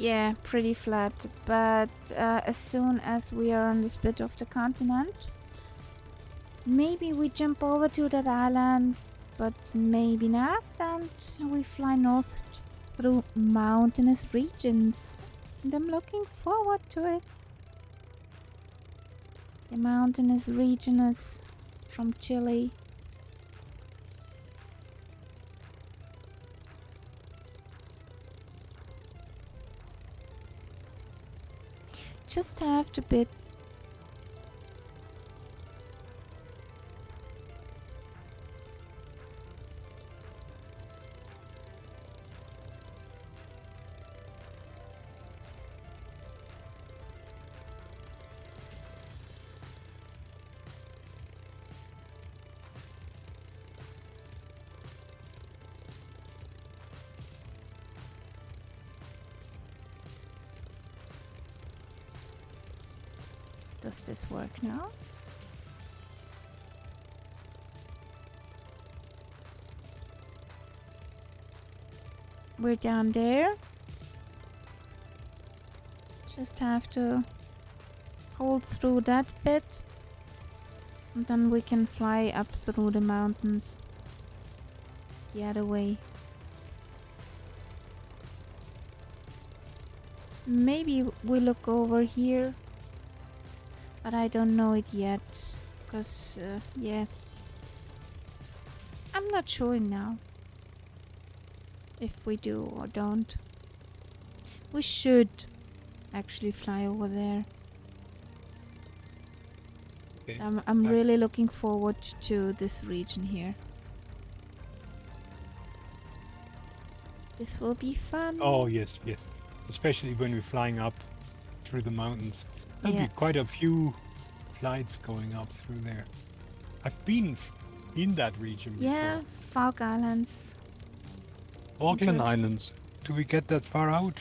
Yeah, pretty flat. But as soon as we are on the spit of the continent, maybe we jump over to that island, but maybe not, and we fly north through mountainous regions. And I'm looking forward to it. The mountainous regions from Chile. Just have to bid. Does this work now? We're down there. Just have to hold through that bit. And then we can fly up through the mountains the other way. Maybe we look over here. But I don't know it yet. Because, yeah. I'm not sure now. If we do or don't. We should actually fly over there. Okay. I'm really looking forward to this region here. This will be fun. Oh, yes, yes. Especially when we're flying up through the mountains. There'll be quite a few flights going up through there. I've been in that region before. Yeah, Falk Islands. Auckland Good. Islands. Do we get that far out?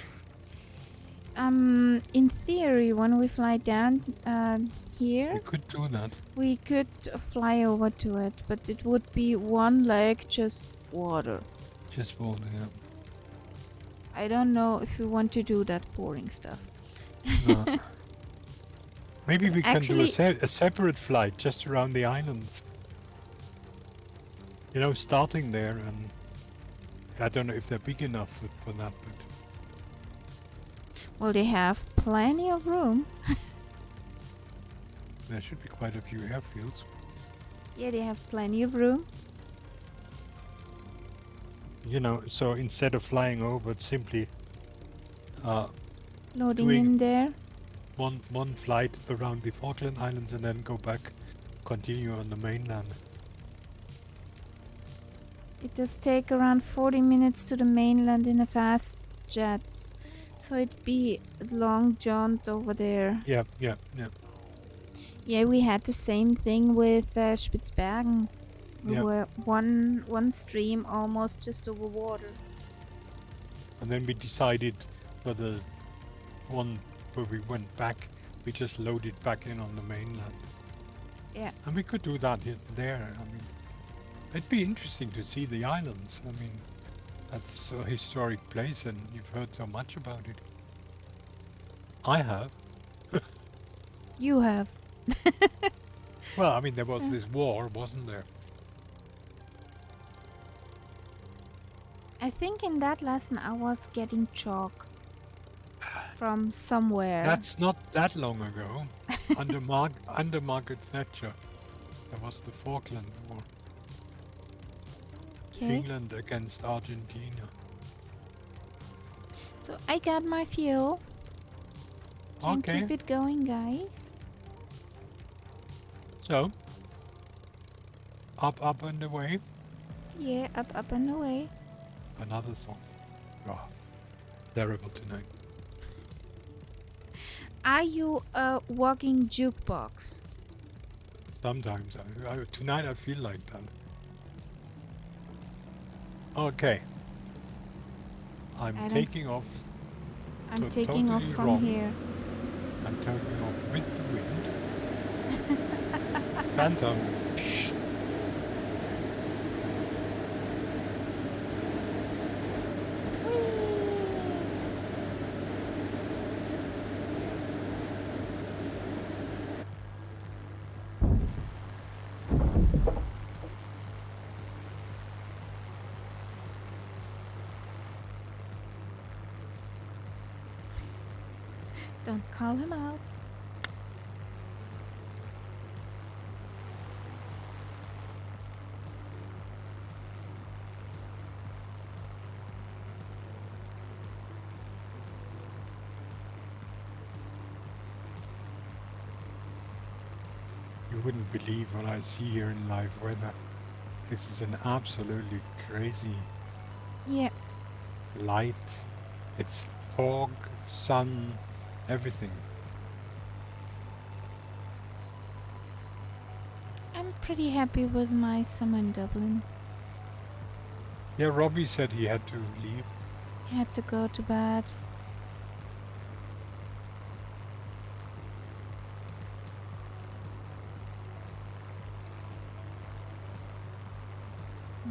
In theory, when we fly down here, We could do that. we could fly over to it, but it would be one leg just water. Just holding up. I don't know if we want to do that boring stuff. No. Maybe But we can do actually, a separate flight just around the islands. You know, starting there, and I don't know if they're big enough for that, but well, they have plenty of room. there should be quite a few airfields. Yeah, they have plenty of room. You know, so instead of flying over, simply Loading doing in there. one flight around the Falkland Islands and then go back, continue on the mainland. It does take around 40 minutes to the mainland in a fast jet. So it'd be a long jaunt over there. Yeah. Yeah, we had the same thing with Spitzbergen. We Yep. were one stream almost just over water. And then we decided for the one where we went back, we just loaded back in on the mainland. Yeah. And we could do that there. I mean, it'd be interesting to see the islands. I mean, that's a historic place and you've heard so much about it. I have. You have. Well, I mean, there was So- this war, wasn't there? I think in that lesson I was getting chalk from somewhere. That's not that long ago. under Margaret Thatcher, there was the Falkland War. Okay. England against Argentina. So I got my fuel. Can Okay. keep it going, guys. So, up and away. Yeah, up and away. Another song. Oh, terrible tonight. Are you a walking jukebox? Sometimes. Tonight I feel like that. Okay. I I'm don't- taking off. I'm taking off totally from wrong. here. I'm taking off with the wind. Phantom. Shh. Don't call him out. You wouldn't believe what I see here in live weather. This is an absolutely crazy Yeah. light. It's fog, sun, everything. I'm pretty happy with my summer in Dublin. Yeah, Robbie said he had to leave. I had to go to bed.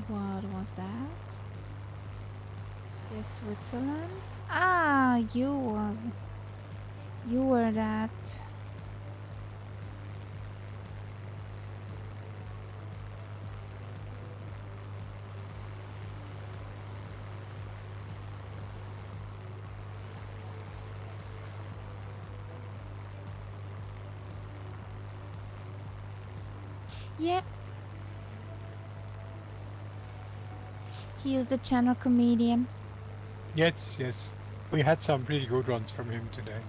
What was that? Is Switzerland? Ah, you were that. Yeah. He is the channel comedian. Yes. We had some pretty good ones from him today.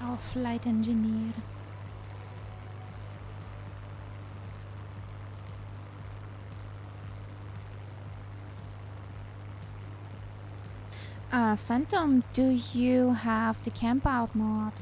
Our flight engineer. Phantom, do you have the camp out mod?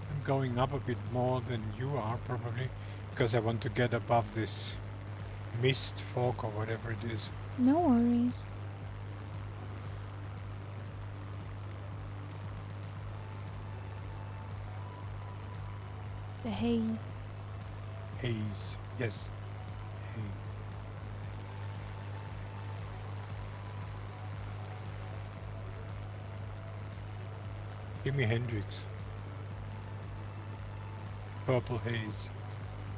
I'm going up a bit more than you are probably, because I want to get above this mist fog or whatever it is. No worries. The haze. Haze, yes. Haze. Jimi Hendrix. Purple Haze.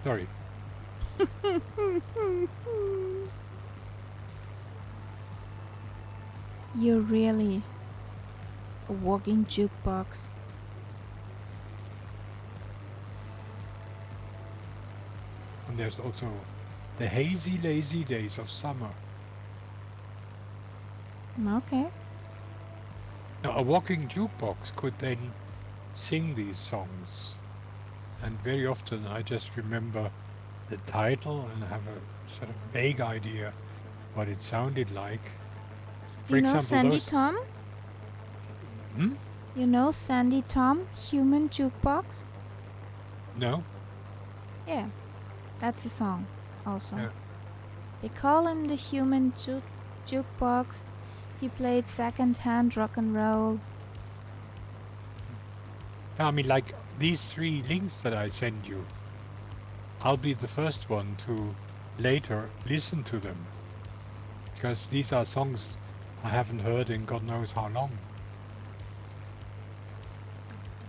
Sorry. You're really a walking jukebox. And there's also the hazy, lazy days of summer. Okay. Now, a walking jukebox could then sing these songs. And very often I just remember the title and have a sort of vague idea what it sounded like. For You know example, Sandy those... Tom? Hmm? You know Sandy Tom, human jukebox? No? Yeah, that's a song also. Yeah. They call him the human jukebox. He played second-hand rock and roll. I mean, like these 3 links that I send you, I'll be the first one to later listen to them. Because these are songs I haven't heard in God knows how long.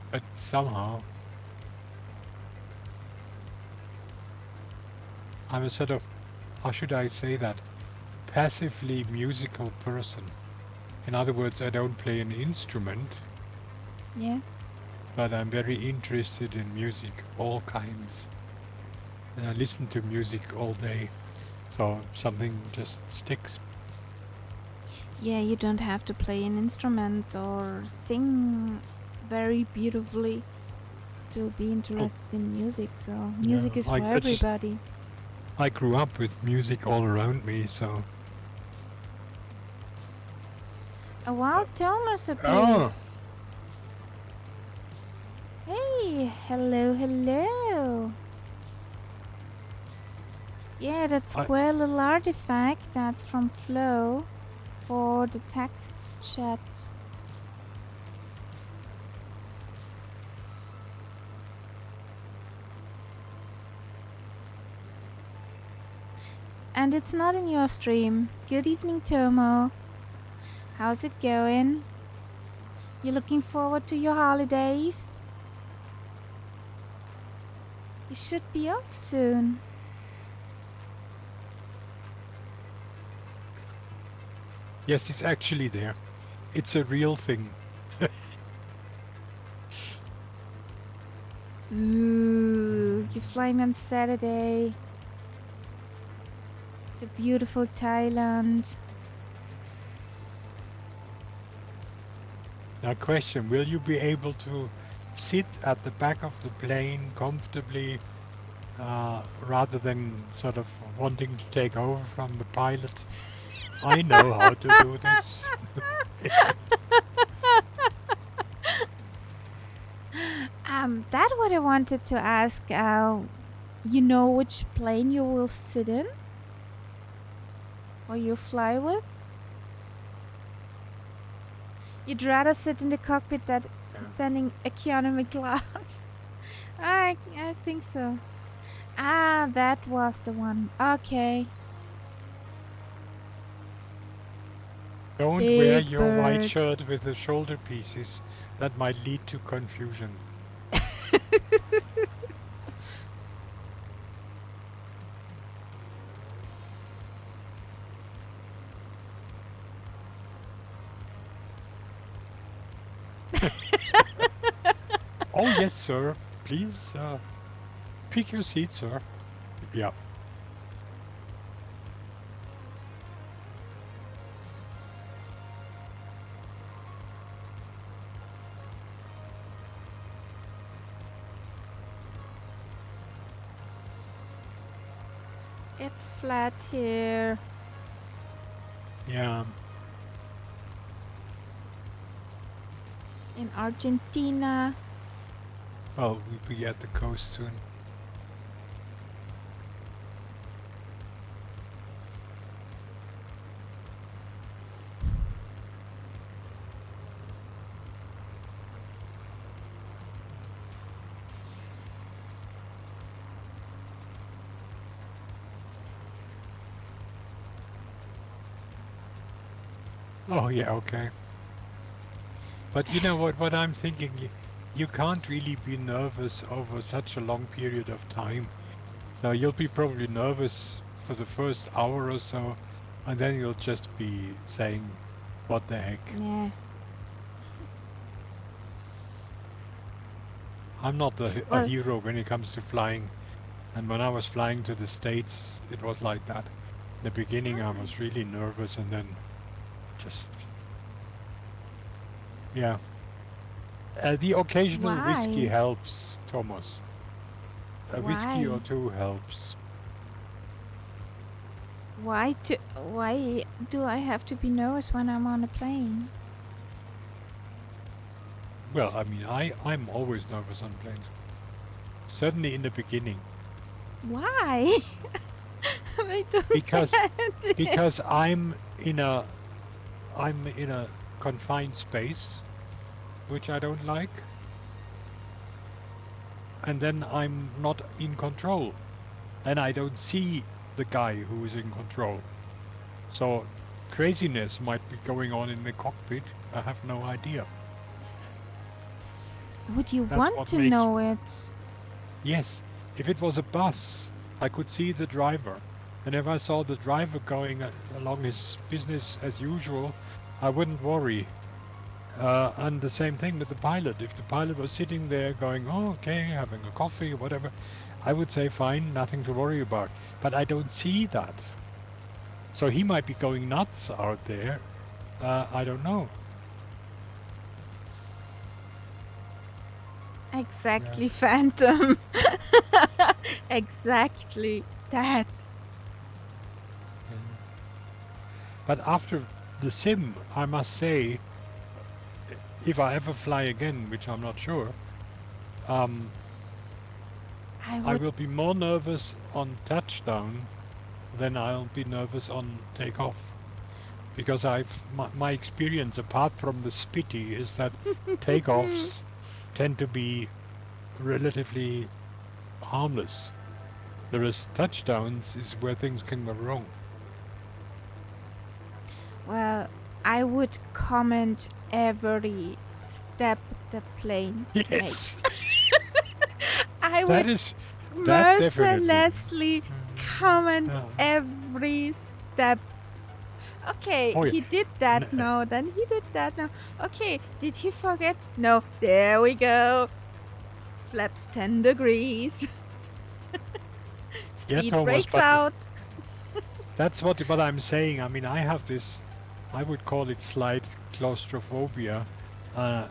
But somehow I'm a sort of, how should I say that, passively musical person. In other words, I don't play an instrument. Yeah. But I'm very interested in music, all kinds. And I listen to music all day, so something just sticks. Yeah, you don't have to play an instrument or sing very beautifully to be interested in music, so music is for everybody. I grew up with music all around me, so... A wild Thomas appears. Hey, hello, hello. Yeah, that square little artifact, that's from Flo for the text chat. And it's not in your stream. Good evening, Tomo. How's it going? You looking forward to your holidays? You should be off soon. Yes, it's actually there. It's a real thing. Ooh, you're flying on Saturday to beautiful Thailand. Now question, will you be able to sit at the back of the plane comfortably rather than sort of wanting to take over from the pilot? I know how to do this. That's what I wanted to ask. You know which plane you will sit in? Or you fly with? You'd rather sit in the cockpit than in economy class. I think so. Ah, that was the one. Okay. Don't wear your white shirt with the shoulder pieces. That might lead to confusion. Oh, yes, sir. Please, pick your seat, sir. Yeah. It's flat here. Yeah. In Argentina. Well, we'll be at the coast soon. Oh, yeah, okay. But you know what I'm thinking? You can't really be nervous over such a long period of time. So you'll be probably nervous for the first hour or so, and then you'll just be saying, what the heck? Yeah. I'm not a Well, hero when it comes to flying. And when I was flying to the States, it was like that. In the beginning, I was really nervous, and then just, yeah. The occasional whiskey why? helps, Thomas. A whiskey or Why? two helps. Why do I have to be nervous when I'm on a plane? Well, I mean, I'm always nervous on planes. Certainly in the beginning. Why? I don't Because get because it. I'm in a confined space, which I don't like, and then I'm not in control, and I don't see the guy who is in control. So craziness might be going on in the cockpit. I have no idea. Would you That's want what to makes know it? Yes. If it was a bus, I could see the driver. And if I saw the driver going along his business as usual, I wouldn't worry. And the same thing with the pilot. If the pilot was sitting there going, oh, okay, having a coffee or whatever, I would say, fine, nothing to worry about. But I don't see that. So he might be going nuts out there. I don't know. Yeah. Exactly, Phantom. Exactly that. Yeah. But after the sim, I must say, if I ever fly again, which I'm not sure, um, I I would. will be more nervous on touchdown than I'll be nervous on takeoff. Because my experience, apart from the spitty, is that takeoffs tend to be relatively harmless. Whereas touchdowns is where things can go wrong. Well, I would comment every step the plane Yes, makes. I that would is that definitely. mercilessly comment Uh, every step. Okay, oh yeah, he did that. N- No, then he did that. No. Okay, did he forget? No. There we go. Flaps 10 degrees. yeah, Speed Thomas. brakes But out. that's what I'm saying. I mean, I have this. I would call it slight claustrophobia. Uh,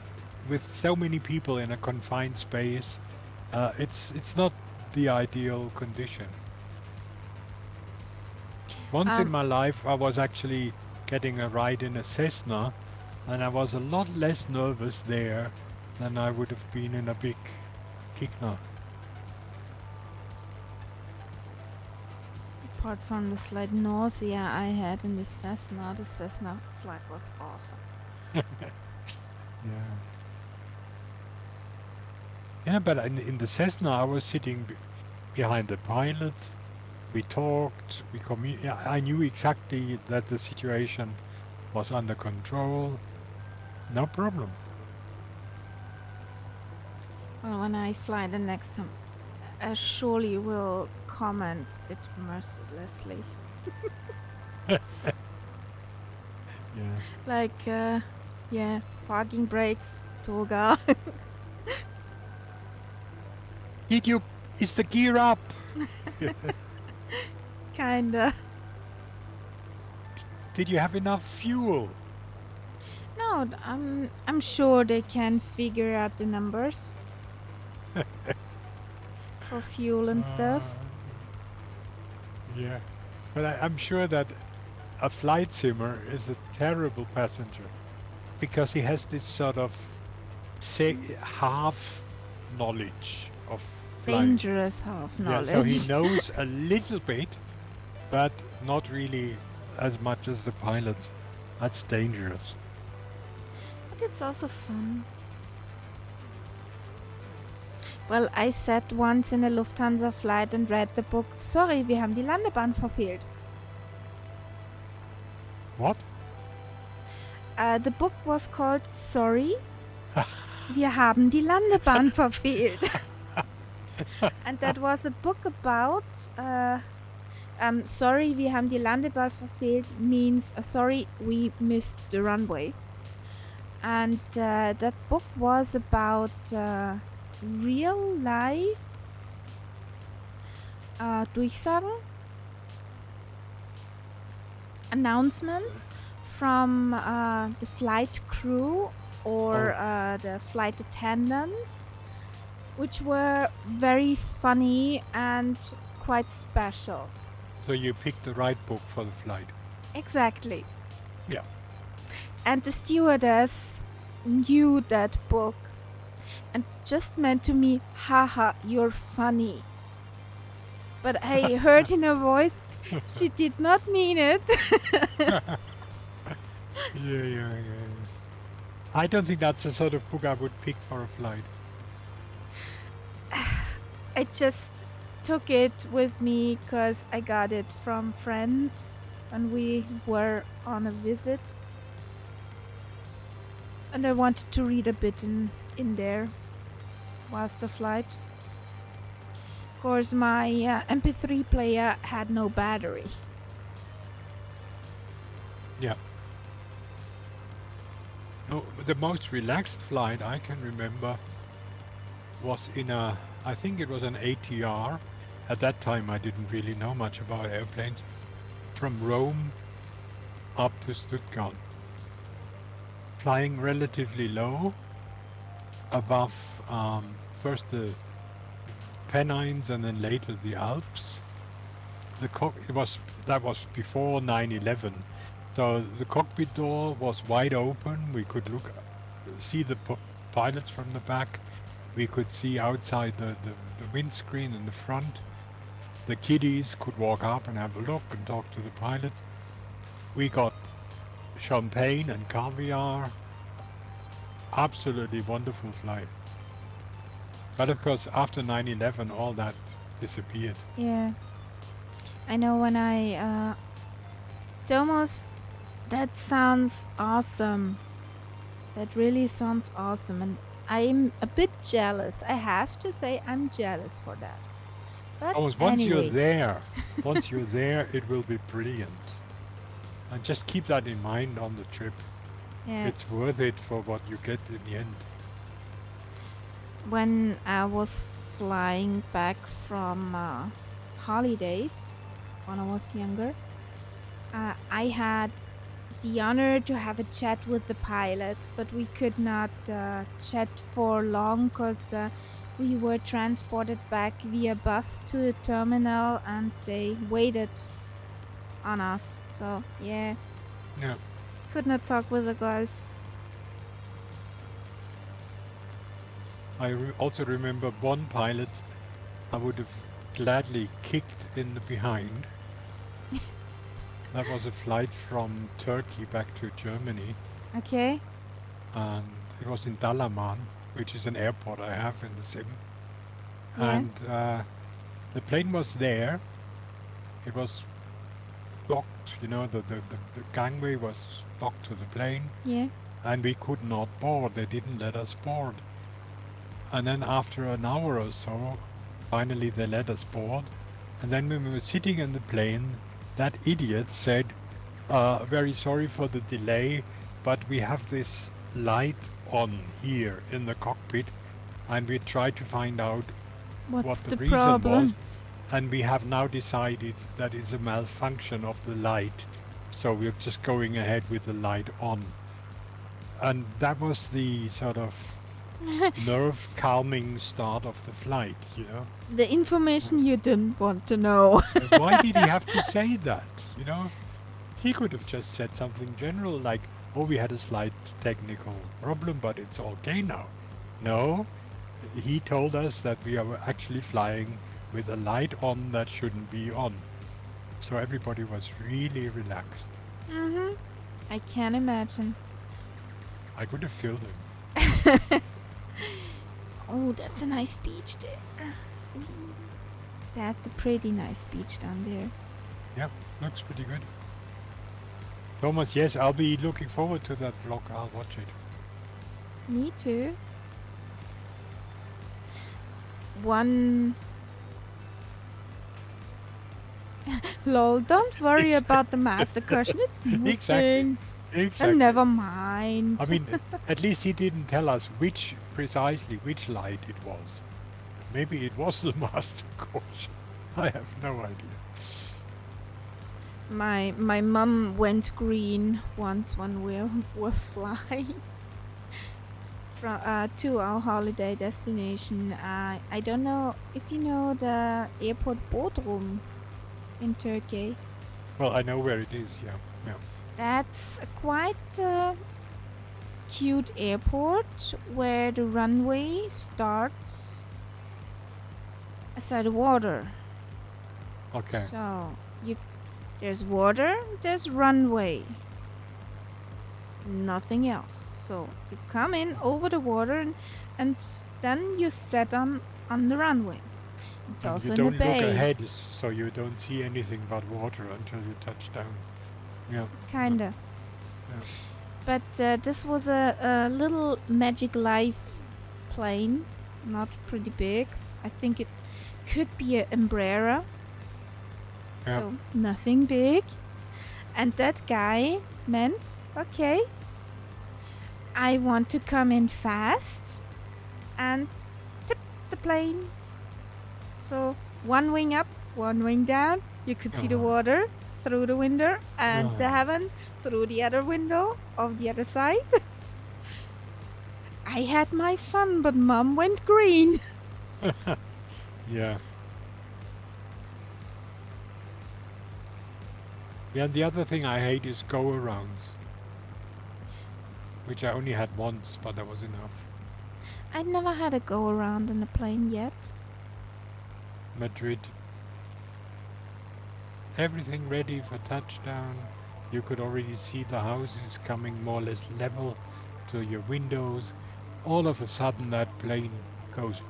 with so many people in a confined space, it's not the ideal condition. Once in Um, my life, I was actually getting a ride in a Cessna, and I was a lot less nervous there than I would have been in a big Kicna. apart from the slight nausea I had in the Cessna flight was awesome. Yeah. Yeah, but in the Cessna, I was sitting behind the pilot. We talked. Yeah, I knew exactly that the situation was under control. No problem. Well, when I fly the next time, I surely will comment it mercilessly. Yeah. Like, yeah, parking brakes, Toga. Is the gear up? Kinda. Did you have enough fuel? No, I'm sure they can figure out the numbers for fuel and stuff. Yeah. But I'm sure that a flight simmer is a terrible passenger because he has this sort of half knowledge of flying. Dangerous half Yeah, so he knowledge. knows a little bit, but not really as much as the pilot. That's dangerous. But it's also fun. Well, I sat once in a Lufthansa flight and read the book. Sorry, wir haben die Landebahn verfehlt. What? The book was called Sorry, wir haben die Landebahn verfehlt. And that was a book about sorry, wir haben die Landebahn verfehlt means sorry, we missed the runway. And that book was about real life Durchsagen, announcements from the flight crew or the flight attendants, which were very funny and quite special. So you picked the right book for the flight. Exactly. Yeah. And the stewardess knew that book and just meant to me, haha, you're funny. But I heard in her voice, she did not mean it. Yeah. I don't think that's the sort of book I would pick for a flight. I just took it with me because I got it from friends when we were on a visit. And I wanted to read a bit in there whilst the flight. Of course, my MP3 player had no battery. Yeah. No, the most relaxed flight I can remember was in I think it was an ATR. At that time I didn't really know much about airplanes. From Rome up to Stuttgart. Flying relatively low above first the Pennines and then later the Alps. That was before 9/11. So the cockpit door was wide open. We could see the pilots from the back. We could see outside the windscreen in the front. The kiddies could walk up and have a look and talk to the pilots. We got champagne and caviar. Absolutely wonderful flight. But of course, after 9/11, all that disappeared. Yeah. I know when Thomas, that sounds awesome. That really sounds awesome. And I'm a bit jealous. I have to say I'm jealous for that. But Once anyway. you're there, it will be brilliant. And just keep that in mind on the trip. Yeah. It's worth it for what you get in the end. When I was flying back from holidays when I was younger, I had the honor to have a chat with the pilots, but we could not chat for long because we were transported back via bus to the terminal and they waited on us. So yeah, could not talk with the guys. I also remember one pilot I would have gladly kicked in the behind. That was a flight from Turkey back to Germany. Okay. And it was in Dalaman, which is an airport I have in the sim. Yeah. And the plane was there. It was docked, the gangway was docked to the plane. Yeah. And we could not board. They didn't let us board. And then after an hour or so, finally they let us board. And then when we were sitting in the plane, that idiot said, very sorry for the delay, but we have this light on here in the cockpit, and we tried to find out What's the the reason was, problem? and we have now decided that it's a malfunction of the light, so we're just going ahead with the light on. And that was the sort of nerve calming start of the flight, you know. The information you didn't want to know. Why did he have to say that, you know? He could have just said something general like, oh, we had a slight technical problem, but it's okay now. No, he told us that we are actually flying with a light on that shouldn't be on. So everybody was really relaxed. Mm-hmm. I can imagine. I could have killed him. Oh, that's a nice beach there. That's a pretty nice beach down there. Yeah, looks pretty good. Thomas, yes, I'll be looking forward to that vlog. I'll watch it. Me too. One. Lol, don't worry about the master cushion. It's nothing. Exactly. And never mind. I mean, at least he didn't tell us precisely which light it was. Maybe it was the master caution. I have no idea. My mum went green once when we were flying from to our holiday destination. I don't know if you know the airport Bodrum in Turkey. Well, I know where it is. Yeah. That's a quite cute airport where the runway starts aside the water. Okay. So there's water, there's runway. Nothing else. So you come in over the water and then you set on the runway. It's And also you in don't the bay. look ahead, so you don't see anything but water until you touch down. Yeah. Kinda. Yeah. But this was a little Magic Life plane, not pretty big. I think it could be an Embraer. Yeah. So nothing big. And that guy meant, okay, I want to come in fast and tip the plane. So one wing up, one wing down. You could see the water through the window and the heaven through the other window of the other side. I had my fun, but Mum went green. Yeah. Yeah, the other thing I hate is go-arounds, which I only had once, but that was enough. I never had a go around in a plane yet. Madrid. Everything ready for touchdown. You could already see the houses coming more or less level to your windows. All of a sudden that plane goes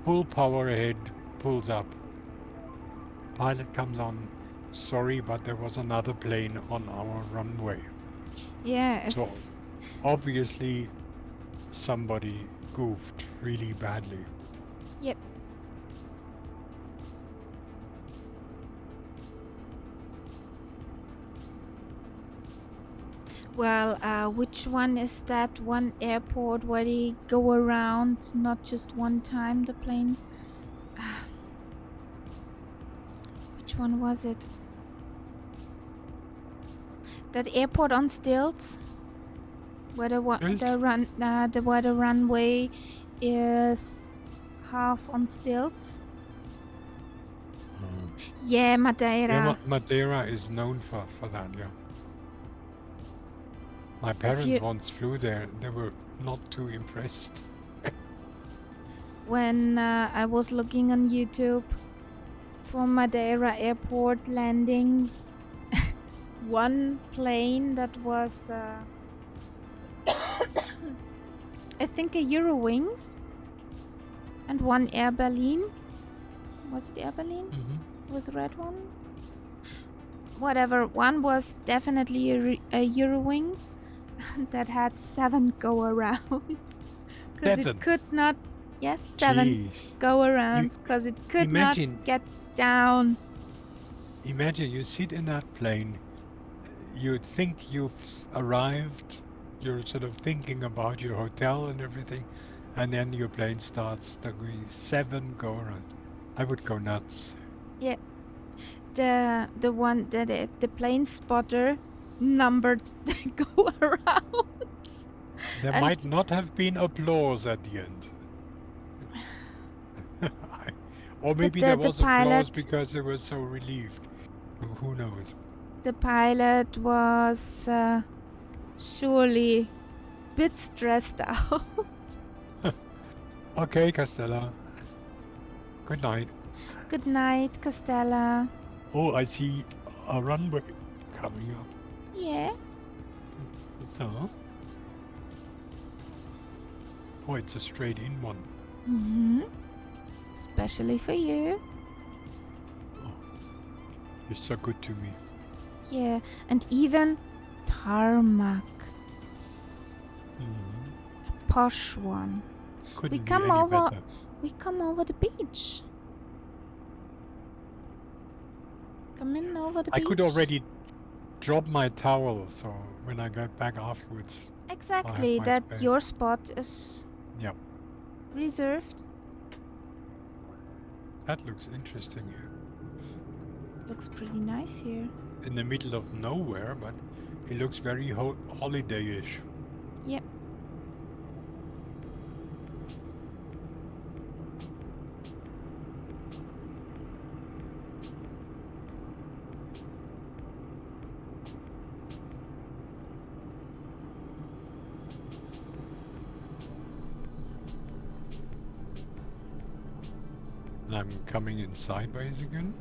full power ahead, pulls up. Pilot comes on. Sorry, but there was another plane on our runway. Yeah. So obviously somebody goofed really badly. Yep. Well, which one is that one airport where they go around not just one time, the planes? Which one was it? That airport on stilts? Where the runway is half on stilts? Yeah, Madeira. Yeah, Madeira is known for that, yeah. My parents once flew there. They were not too impressed. When I was looking on YouTube for Madeira airport landings, one plane that was, I think, a Eurowings, and one Air Berlin. Was it Air Berlin? Mm-hmm. With red one? Whatever. One was definitely a Eurowings that had 7 go-arounds. Because it could not... Yes, 7 go-arounds. Because it could not get down. Imagine you sit in that plane. You think you've arrived. You're sort of thinking about your hotel and everything. and then your plane starts doing 7 go around. I would go nuts. Yeah. The one that the plane spotter numbered go around. There And might not have been applause at the end. Or but maybe there was applause because they were so relieved. Who knows? the pilot was surely a bit stressed out. Okay, Castella. Good night. Good night, Costella. Oh, I see a runway coming up. Yeah. So. Oh, it's a straight in one. Mm-hmm. Especially for you. Oh, you're so good to me. Yeah, and even tarmac. A posh one. Couldn't be any better. We come over the beach. Come in over the beach. I could already drop my towel, so when I get back afterwards. Exactly, that space. your spot is reserved. That looks interesting here. Looks pretty nice here. In the middle of nowhere, but it looks very holiday-ish. Yep. And I'm coming in sideways again.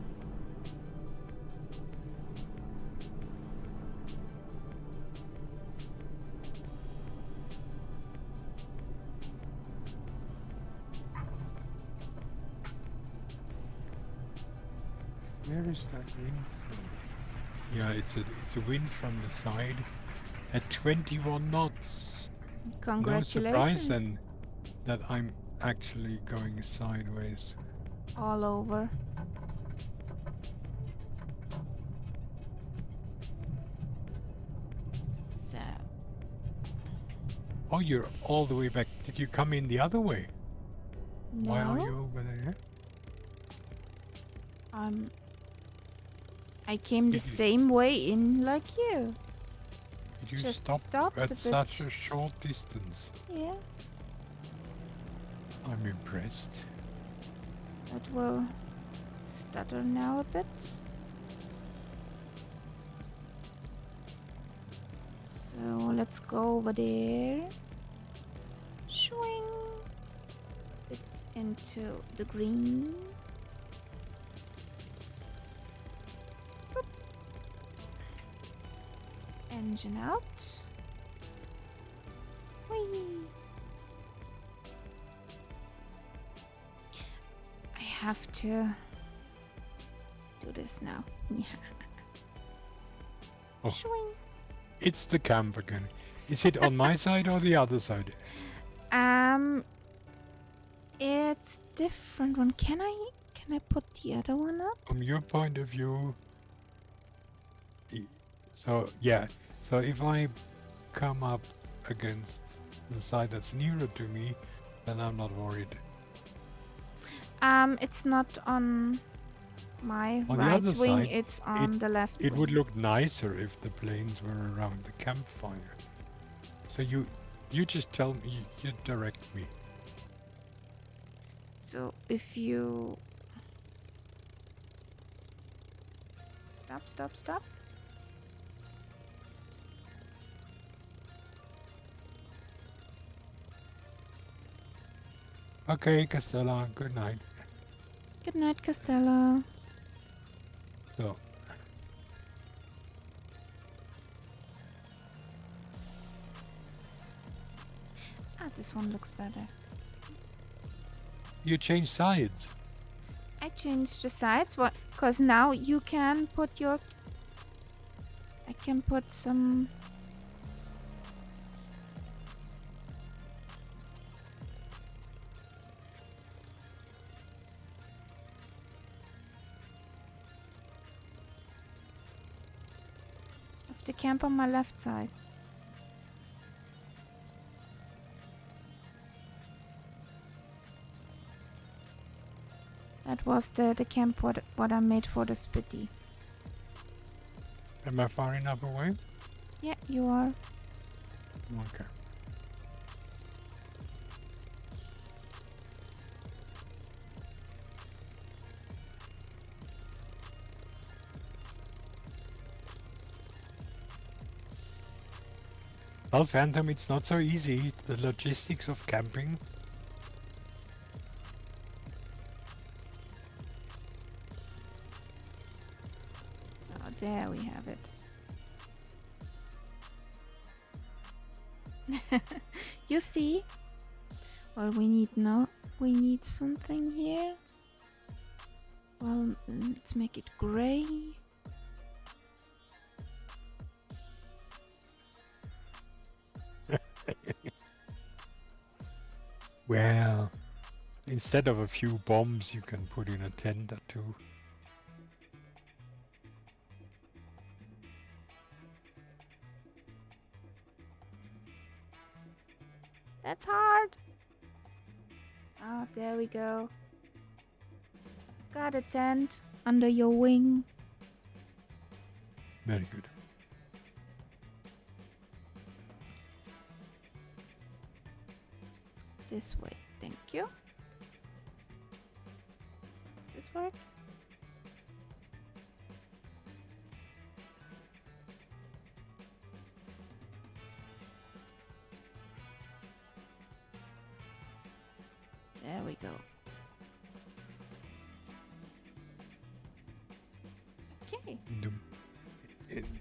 Where is that wind from? Yeah, it's a wind from the side at 21 knots. Congratulations. No surprise then that I'm actually going sideways. All over. So. Oh, you're all the way back. Did you come in the other way? No. Why are you over there? I came the same way in like you. Did you Just stop at a such a short distance? Yeah. I'm impressed. It will stutter now a bit. So let's go over there. Swing it into the green. Boop. Engine out. Whee! I have to do this now. Yeah. Oh. Swing. It's the camp again. Is it on my side or the other side? It's different one. Can I put the other one up? From your point of view, so yeah. So if I come up against the side that's nearer to me, then I'm not worried. It's not on my On right the other wing, side, it's on the left It wing. would look nicer if the planes were around the campfire. So you just tell me, you direct me. So if you stop. Okay, Castella, good night. Good night, Castella. So. This one looks better. You change sides. I changed the sides, because now you can put your. I can put some. Of the camp on my left side. That was the camp what I made for the Spitty. Am I far enough away? Yeah, you are. Okay. Well, Phantom, it's not so easy, the logistics of camping. So there we have it. You see? Well, we need something here. Well, let's make it gray. Well, instead of a few bombs, you can put in a tent or two. That's hard. Oh, there we go. Got a tent under your wing. Very good. This way, thank you. Does this work? There we go. Okay.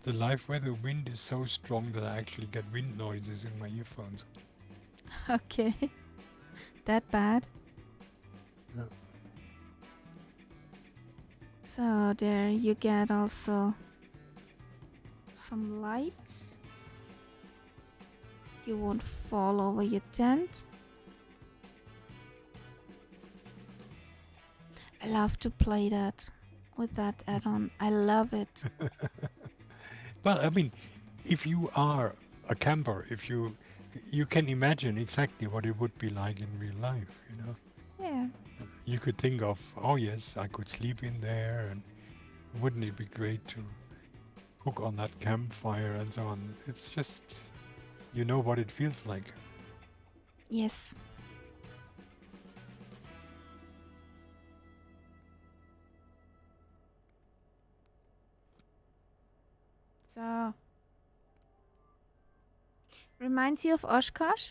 The live weather wind is so strong that I actually get wind noises in my earphones. Okay. That bad? Yeah. So there you get also some lights. You won't fall over your tent. I love to play that with that add-on. I love it. Well, I mean, if you are a camper, if you can imagine exactly what it would be like in real life, you know. Yeah. You could think of, oh yes, I could sleep in there, and wouldn't it be great to hook on that campfire and so on. It's just, you know what it feels like. Yes. So, reminds you of Oshkosh?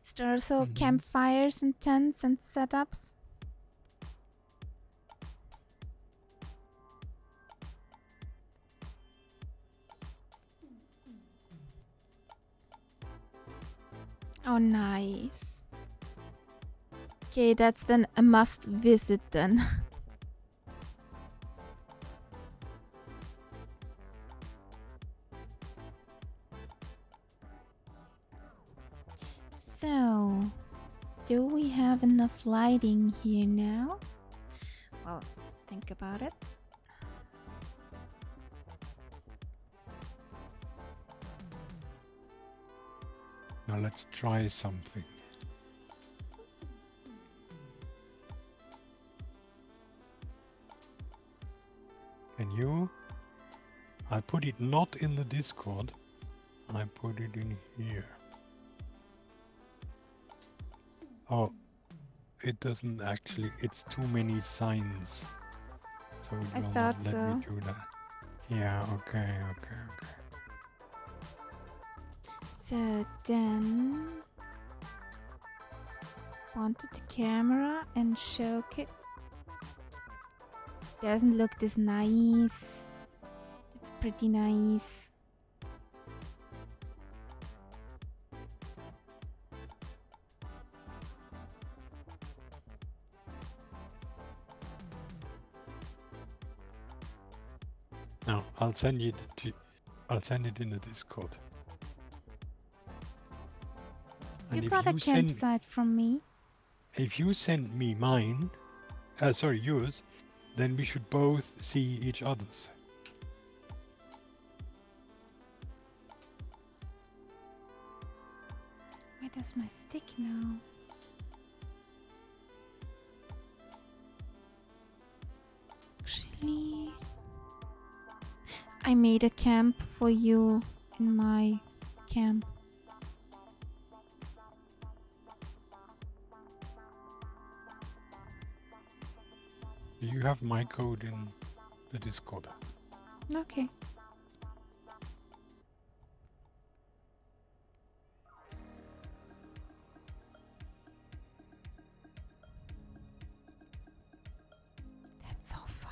Is there also campfires and tents and setups? Oh, nice. Okay, that's then a must visit then. So, do we have enough lighting here now? Well, think about it. Now let's try something. Can you? I put it not in the Discord. I put it in here. Oh, it doesn't actually. It's too many signs. So it will not let me do that. Yeah, okay. So then, onto the camera and choke it. Doesn't look this nice. It's pretty nice. Now I'll send it in the Discord. You got a campsite from me. If you send me mine, yours, then we should both see each other's. Where does my stick now? Actually, I made a camp for you in my camp. You have my code in the Discord. Okay. That's so fun.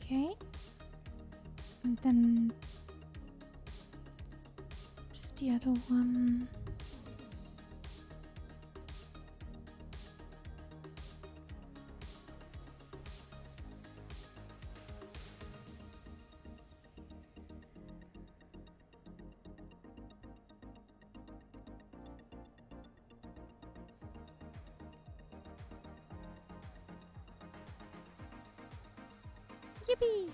Okay. And then where's the other one? Yippee!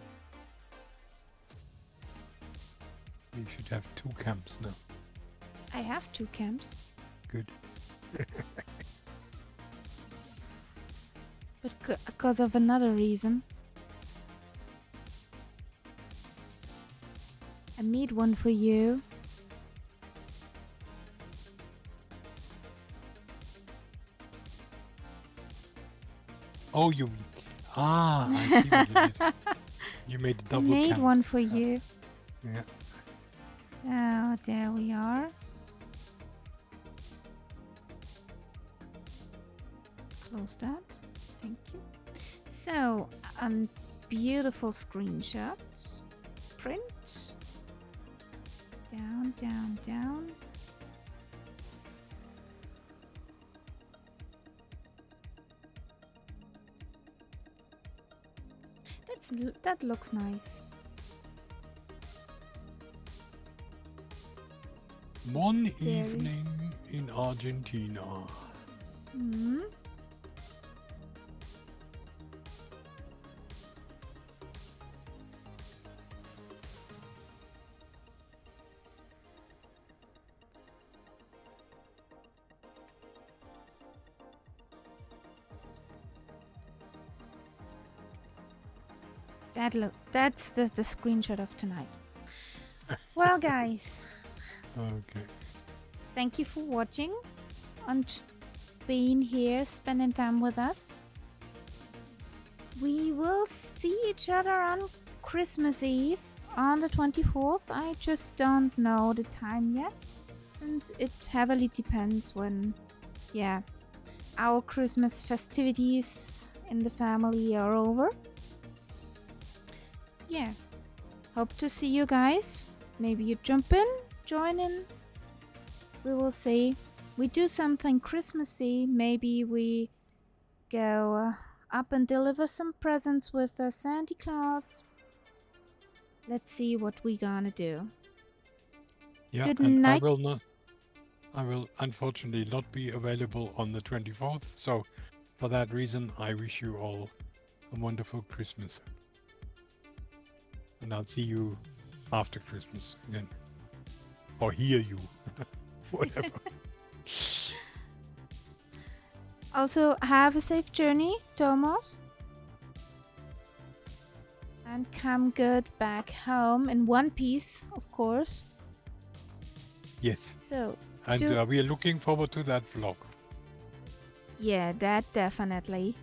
You should have 2 camps now. I have 2 camps. Good. But because of another reason. I made one for you. Oh, you... Ah, I see what you did. You made a I double made camp. one for you. Yeah. So there we are. Close that. Thank you. So, beautiful screenshots. Print. Down, down, down. That looks nice. One Scary. evening in Argentina. Hmm. That's the screenshot of tonight. Well, guys, Okay. thank you for watching and being here, spending time with us. We will see each other on Christmas Eve on the 24th. I just don't know the time yet, since it heavily depends when, our Christmas festivities in the family are over. Yeah, hope to see you guys. Maybe you jump in, join in. We will see. We do something Christmassy. Maybe we go up and deliver some presents with Santa Claus. Let's see what we gonna do. Yeah, Good and night. I will unfortunately not be available on the 24th, so for that reason I wish you all a wonderful Christmas. And I'll see you after Christmas again. Or hear you. Whatever. Also, have a safe journey, Thomas. And come good back home in one piece, of course. Yes. So, And we are looking forward to that vlog. yeah, that definitely.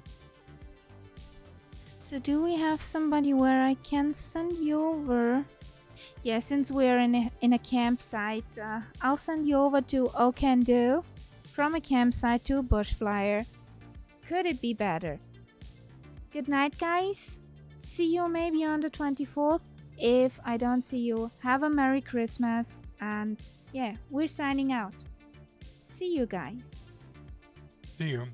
So do we have somebody where I can send you over? Yeah, since we're in a campsite, I'll send you over to O Can Do. From a campsite to a bush flyer. Could it be better? Good night, guys. See you maybe on the 24th. If I don't see you, have a Merry Christmas. And yeah, we're signing out. See you guys. See you.